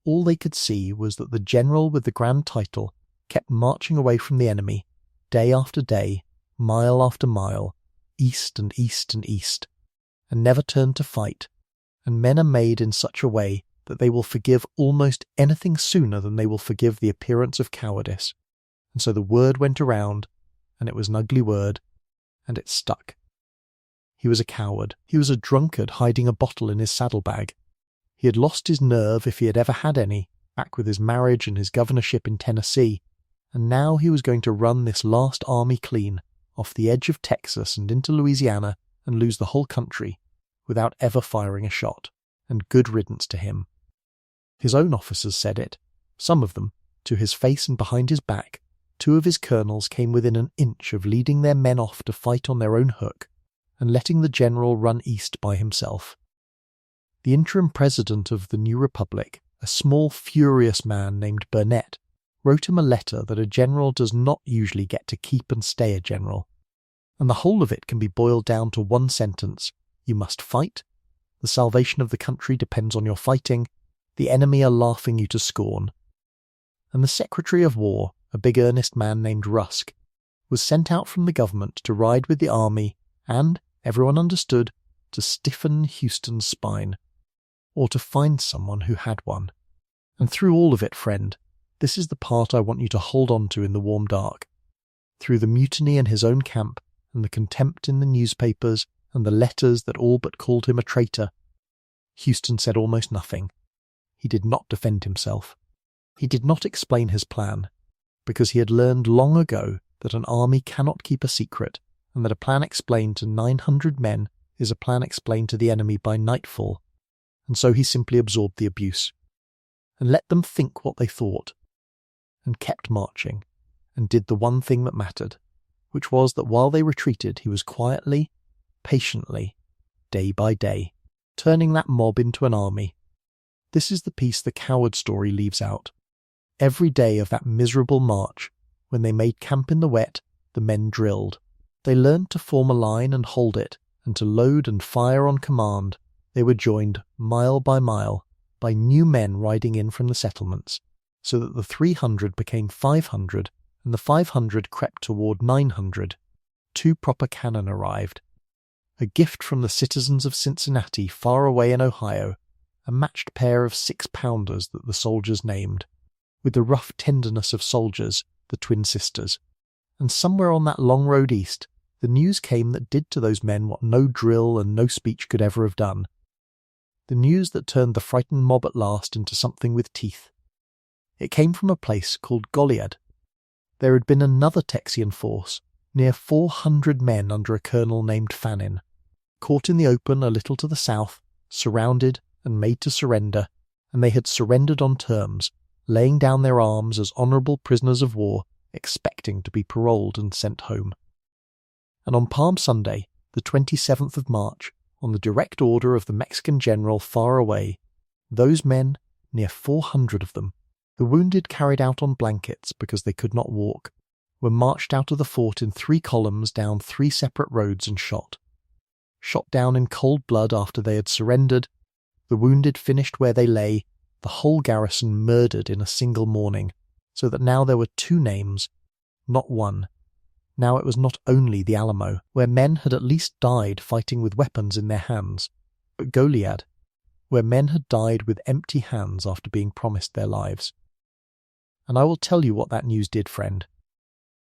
All they could see was that the general with the grand title kept marching away from the enemy, day after day, mile after mile, east and east and east, and never turned to fight, and men are made in such a way that they will forgive almost anything sooner than they will forgive the appearance of cowardice. And so the word went around, and it was an ugly word, and it stuck. He was a coward. He was a drunkard hiding a bottle in his saddlebag. He had lost his nerve, if he had ever had any, back with his marriage and his governorship in Tennessee, and now he was going to run this last army clean, off the edge of Texas and into Louisiana, and lose the whole country, without ever firing a shot, and good riddance to him. His own officers said it, some of them, to his face and behind his back. 2 of his colonels came within an inch of leading their men off to fight on their own hook, and letting the general run east by himself. The interim president of the new republic, a small, furious man named Burnet, wrote him a letter that a general does not usually get to keep and stay a general, and the whole of it can be boiled down to one sentence: you must fight, the salvation of the country depends on your fighting, the enemy are laughing you to scorn. And the Secretary of War, a big earnest man named Rusk, was sent out from the government to ride with the army and, everyone understood, to stiffen Houston's spine, or to find someone who had one. And through all of it, friend, this is the part I want you to hold on to in the warm dark. Through the mutiny in his own camp, and the contempt in the newspapers, and the letters that all but called him a traitor, Houston said almost nothing. He did not defend himself. He did not explain his plan, because he had learned long ago that an army cannot keep a secret, and that a plan explained to 900 men is a plan explained to the enemy by nightfall, and so he simply absorbed the abuse, and let them think what they thought, and kept marching, and did the one thing that mattered, which was that while they retreated he was quietly, patiently, day by day, turning that mob into an army. This is the piece the coward story leaves out. Every day of that miserable march, when they made camp in the wet, the men drilled. They learned to form a line and hold it, and to load and fire on command. They were joined, mile by mile, by new men riding in from the settlements, so that the 300 became 500, and the 500 crept toward 900. 2 proper cannon arrived. A gift from the citizens of Cincinnati far away in Ohio, a matched pair of 6-pounders that the soldiers named, with the rough tenderness of soldiers, the twin sisters. And somewhere on that long road east, the news came that did to those men what no drill and no speech could ever have done. The news that turned the frightened mob at last into something with teeth. It came from a place called Goliad. There had been another Texian force, near 400 men under a colonel named Fannin, caught in the open a little to the south, surrounded and made to surrender, and they had surrendered on terms, laying down their arms as honourable prisoners of war, expecting to be paroled and sent home. And on Palm Sunday, the 27th of March, on the direct order of the Mexican general far away, those men, near 400 of them, the wounded carried out on blankets because they could not walk, were marched out of the fort in 3 columns down 3 separate roads and shot. Shot down in cold blood after they had surrendered, the wounded finished where they lay, the whole garrison murdered in a single morning, so that now there were 2 names, not one. Now it was not only the Alamo, where men had at least died fighting with weapons in their hands, but Goliad, where men had died with empty hands after being promised their lives. And I will tell you what that news did, friend,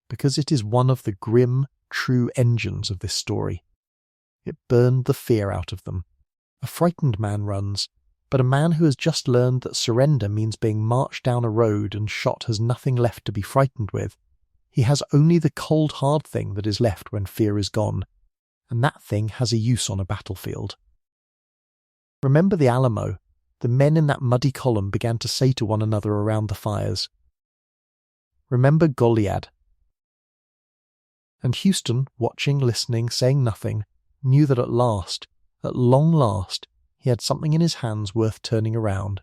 because it is one of the grim, true engines of this story. It burned the fear out of them. A frightened man runs, but a man who has just learned that surrender means being marched down a road and shot has nothing left to be frightened with. He has only the cold hard thing that is left when fear is gone, and that thing has a use on a battlefield. Remember the Alamo. The men in that muddy column began to say to one another around the fires. Remember Goliad. And Houston, watching, listening, saying nothing, knew that at last, at long last, he had something in his hands worth turning around.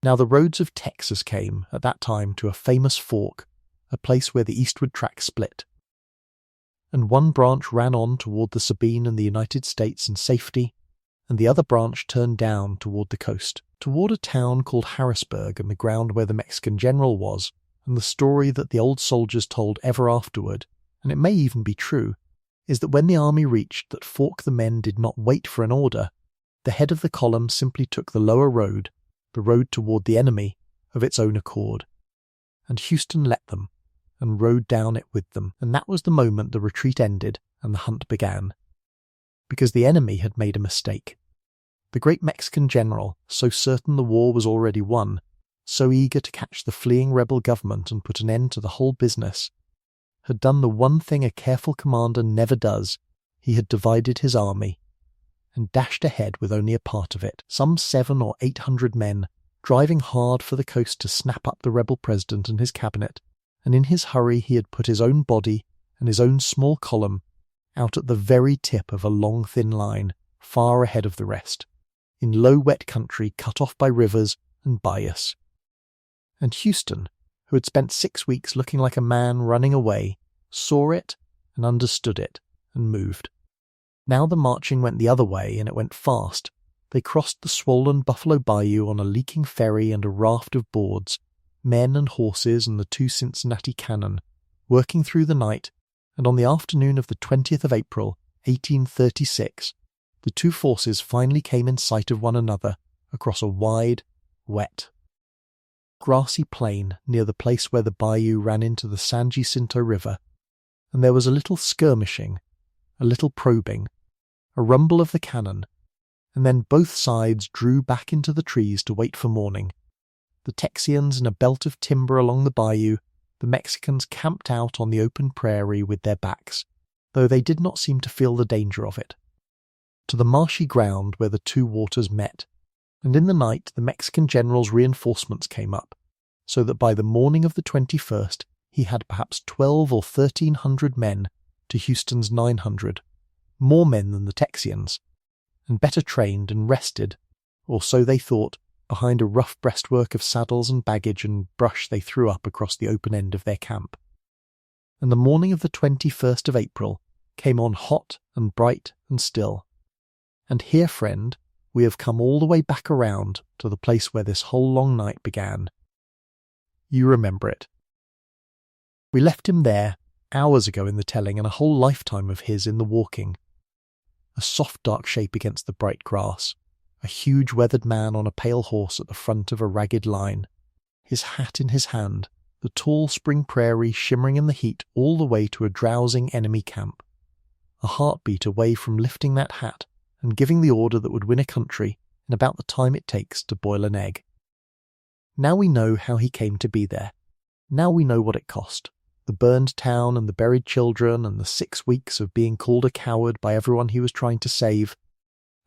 Now the roads of Texas came, at that time, to a famous fork, a place where the eastward track split. And one branch ran on toward the Sabine and the United States in safety, and the other branch turned down toward the coast, toward a town called Harrisburg and the ground where the Mexican general was, and the story that the old soldiers told ever afterward, and it may even be true, is that when the army reached that fork the men did not wait for an order, The head of the column simply took the lower road, the road toward the enemy, of its own accord. And Houston let them, and rode down it with them, and that was the moment the retreat ended and the hunt began. Because the enemy had made a mistake. The great Mexican general, so certain the war was already won, so eager to catch the fleeing rebel government and put an end to the whole business, had done the one thing a careful commander never does. He had divided his army, and dashed ahead with only a part of it, some 700 or 800 men, driving hard for the coast to snap up the rebel president and his cabinet, and in his hurry he had put his own body and his own small column out at the very tip of a long thin line, far ahead of the rest, in low wet country cut off by rivers and bayous. And Houston, who had spent 6 weeks looking like a man running away, saw it and understood it and moved. Now the marching went the other way, and it went fast. They crossed the swollen Buffalo Bayou on a leaking ferry and a raft of boards, men and horses and the 2 Cincinnati cannon, working through the night, and on the afternoon of the 20th of April, 1836, the 2 forces finally came in sight of one another across a wide, wet, grassy plain near the place where the bayou ran into the San Jacinto River, and there was a little skirmishing, a little probing, a rumble of the cannon, and then both sides drew back into the trees to wait for morning. The Texians in a belt of timber along the bayou, the Mexicans camped out on the open prairie with their backs, though they did not seem to feel the danger of it, to the marshy ground where the 2 waters met, and in the night the Mexican general's reinforcements came up, so that by the morning of the 21st he had perhaps 12 or 1300 men to Houston's 900, more men than the Texians, and better trained and rested, or so they thought, behind a rough breastwork of saddles and baggage and brush they threw up across the open end of their camp. And the morning of the 21st of April came on hot and bright and still. And here, friend, we have come all the way back around to the place where this whole long night began. You remember it. We left him there hours ago in the telling, and a whole lifetime of his in the walking. A soft dark shape against the bright grass, a huge weathered man on a pale horse at the front of a ragged line, his hat in his hand, the tall spring prairie shimmering in the heat all the way to a drowsing enemy camp, a heartbeat away from lifting that hat and giving the order that would win a country in about the time it takes to boil an egg. Now we know how he came to be there. Now we know what it cost. The burned town and the buried children and the 6 weeks of being called a coward by everyone he was trying to save.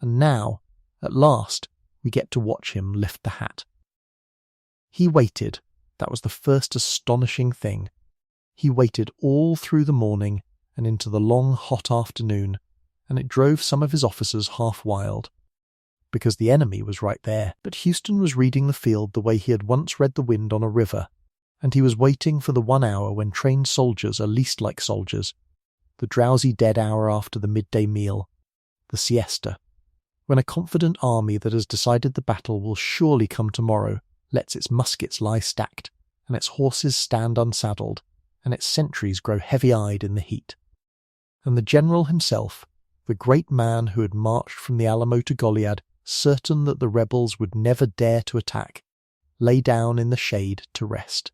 And now, at last, we get to watch him lift the hat. He waited. That was the first astonishing thing. He waited all through the morning and into the long hot afternoon, and it drove some of his officers half wild, because the enemy was right there. But Houston was reading the field the way he had once read the wind on a river, and he was waiting for the 1 hour when trained soldiers are least like soldiers, the drowsy dead hour after the midday meal, the siesta, when a confident army that has decided the battle will surely come tomorrow lets its muskets lie stacked, and its horses stand unsaddled, and its sentries grow heavy-eyed in the heat. And the general himself, the great man who had marched from the Alamo to Goliad, certain that the rebels would never dare to attack, lay down in the shade to rest.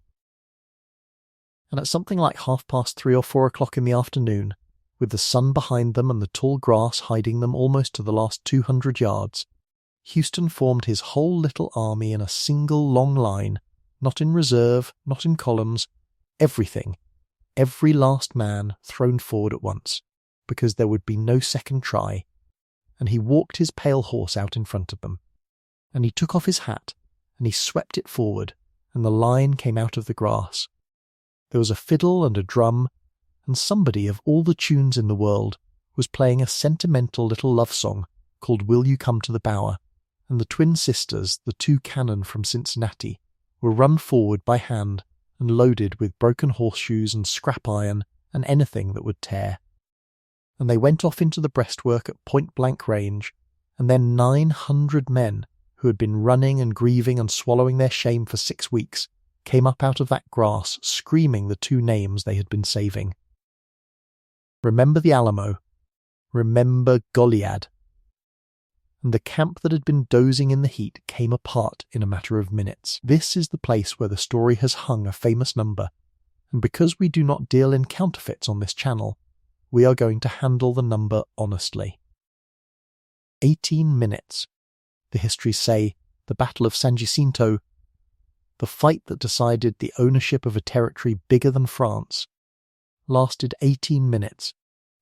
And at something like 3:30 or 4 o'clock in the afternoon, with the sun behind them and the tall grass hiding them almost to the last 200 yards, Houston formed his whole little army in a single long line, not in reserve, not in columns, everything, every last man thrown forward at once, because there would be no second try, and he walked his pale horse out in front of them, and he took off his hat, and he swept it forward, and the line came out of the grass. There was a fiddle and a drum, and somebody of all the tunes in the world was playing a sentimental little love song called Will You Come to the Bower, and the twin sisters, the 2 cannon from Cincinnati, were run forward by hand and loaded with broken horseshoes and scrap iron and anything that would tear. And they went off into the breastwork at point-blank range, and then 900 men, who had been running and grieving and swallowing their shame for 6 weeks, came up out of that grass screaming the 2 names they had been saving. Remember the Alamo. Remember Goliad. and the camp that had been dozing in the heat came apart in a matter of minutes. This is the place where the story has hung a famous number, and because we do not deal in counterfeits on this channel, we are going to handle the number honestly. 18 minutes. The histories say the Battle of San Jacinto, the fight that decided the ownership of a territory bigger than France, lasted 18 minutes,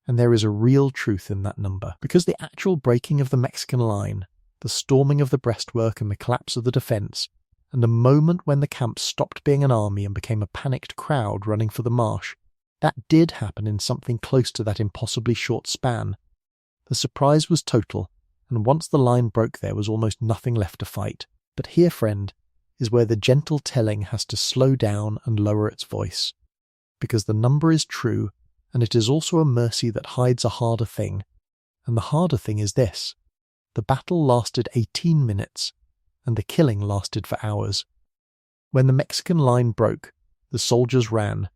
and there is a real truth in that number, because the actual breaking of the Mexican line, the storming of the breastwork and the collapse of the defence, and the moment when the camp stopped being an army and became a panicked crowd running for the marsh, that did happen in something close to that impossibly short span. The surprise was total, and once the line broke there was almost nothing left to fight. But here, friend, is where the gentle telling has to slow down and lower its voice, because the number is true, and it is also a mercy that hides a harder thing, and the harder thing is this: the battle lasted 18 minutes, and the killing lasted for hours. When the Mexican line broke, the soldiers ran,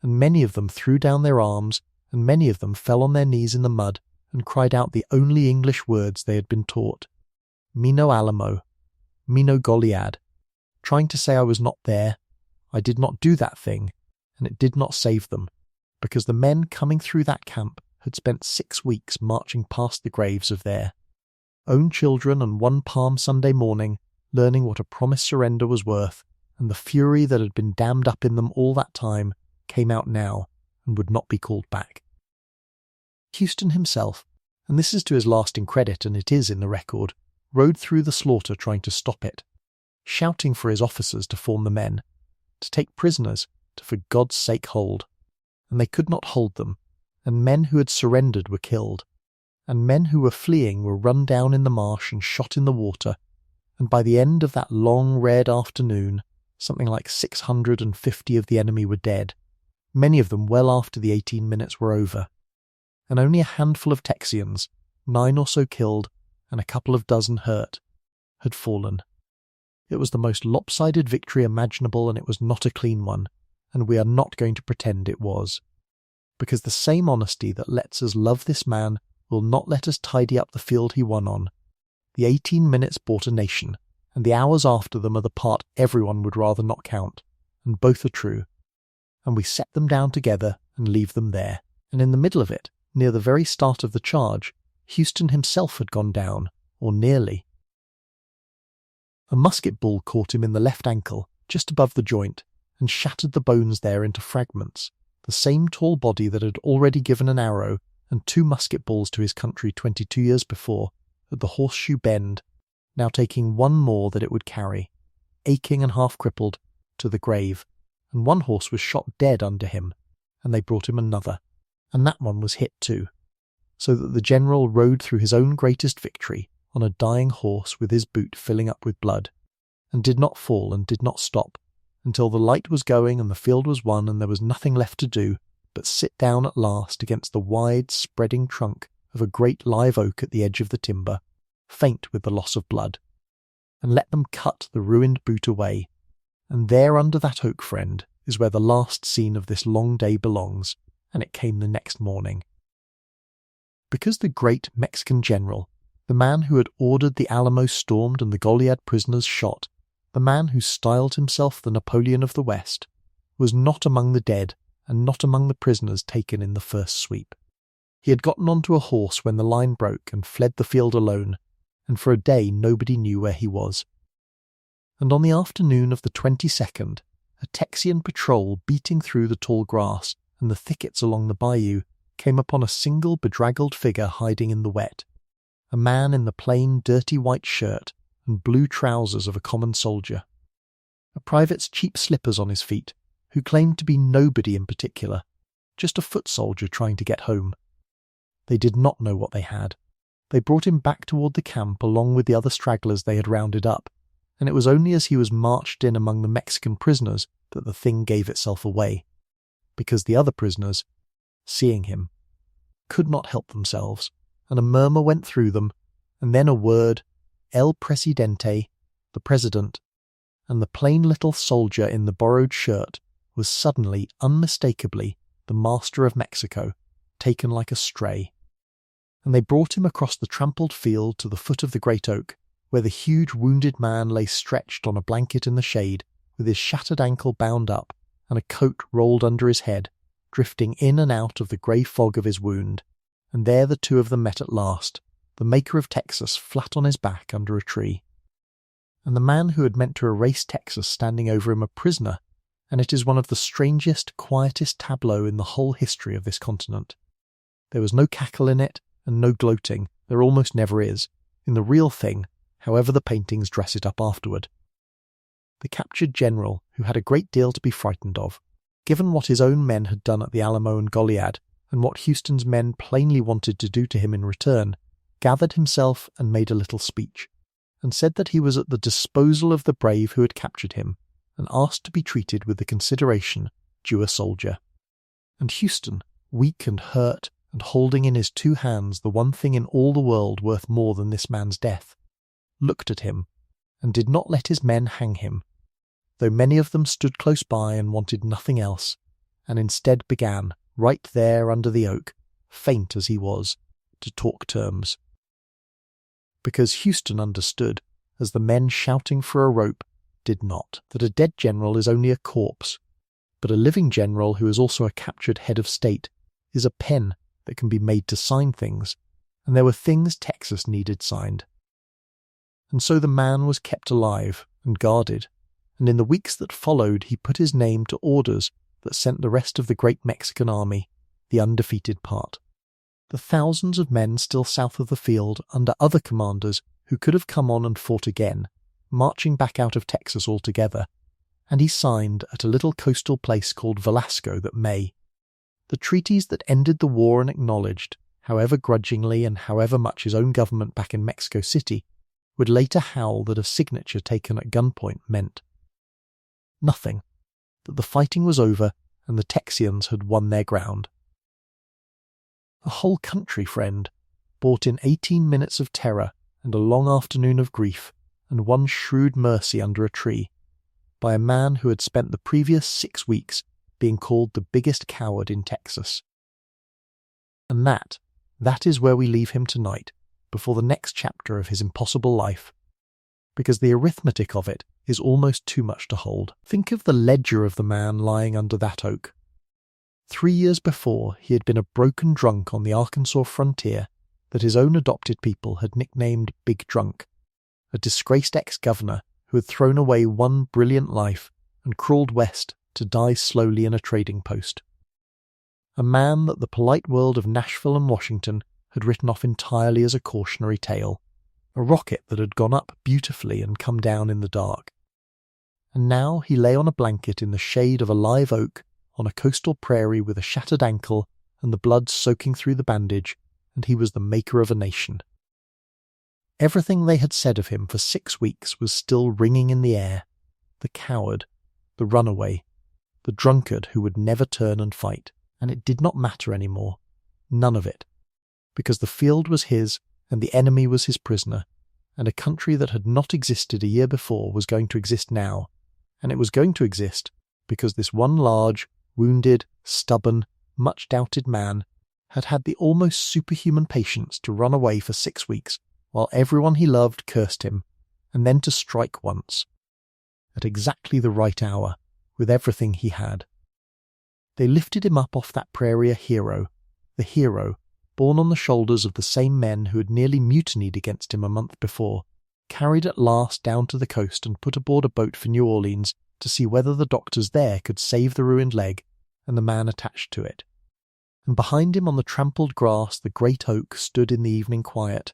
and many of them threw down their arms, and many of them fell on their knees in the mud and cried out the only English words they had been taught: "Me no Alamo, me no Goliad," trying to say I was not there, I did not do that thing, and it did not save them, because the men coming through that camp had spent 6 weeks marching past the graves of their own children, and one Palm Sunday morning learning what a promised surrender was worth, and the fury that had been dammed up in them all that time came out now and would not be called back. Houston himself, and this is to his lasting credit, and it is in the record, rode through the slaughter trying to stop it, shouting for his officers to form the men, to take prisoners, to for God's sake hold. And they could not hold them, and men who had surrendered were killed, and men who were fleeing were run down in the marsh and shot in the water, and by the end of that long red afternoon, something like 650 of the enemy were dead, many of them well after the 18 minutes were over, and only a handful of Texians, 9 or so killed and a couple of dozen hurt, had fallen. It was the most lopsided victory imaginable, and it was not a clean one, and we are not going to pretend it was, because the same honesty that lets us love this man will not let us tidy up the field he won on. The 18 minutes bought a nation, and the hours after them are the part everyone would rather not count, and both are true. And we set them down together and leave them there. And in the middle of it, near the very start of the charge, Houston himself had gone down, or nearly. A musket ball caught him in the left ankle, just above the joint, and shattered the bones there into fragments. The same tall body that had already given an arrow and 2 musket balls to his country 22 years before, at the Horseshoe Bend, now taking 1 more that it would carry, aching and half-crippled, to the grave, and 1 horse was shot dead under him, and they brought him another, and that one was hit too, so that the general rode through his own greatest victory on a dying horse with his boot filling up with blood, and did not fall and did not stop, until the light was going and the field was won and there was nothing left to do but sit down at last against the wide, spreading trunk of a great live oak at the edge of the timber, faint with the loss of blood, and let them cut the ruined boot away. And there under that oak, friend, is where the last scene of this long day belongs, and it came the next morning. Because the great Mexican general, the man who had ordered the Alamo stormed and the Goliad prisoners shot, the man who styled himself the Napoleon of the West, was not among the dead and not among the prisoners taken in the first sweep. He had gotten onto a horse when the line broke and fled the field alone, and for a day nobody knew where he was. And on the afternoon of the 22nd, a Texian patrol beating through the tall grass and the thickets along the bayou came upon a single bedraggled figure hiding in the wet, a man in the plain dirty white shirt and blue trousers of a common soldier, a private's cheap slippers on his feet, who claimed to be nobody in particular, just a foot soldier trying to get home. They did not know what they had. They brought him back toward the camp along with the other stragglers they had rounded up, and it was only as he was marched in among the Mexican prisoners that the thing gave itself away, because the other prisoners, seeing him, could not help themselves, and a murmur went through them, and then a word, El Presidente, the president, and the plain little soldier in the borrowed shirt was suddenly, unmistakably, the master of Mexico, taken like a stray. and they brought him across the trampled field to the foot of the great oak, where the huge wounded man lay stretched on a blanket in the shade, with his shattered ankle bound up and a coat rolled under his head, drifting in and out of the grey fog of his wound. And there the two of them met at last, the maker of Texas flat on his back under a tree. And the man who had meant to erase Texas standing over him a prisoner, and it is one of the strangest, quietest tableaux in the whole history of this continent. There was no cackle in it, and no gloating, there almost never is, in the real thing, however the paintings dress it up afterward. The captured general, who had a great deal to be frightened of, given what his own men had done at the Alamo and Goliad, and what Houston's men plainly wanted to do to him in return, gathered himself and made a little speech, and said that he was at the disposal of the brave who had captured him, and asked to be treated with the consideration due a soldier. And Houston, weak and hurt, and holding in his two hands the one thing in all the world worth more than this man's death, looked at him, and did not let his men hang him, though many of them stood close by and wanted nothing else, and instead began, right there under the oak, faint as he was, to talk terms. Because Houston understood, as the men shouting for a rope did not, that a dead general is only a corpse, but a living general who is also a captured head of state is a pen that can be made to sign things, and there were things Texas needed signed. And so the man was kept alive and guarded, and in the weeks that followed he put his name to orders that sent the rest of the great Mexican army, the undefeated part. The thousands of men still south of the field under other commanders who could have come on and fought again, marching back out of Texas altogether, and he signed at a little coastal place called Velasco that May. The treaties that ended the war and acknowledged, however grudgingly and however much his own government back in Mexico City, would later howl that a signature taken at gunpoint meant nothing, that the fighting was over and the Texians had won their ground. A whole country, friend, bought in 18 minutes of terror and a long afternoon of grief and one shrewd mercy under a tree, by a man who had spent the previous 6 weeks being called the biggest coward in Texas. And that is where we leave him tonight, before the next chapter of his impossible life, because the arithmetic of it is almost too much to hold. Think of the ledger of the man lying under that oak. 3 years before, he had been a broken drunk on the Arkansas frontier that his own adopted people had nicknamed Big Drunk, a disgraced ex-governor who had thrown away one brilliant life and crawled west to die slowly in a trading post. A man that the polite world of Nashville and Washington had written off entirely as a cautionary tale, a rocket that had gone up beautifully and come down in the dark. And now he lay on a blanket in the shade of a live oak on a coastal prairie with a shattered ankle and the blood soaking through the bandage, and he was the maker of a nation. Everything they had said of him for 6 weeks was still ringing in the air. The coward, the runaway, the drunkard who would never turn and fight, and it did not matter any more, none of it, because the field was his and the enemy was his prisoner, and a country that had not existed a year before was going to exist now, and it was going to exist because this one large, wounded, stubborn, much doubted man had had the almost superhuman patience to run away for 6 weeks while everyone he loved cursed him, and then to strike once, at exactly the right hour, with everything he had. They lifted him up off that prairie a hero, the hero, borne on the shoulders of the same men who had nearly mutinied against him a month before, carried at last down to the coast and put aboard a boat for New Orleans to see whether the doctors there could save the ruined leg and the man attached to it. And behind him on the trampled grass the great oak stood in the evening quiet,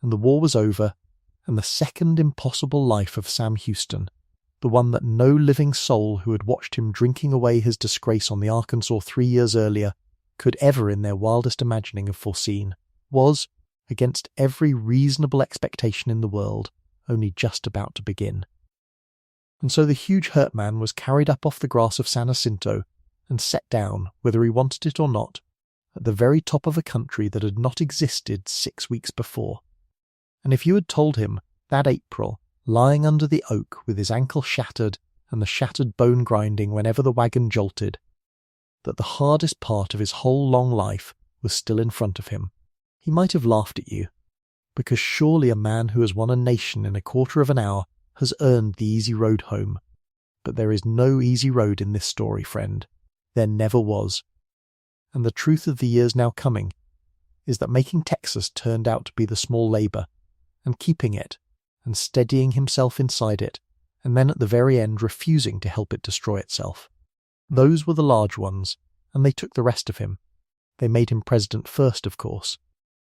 and the war was over, and the second impossible life of Sam Houston, the one that no living soul who had watched him drinking away his disgrace on the Arkansas 3 years earlier could ever in their wildest imagining have foreseen, was, against every reasonable expectation in the world, only just about to begin. And so the huge hurt man was carried up off the grass of San Jacinto and set down, whether he wanted it or not, at the very top of a country that had not existed 6 weeks before. And if you had told him that April, lying under the oak with his ankle shattered and the shattered bone grinding whenever the wagon jolted, that the hardest part of his whole long life was still in front of him, He might have laughed at you, because surely a man who has won a nation in a quarter of an hour has earned the easy road home. But there is no easy road in this story, friend. There never was. And the truth of the years now coming is that making Texas turned out to be the small labour, and keeping it, and steadying himself inside it, and then at the very end refusing to help it destroy itself. Those were the large ones, and they took the rest of him. They made him president first, of course.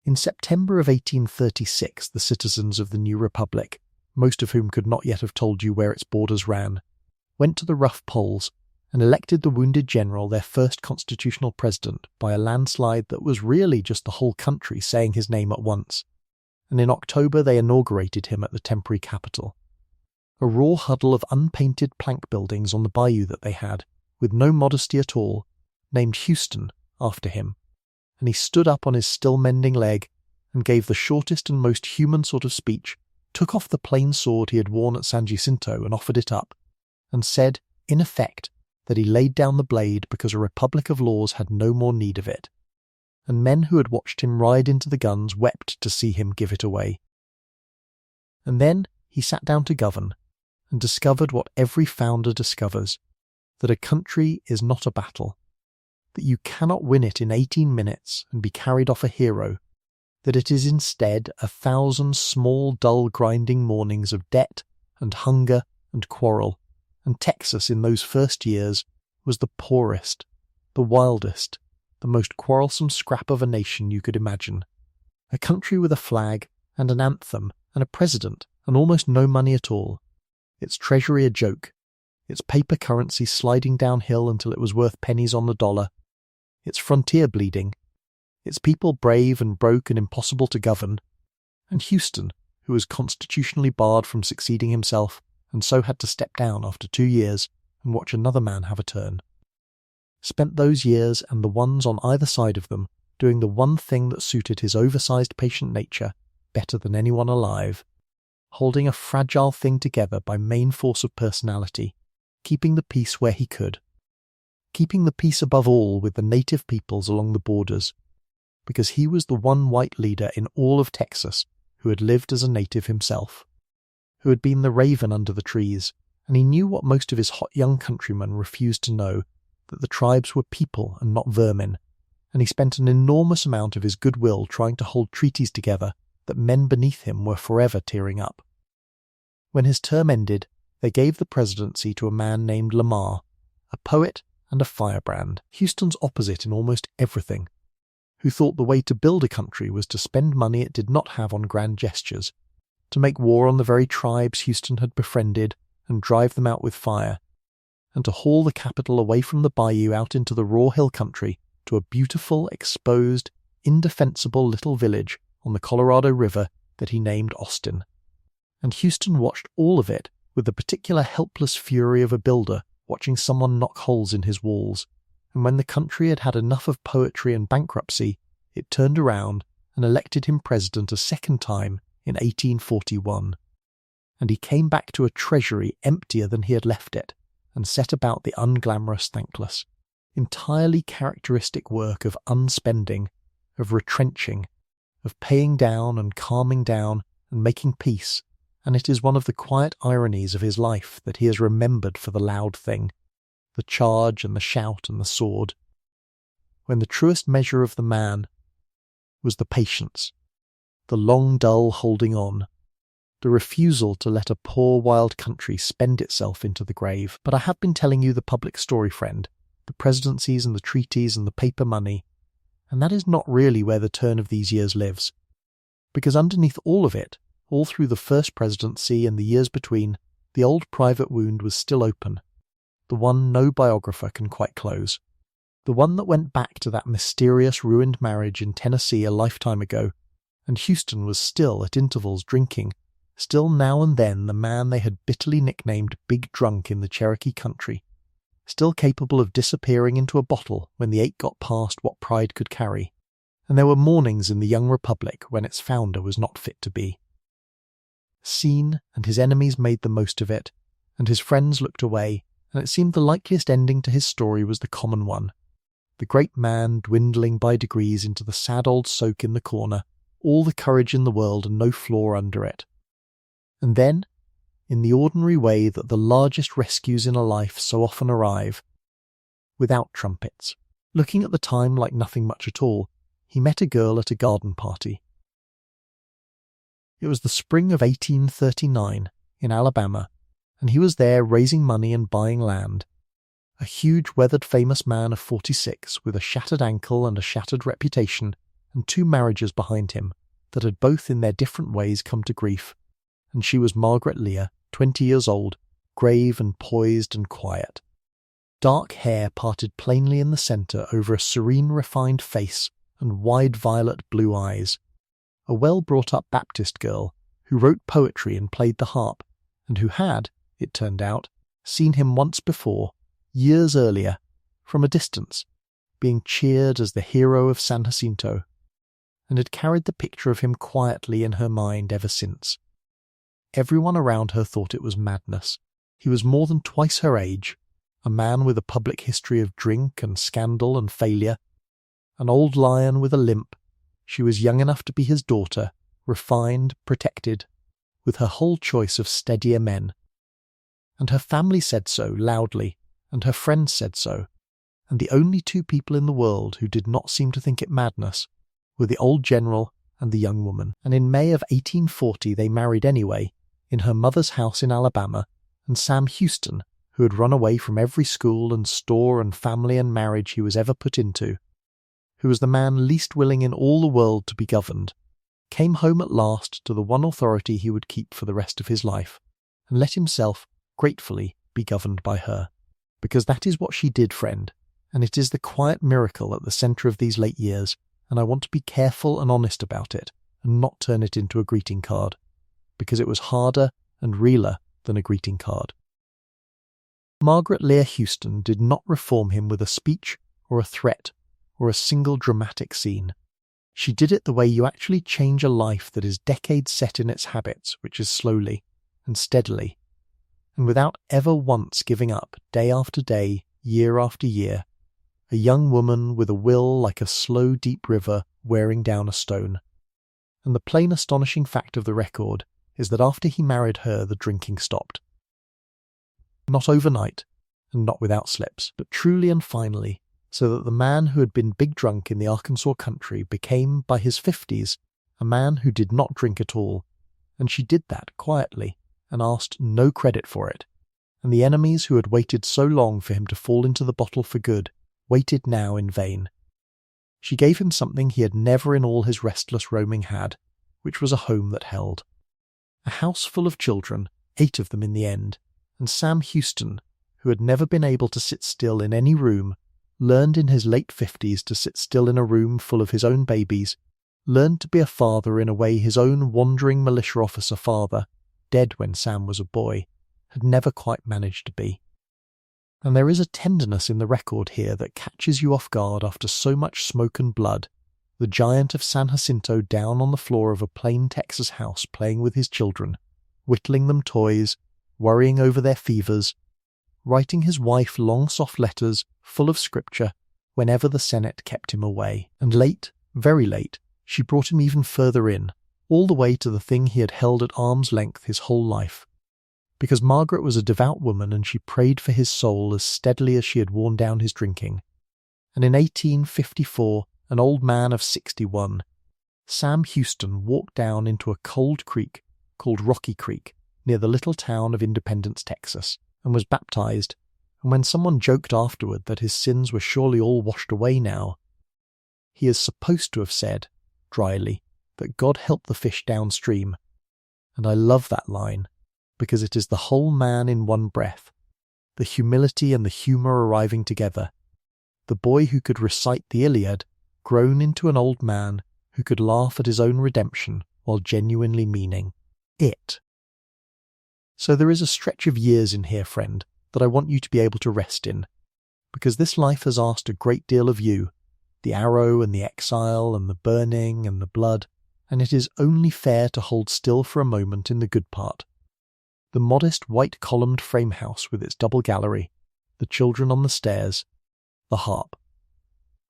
In September of 1836, the citizens of the new republic, most of whom could not yet have told you where its borders ran, went to the rough polls and elected the wounded general their first constitutional president by a landslide that was really just the whole country saying his name at once. And in October they inaugurated him at the temporary capital. A raw huddle of unpainted plank buildings on the bayou that they had, with no modesty at all, named Houston after him. And he stood up on his still-mending leg and gave the shortest and most human sort of speech, took off the plain sword he had worn at San Jacinto and offered it up, and said, in effect, that he laid down the blade because a republic of laws had no more need of it. And men who had watched him ride into the guns wept to see him give it away. And then he sat down to govern, and discovered what every founder discovers, that a country is not a battle, that you cannot win it in 18 minutes and be carried off a hero, that it is instead 1,000 small, dull, grinding mornings of debt and hunger and quarrel, and Texas in those first years was the poorest, the wildest, the most quarrelsome scrap of a nation you could imagine. A country with a flag and an anthem and a president and almost no money at all, its treasury a joke, its paper currency sliding downhill until it was worth pennies on the dollar, its frontier bleeding, its people brave and broke and impossible to govern, and Houston, who was constitutionally barred from succeeding himself, and so had to step down after 2 years and watch another man have a turn. Spent those years and the ones on either side of them doing the one thing that suited his oversized patient nature better than anyone alive, holding a fragile thing together by main force of personality, keeping the peace where he could. Keeping the peace above all with the native peoples along the borders, because he was the one white leader in all of Texas who had lived as a native himself, who had been the raven under the trees, and he knew what most of his hot young countrymen refused to know, that the tribes were people and not vermin, and he spent an enormous amount of his goodwill trying to hold treaties together that men beneath him were forever tearing up. When his term ended, they gave the presidency to a man named Lamar, a poet and a firebrand, Houston's opposite in almost everything, who thought the way to build a country was to spend money it did not have on grand gestures, to make war on the very tribes Houston had befriended and drive them out with fire, and to haul the capital away from the bayou out into the raw hill country to a beautiful, exposed, indefensible little village on the Colorado River that he named Austin. And Houston watched all of it with the particular helpless fury of a builder watching someone knock holes in his walls, and when the country had had enough of poetry and bankruptcy, it turned around and elected him president a second time in 1841. And he came back to a treasury emptier than he had left it, and set about the unglamorous thankless, entirely characteristic work of unspending, of retrenching, of paying down and calming down and making peace, and it is one of the quiet ironies of his life that he is remembered for the loud thing, the charge and the shout and the sword, when the truest measure of the man was the patience, the long dull holding on, the refusal to let a poor wild country spend itself into the grave. But I have been telling you the public story, friend, the presidencies and the treaties and the paper money, and that is not really where the turn of these years lives, because underneath all of it, all through the first presidency and the years between, the old private wound was still open, the one no biographer can quite close, the one that went back to that mysterious ruined marriage in Tennessee a lifetime ago, and Houston was still at intervals drinking, still now and then the man they had bitterly nicknamed Big Drunk in the Cherokee country, still capable of disappearing into a bottle when the ache got past what pride could carry, and there were mornings in the young republic when its founder was not fit to be. Seen, and his enemies made the most of it, and his friends looked away, and it seemed the likeliest ending to his story was the common one, the great man dwindling by degrees into the sad old soak in the corner, all the courage in the world and no floor under it. And then, in the ordinary way that the largest rescues in a life so often arrive, without trumpets, looking at the time like nothing much at all, he met a girl at a garden party. It was the spring of 1839 in Alabama, and he was there raising money and buying land. A huge weathered famous man of 46 with a shattered ankle and a shattered reputation and 2 marriages behind him that had both in their different ways come to grief, and she was Margaret Lear, 20 years old, grave and poised and quiet. Dark hair parted plainly in the centre over a serene refined face and wide violet blue eyes. A well-brought-up Baptist girl who wrote poetry and played the harp, and who had, it turned out, seen him once before, years earlier, from a distance, being cheered as the hero of San Jacinto, and had carried the picture of him quietly in her mind ever since. Everyone around her thought it was madness. He was more than twice her age, a man with a public history of drink and scandal and failure, an old lion with a limp. She was young enough to be his daughter, refined, protected, with her whole choice of steadier men. And her family said so loudly, and her friends said so, and the only 2 people in the world who did not seem to think it madness were the old general and the young woman. And in May of 1840 they married anyway, in her mother's house in Alabama, and Sam Houston, who had run away from every school and store and family and marriage he was ever put into, who was the man least willing in all the world to be governed, came home at last to the one authority he would keep for the rest of his life, and let himself, gratefully, be governed by her. Because that is what she did, friend, and it is the quiet miracle at the centre of these late years, and I want to be careful and honest about it, and not turn it into a greeting card, because it was harder and realer than a greeting card. Margaret Lear Houston did not reform him with a speech or a threat or a single dramatic scene. She did it the way you actually change a life that is decades set in its habits, which is slowly and steadily, and without ever once giving up, day after day, year after year, a young woman with a will like a slow deep river wearing down a stone. And the plain astonishing fact of the record is that after he married her the drinking stopped. Not overnight, and not without slips, but truly and finally, so that the man who had been big drunk in the Arkansas country became, by his 50s, a man who did not drink at all, and she did that quietly, and asked no credit for it, and the enemies who had waited so long for him to fall into the bottle for good, waited now in vain. She gave him something he had never in all his restless roaming had, which was a home that held. A house full of children, 8 of them in the end, and Sam Houston, who had never been able to sit still in any room, learned in his late 50s to sit still in a room full of his own babies, learned to be a father in a way his own wandering militia officer father, dead when Sam was a boy, had never quite managed to be. And there is a tenderness in the record here that catches you off guard after so much smoke and blood, the giant of San Jacinto down on the floor of a plain Texas house playing with his children, whittling them toys, worrying over their fevers, writing his wife long soft letters full of scripture whenever the Senate kept him away. And late, very late, she brought him even further in, all the way to the thing he had held at arm's length his whole life. Because Margaret was a devout woman and she prayed for his soul as steadily as she had worn down his drinking. And in 1854, an old man of 61, Sam Houston walked down into a cold creek called Rocky Creek near the little town of Independence, Texas, and was baptized, and when someone joked afterward that his sins were surely all washed away now, he is supposed to have said, dryly, that God help the fish downstream. And I love that line, because it is the whole man in one breath, the humility and the humour arriving together, the boy who could recite the Iliad, grown into an old man who could laugh at his own redemption while genuinely meaning it. So there is a stretch of years in here, friend, that I want you to be able to rest in, because this life has asked a great deal of you, the arrow and the exile and the burning and the blood, and it is only fair to hold still for a moment in the good part. The modest white-columned frame house with its double gallery, the children on the stairs, the harp.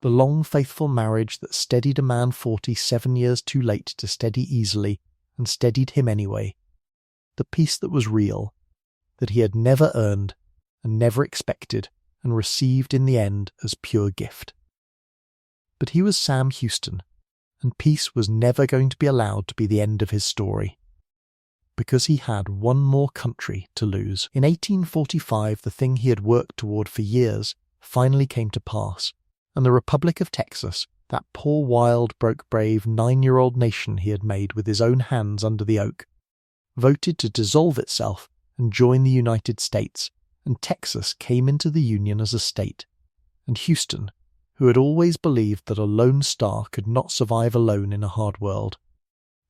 the long faithful marriage that steadied a man 47 years too late to steady easily, and steadied him anyway. The peace that was real, that he had never earned, and never expected, and received in the end as pure gift. But he was Sam Houston, and peace was never going to be allowed to be the end of his story, because he had one more country to lose. In 1845, the thing he had worked toward for years finally came to pass, and the Republic of Texas, that poor wild, broke-brave 9-year-old nation he had made with his own hands under the oak, voted to dissolve itself and join the United States, and Texas came into the Union as a state, and Houston, who had always believed that a lone star could not survive alone in a hard world,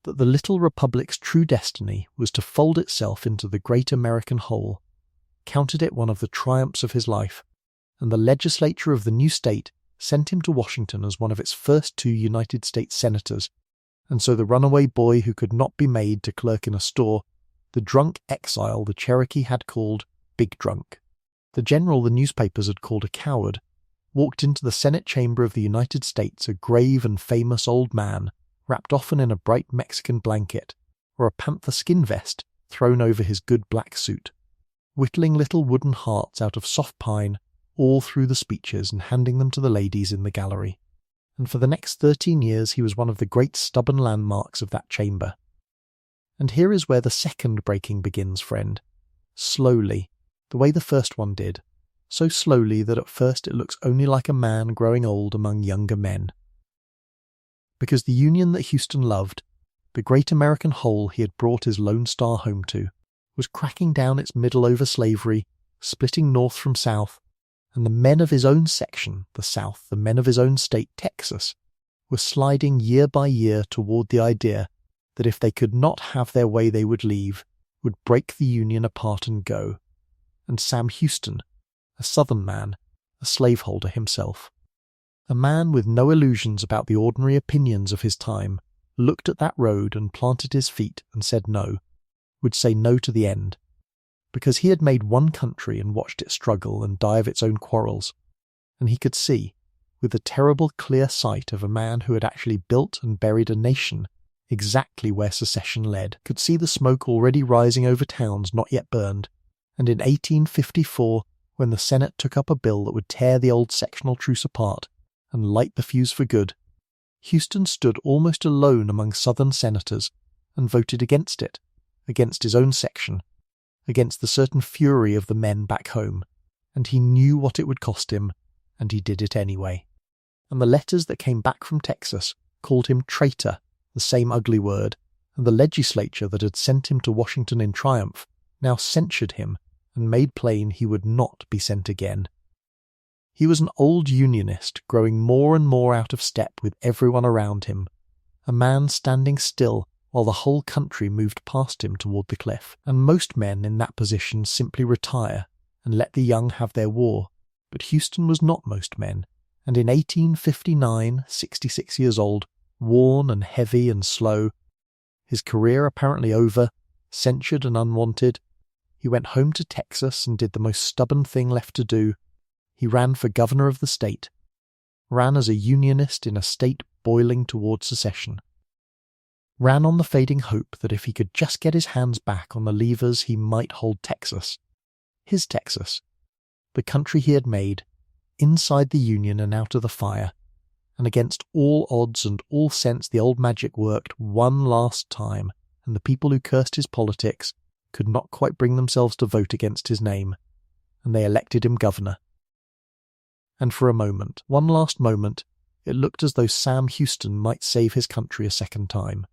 that the little republic's true destiny was to fold itself into the great American whole, counted it one of the triumphs of his life, and the legislature of the new state sent him to Washington as one of its first 2 United States senators, and so the runaway boy who could not be made to clerk in a store, the drunk exile the Cherokee had called Big Drunk, the general the newspapers had called a coward, walked into the Senate chamber of the United States a grave and famous old man, wrapped often in a bright Mexican blanket, or a panther skin vest thrown over his good black suit, whittling little wooden hearts out of soft pine all through the speeches and handing them to the ladies in the gallery. And for the next 13 years he was one of the great stubborn landmarks of that chamber. And here is where the second breaking begins, friend. Slowly, the way the first one did, so slowly that at first it looks only like a man growing old among younger men. Because the Union that Houston loved, the great American whole he had brought his Lone Star home to, was cracking down its middle over slavery, splitting North from South, and the men of his own section, the South, the men of his own state, Texas, were sliding year by year toward the idea that if they could not have their way they would leave, would break the Union apart and go. And Sam Houston, a Southern man, a slaveholder himself, a man with no illusions about the ordinary opinions of his time, looked at that road and planted his feet and said no, would say no to the end, because he had made one country and watched it struggle and die of its own quarrels, and he could see, with the terrible clear sight of a man who had actually built and buried a nation exactly where secession led, could see the smoke already rising over towns not yet burned, and in 1854, when the Senate took up a bill that would tear the old sectional truce apart and light the fuse for good, Houston stood almost alone among Southern senators and voted against it, against his own section, against the certain fury of the men back home, and he knew what it would cost him, and he did it anyway. And the letters that came back from Texas called him traitor, the same ugly word, and the legislature that had sent him to Washington in triumph now censured him and made plain he would not be sent again. He was an old Unionist, growing more and more out of step with everyone around him, a man standing still while the whole country moved past him toward the cliff, and most men in that position simply retire and let the young have their war, but Houston was not most men, and in 1859, 66 years old, worn and heavy and slow, his career apparently over, censured and unwanted, he went home to Texas and did the most stubborn thing left to do. He ran for governor of the state, ran as a Unionist in a state boiling toward secession, ran on the fading hope that if he could just get his hands back on the levers he might hold Texas, his Texas, the country he had made, inside the Union and out of the fire, and against all odds and all sense the old magic worked one last time, and the people who cursed his politics could not quite bring themselves to vote against his name, and they elected him governor. And for a moment, one last moment, it looked as though Sam Houston might save his country a second time.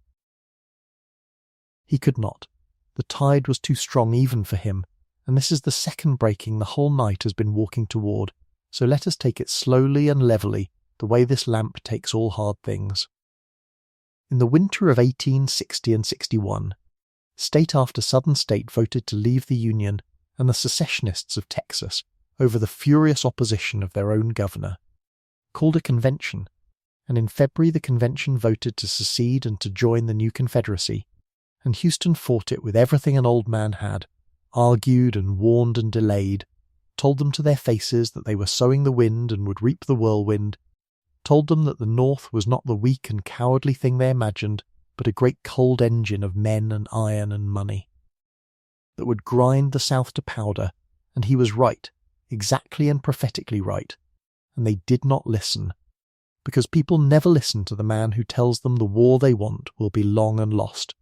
He could not. The tide was too strong even for him, and this is the second breaking the whole night has been walking toward, so let us take it slowly and levelly, the way this lamp takes all hard things. In the winter of 1860 and 61, state after southern state voted to leave the Union, and the secessionists of Texas, over the furious opposition of their own governor, called a convention, and in February the convention voted to secede and to join the new Confederacy, and Houston fought it with everything an old man had, argued and warned and delayed, told them to their faces that they were sowing the wind and would reap the whirlwind, told them that the North was not the weak and cowardly thing they imagined, but a great cold engine of men and iron and money that would grind the South to powder, and he was right, exactly and prophetically right, and they did not listen, because people never listen to the man who tells them the war they want will be long and lost,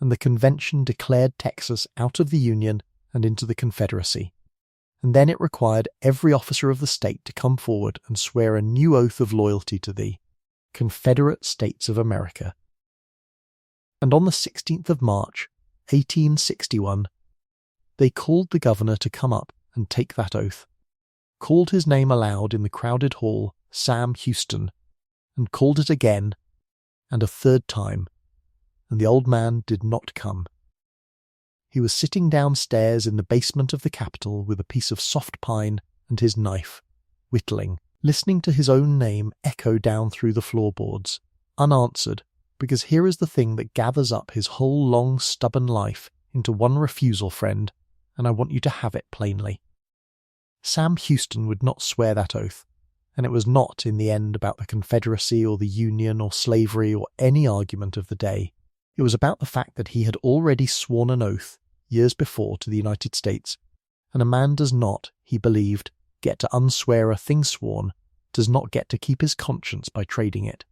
and the convention declared Texas out of the Union and into the Confederacy, and then it required every officer of the state to come forward and swear a new oath of loyalty to the Confederate States of America. And on the 16th of March, 1861, they called the governor to come up and take that oath, called his name aloud in the crowded hall, Sam Houston, and called it again, and a third time, and the old man did not come. He was sitting downstairs in the basement of the Capitol with a piece of soft pine and his knife, whittling, listening to his own name echo down through the floorboards, unanswered, because here is the thing that gathers up his whole long stubborn life into one refusal, friend, and I want you to have it plainly. Sam Houston would not swear that oath, and it was not in the end about the Confederacy or the Union or slavery or any argument of the day. It was about the fact that he had already sworn an oath years before to the United States, and a man does not, he believed, get to unswear a thing sworn, does not get to keep his conscience by trading it,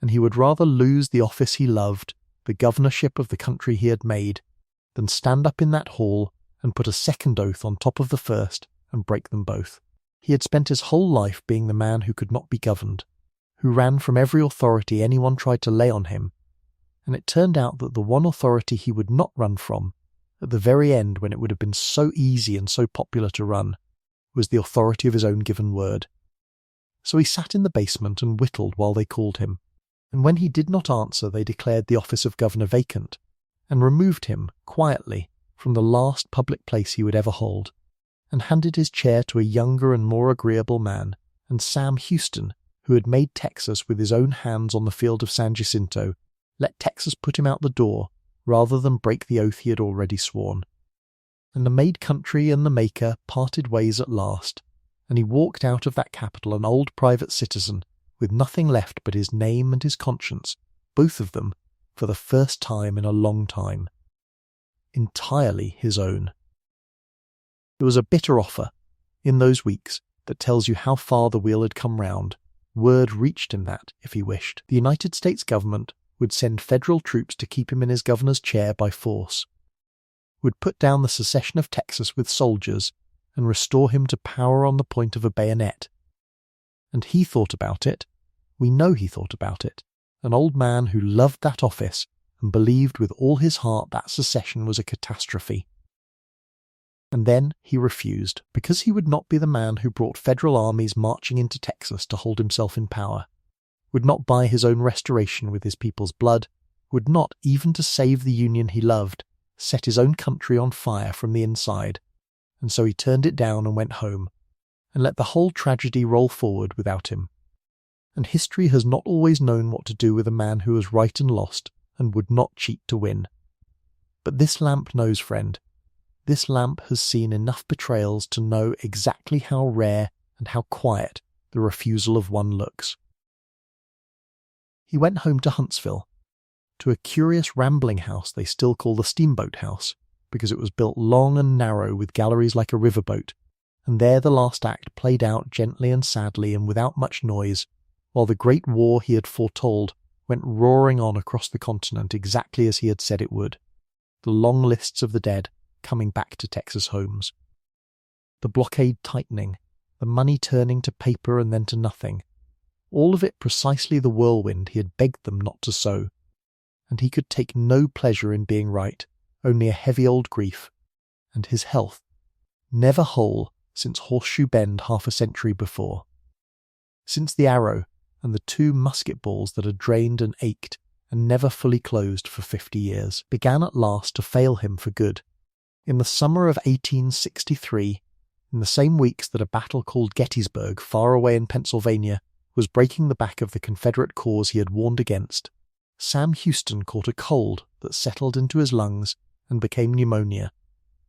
and he would rather lose the office he loved, the governorship of the country he had made, than stand up in that hall and put a second oath on top of the first and break them both. He had spent his whole life being the man who could not be governed, who ran from every authority anyone tried to lay on him, and it turned out that the one authority he would not run from, at the very end when it would have been so easy and so popular to run, was the authority of his own given word. So he sat in the basement and whittled while they called him, and when he did not answer they declared the office of governor vacant, and removed him, quietly, from the last public place he would ever hold, and handed his chair to a younger and more agreeable man, and Sam Houston, who had made Texas with his own hands on the field of San Jacinto, let Texas put him out the door rather than break the oath he had already sworn. And the made country and the maker parted ways at last, and he walked out of that capital an old private citizen with nothing left but his name and his conscience, both of them, for the first time in a long time. Entirely his own. It was a bitter offer, in those weeks, that tells you how far the wheel had come round. Word reached him that, if he wished, the United States government would send federal troops to keep him in his governor's chair by force, would put down the secession of Texas with soldiers, and restore him to power on the point of a bayonet. And he thought about it, we know he thought about it, an old man who loved that office and believed with all his heart that secession was a catastrophe. And then he refused, because he would not be the man who brought federal armies marching into Texas to hold himself in power, would not buy his own restoration with his people's blood, would not, even to save the Union he loved, set his own country on fire from the inside, and so he turned it down and went home, and let the whole tragedy roll forward without him. And history has not always known what to do with a man who was right and lost, and would not cheat to win. But this lamp knows, friend. This lamp has seen enough betrayals to know exactly how rare and how quiet the refusal of one looks. He went home to Huntsville, to a curious rambling house they still call the Steamboat House, because it was built long and narrow with galleries like a riverboat, and there the last act played out gently and sadly and without much noise, while the great war he had foretold went roaring on across the continent exactly as he had said it would, the long lists of the dead coming back to Texas homes, the blockade tightening, the money turning to paper and then to nothing, all of it precisely the whirlwind he had begged them not to sow, and he could take no pleasure in being right, only a heavy old grief, and his health, never whole since Horseshoe Bend half a century before, since the arrow and the 2 musket balls that had drained and ached and never fully closed for 50 years, began at last to fail him for good. In the summer of 1863, in the same weeks that a battle called Gettysburg, far away in Pennsylvania, was breaking the back of the Confederate cause he had warned against, Sam Houston caught a cold that settled into his lungs and became pneumonia,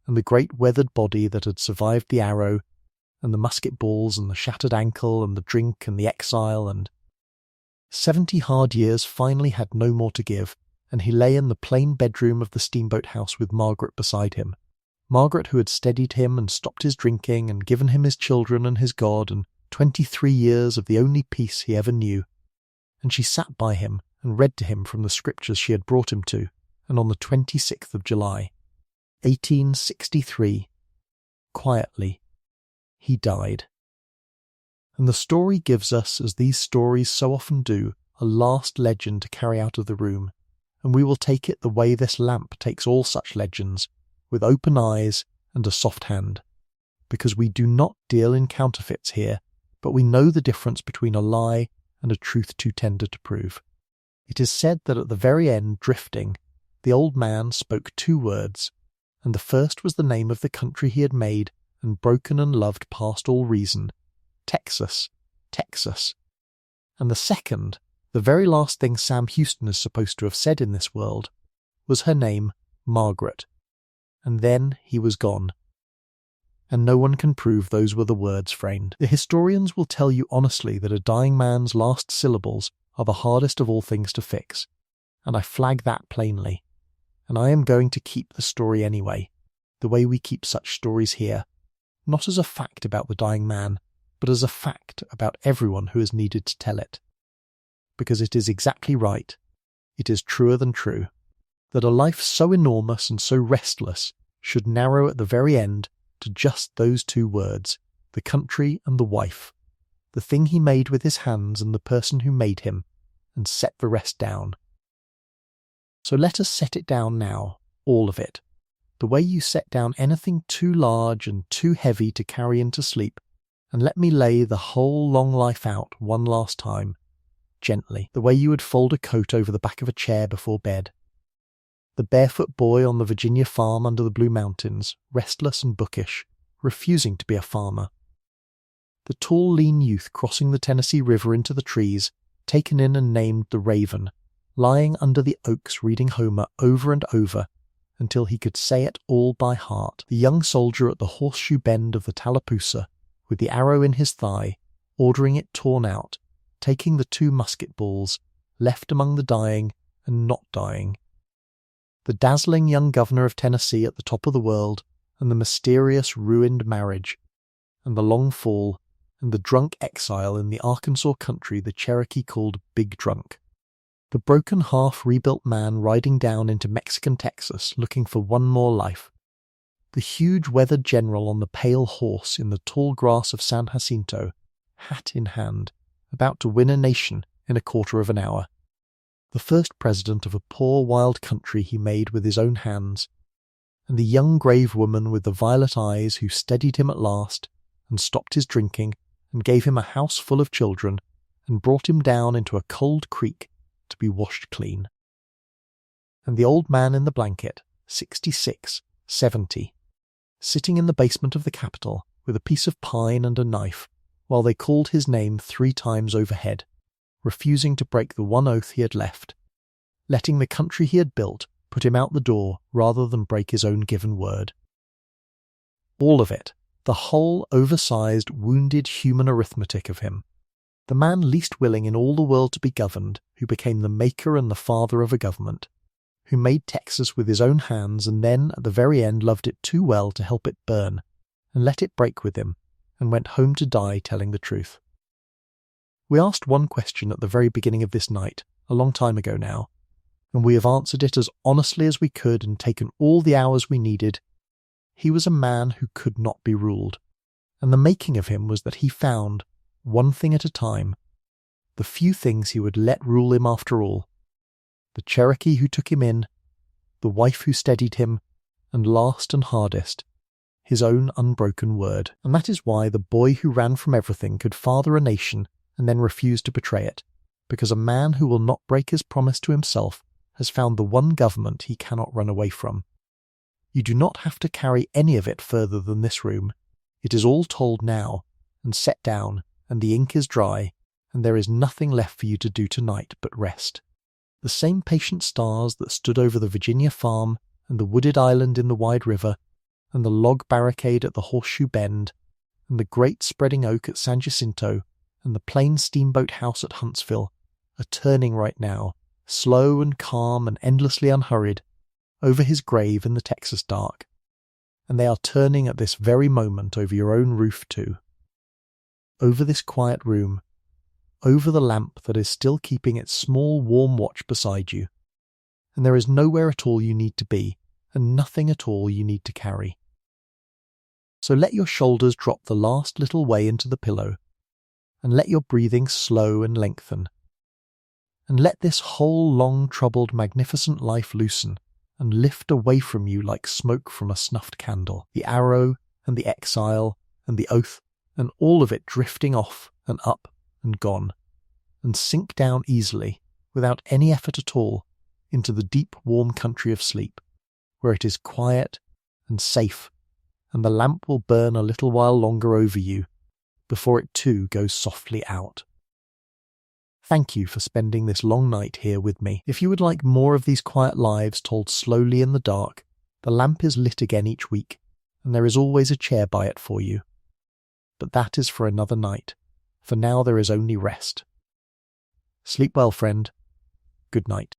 and the great weathered body that had survived the arrow, and the musket balls and the shattered ankle and the drink and the exile and 70 hard years finally had no more to give, and he lay in the plain bedroom of the steamboat house with Margaret beside him. Margaret, who had steadied him and stopped his drinking and given him his children and his God and 23 years of the only peace he ever knew. And she sat by him and read to him from the scriptures she had brought him to, and on the 26th of July, 1863, quietly, he died. And the story gives us, as these stories so often do, a last legend to carry out of the room, and we will take it the way this lamp takes all such legends, with open eyes and a soft hand, because we do not deal in counterfeits here, but we know the difference between a lie and a truth too tender to prove. It is said that at the very end, drifting, the old man spoke 2 words, and the first was the name of the country he had made and broken and loved past all reason, Texas, Texas. And the second, the very last thing Sam Houston is supposed to have said in this world, was her name, Margaret. And then he was gone. And no one can prove those were the words framed. The historians will tell you honestly that a dying man's last syllables are the hardest of all things to fix, and I flag that plainly. And I am going to keep the story anyway, the way we keep such stories here, not as a fact about the dying man, but as a fact about everyone who has needed to tell it. Because it is exactly right, it is truer than true, that a life so enormous and so restless should narrow at the very end to just those 2 words, the country and the wife, the thing he made with his hands and the person who made him, and set the rest down. So let us set it down now, all of it, the way you set down anything too large and too heavy to carry into sleep, and let me lay the whole long life out one last time, gently, the way you would fold a coat over the back of a chair before bed. The barefoot boy on the Virginia farm under the Blue Mountains, restless and bookish, refusing to be a farmer. The tall, lean youth crossing the Tennessee River into the trees, taken in and named the Raven, lying under the oaks reading Homer over and over until he could say it all by heart. The young soldier at the horseshoe bend of the Tallapoosa, with the arrow in his thigh, ordering it torn out, taking the 2 musket balls, left among the dying and not dying. The dazzling young governor of Tennessee at the top of the world, and the mysterious ruined marriage, and the long fall, and the drunk exile in the Arkansas country the Cherokee called Big Drunk. The broken half-rebuilt man riding down into Mexican Texas looking for one more life. The huge weathered general on the pale horse in the tall grass of San Jacinto, hat in hand, about to win a nation in a quarter of an hour. The first president of a poor wild country he made with his own hands, and the young grave woman with the violet eyes who steadied him at last, and stopped his drinking, and gave him a house full of children, and brought him down into a cold creek to be washed clean. And the old man in the blanket, 66, 70, sitting in the basement of the Capitol with a piece of pine and a knife, while they called his name 3 times overhead, refusing to break the one oath he had left, letting the country he had built put him out the door rather than break his own given word. All of it, the whole oversized, wounded human arithmetic of him, the man least willing in all the world to be governed, who became the maker and the father of a government, who made Texas with his own hands and then, at the very end, loved it too well to help it burn, and let it break with him, and went home to die telling the truth. We asked one question at the very beginning of this night, a long time ago now, and we have answered it as honestly as we could and taken all the hours we needed. He was a man who could not be ruled, and the making of him was that he found, one thing at a time, the few things he would let rule him after all: the Cherokee who took him in, the wife who steadied him, and last and hardest, his own unbroken word. And that is why the boy who ran from everything could father a nation and then refuse to betray it, because a man who will not break his promise to himself has found the one government he cannot run away from. You do not have to carry any of it further than this room. It is all told now, and set down, and the ink is dry, and there is nothing left for you to do tonight but rest. The same patient stars that stood over the Virginia farm, and the wooded island in the wide river, and the log barricade at the horseshoe bend, and the great spreading oak at San Jacinto, and the plain steamboat house at Huntsville, are turning right now, slow and calm and endlessly unhurried, over his grave in the Texas dark. And they are turning at this very moment over your own roof too. Over this quiet room, over the lamp that is still keeping its small warm watch beside you. And there is nowhere at all you need to be, and nothing at all you need to carry. So let your shoulders drop the last little way into the pillow, and let your breathing slow and lengthen. And let this whole long troubled magnificent life loosen, and lift away from you like smoke from a snuffed candle, the arrow and the exile and the oath, and all of it drifting off and up and gone, and sink down easily, without any effort at all, into the deep warm country of sleep, where it is quiet and safe, and the lamp will burn a little while longer over you, before it too goes softly out. Thank you for spending this long night here with me. If you would like more of these quiet lives told slowly in the dark, the lamp is lit again each week, and there is always a chair by it for you. But that is for another night. For now there is only rest. Sleep well, friend. Good night.